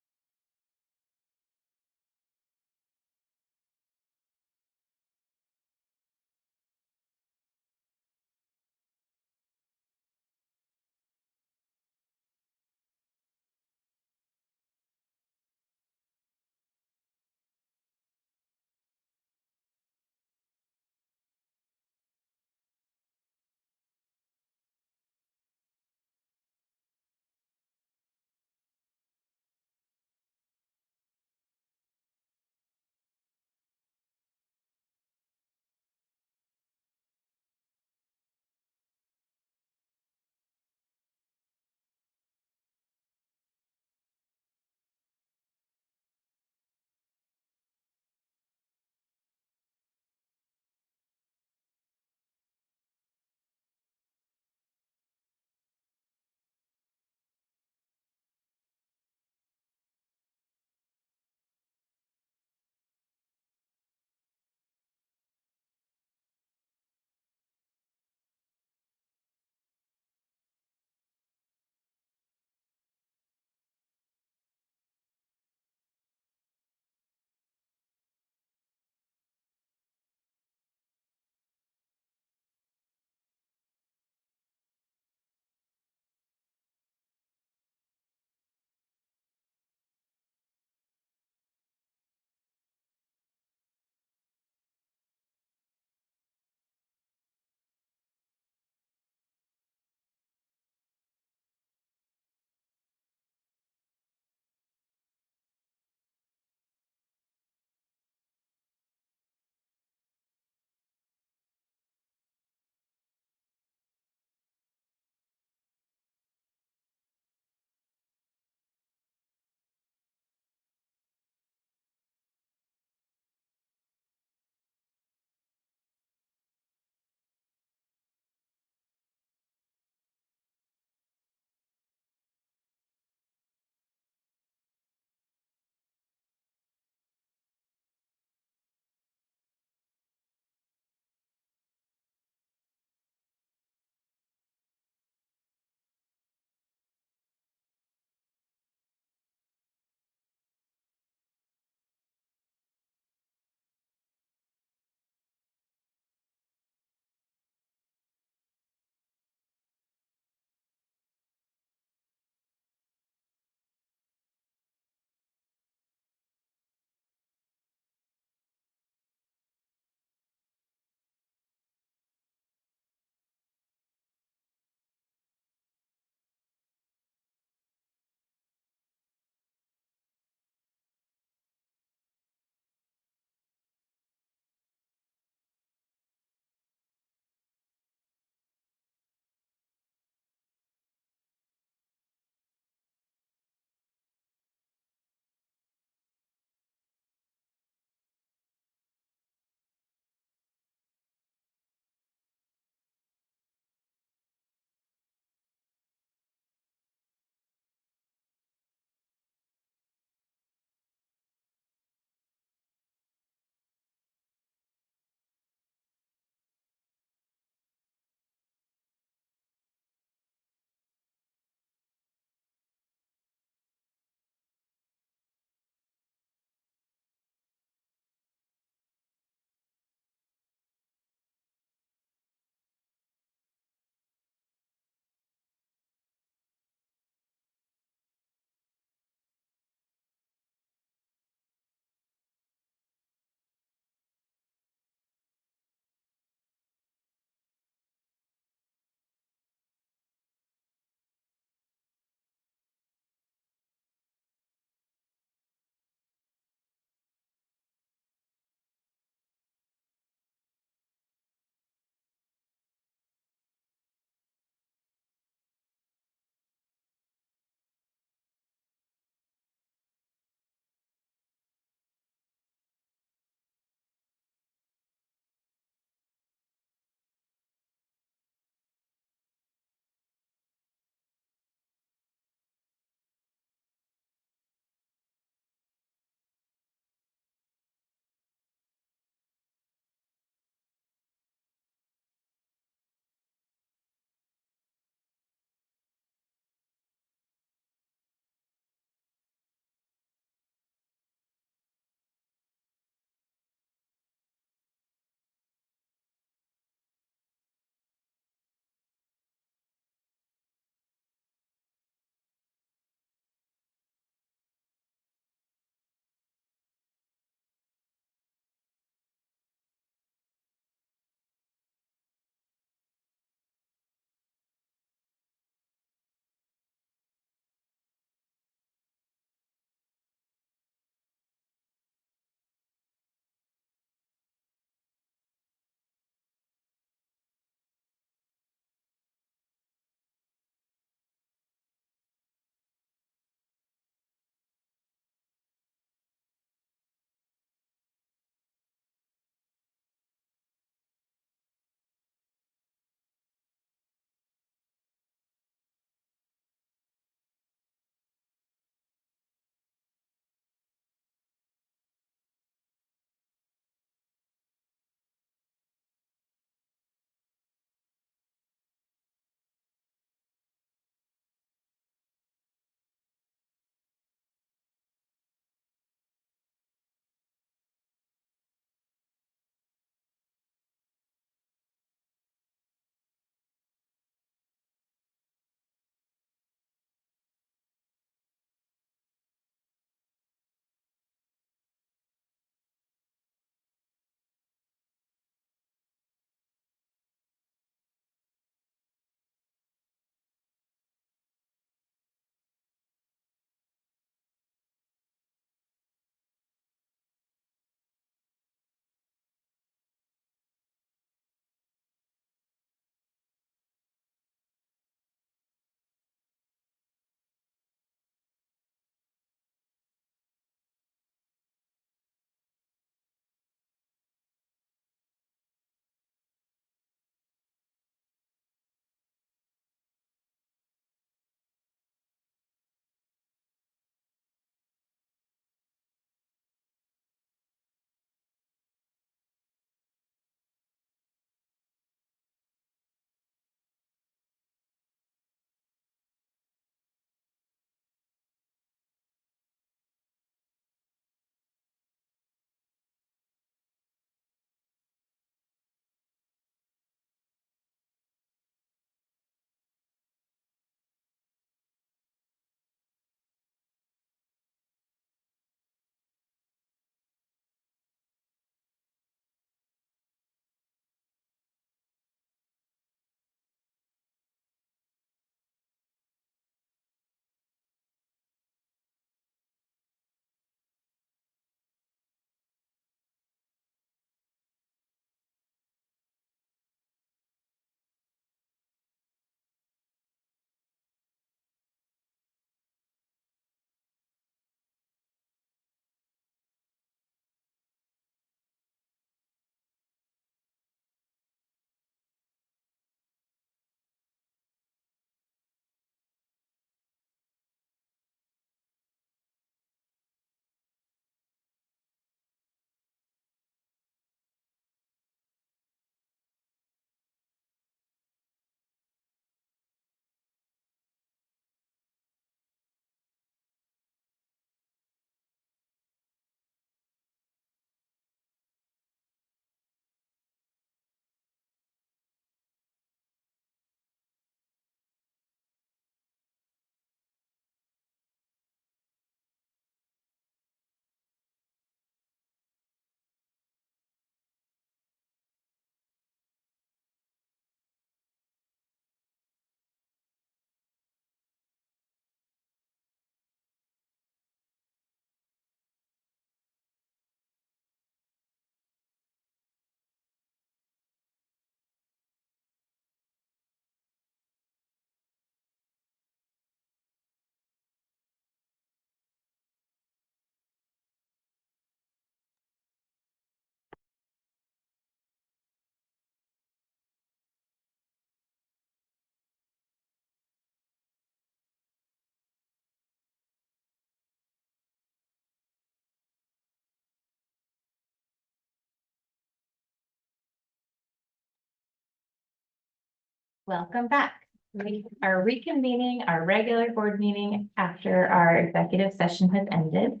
Welcome back. We are reconvening our regular board meeting after our executive session has ended.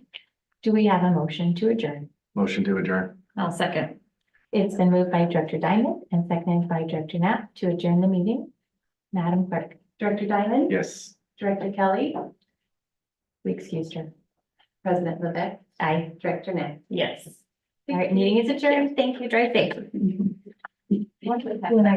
Do we have a motion to adjourn? Motion to adjourn. I'll second. It's been moved by Director Diamond and seconded by Director Knapp to adjourn the meeting. Madam Clerk. Director Diamond? Yes. Director Kelly? We excused her. President Levesque? Aye. Director Knapp? Yes. All right, meeting is adjourned. Thank you. Drive safe.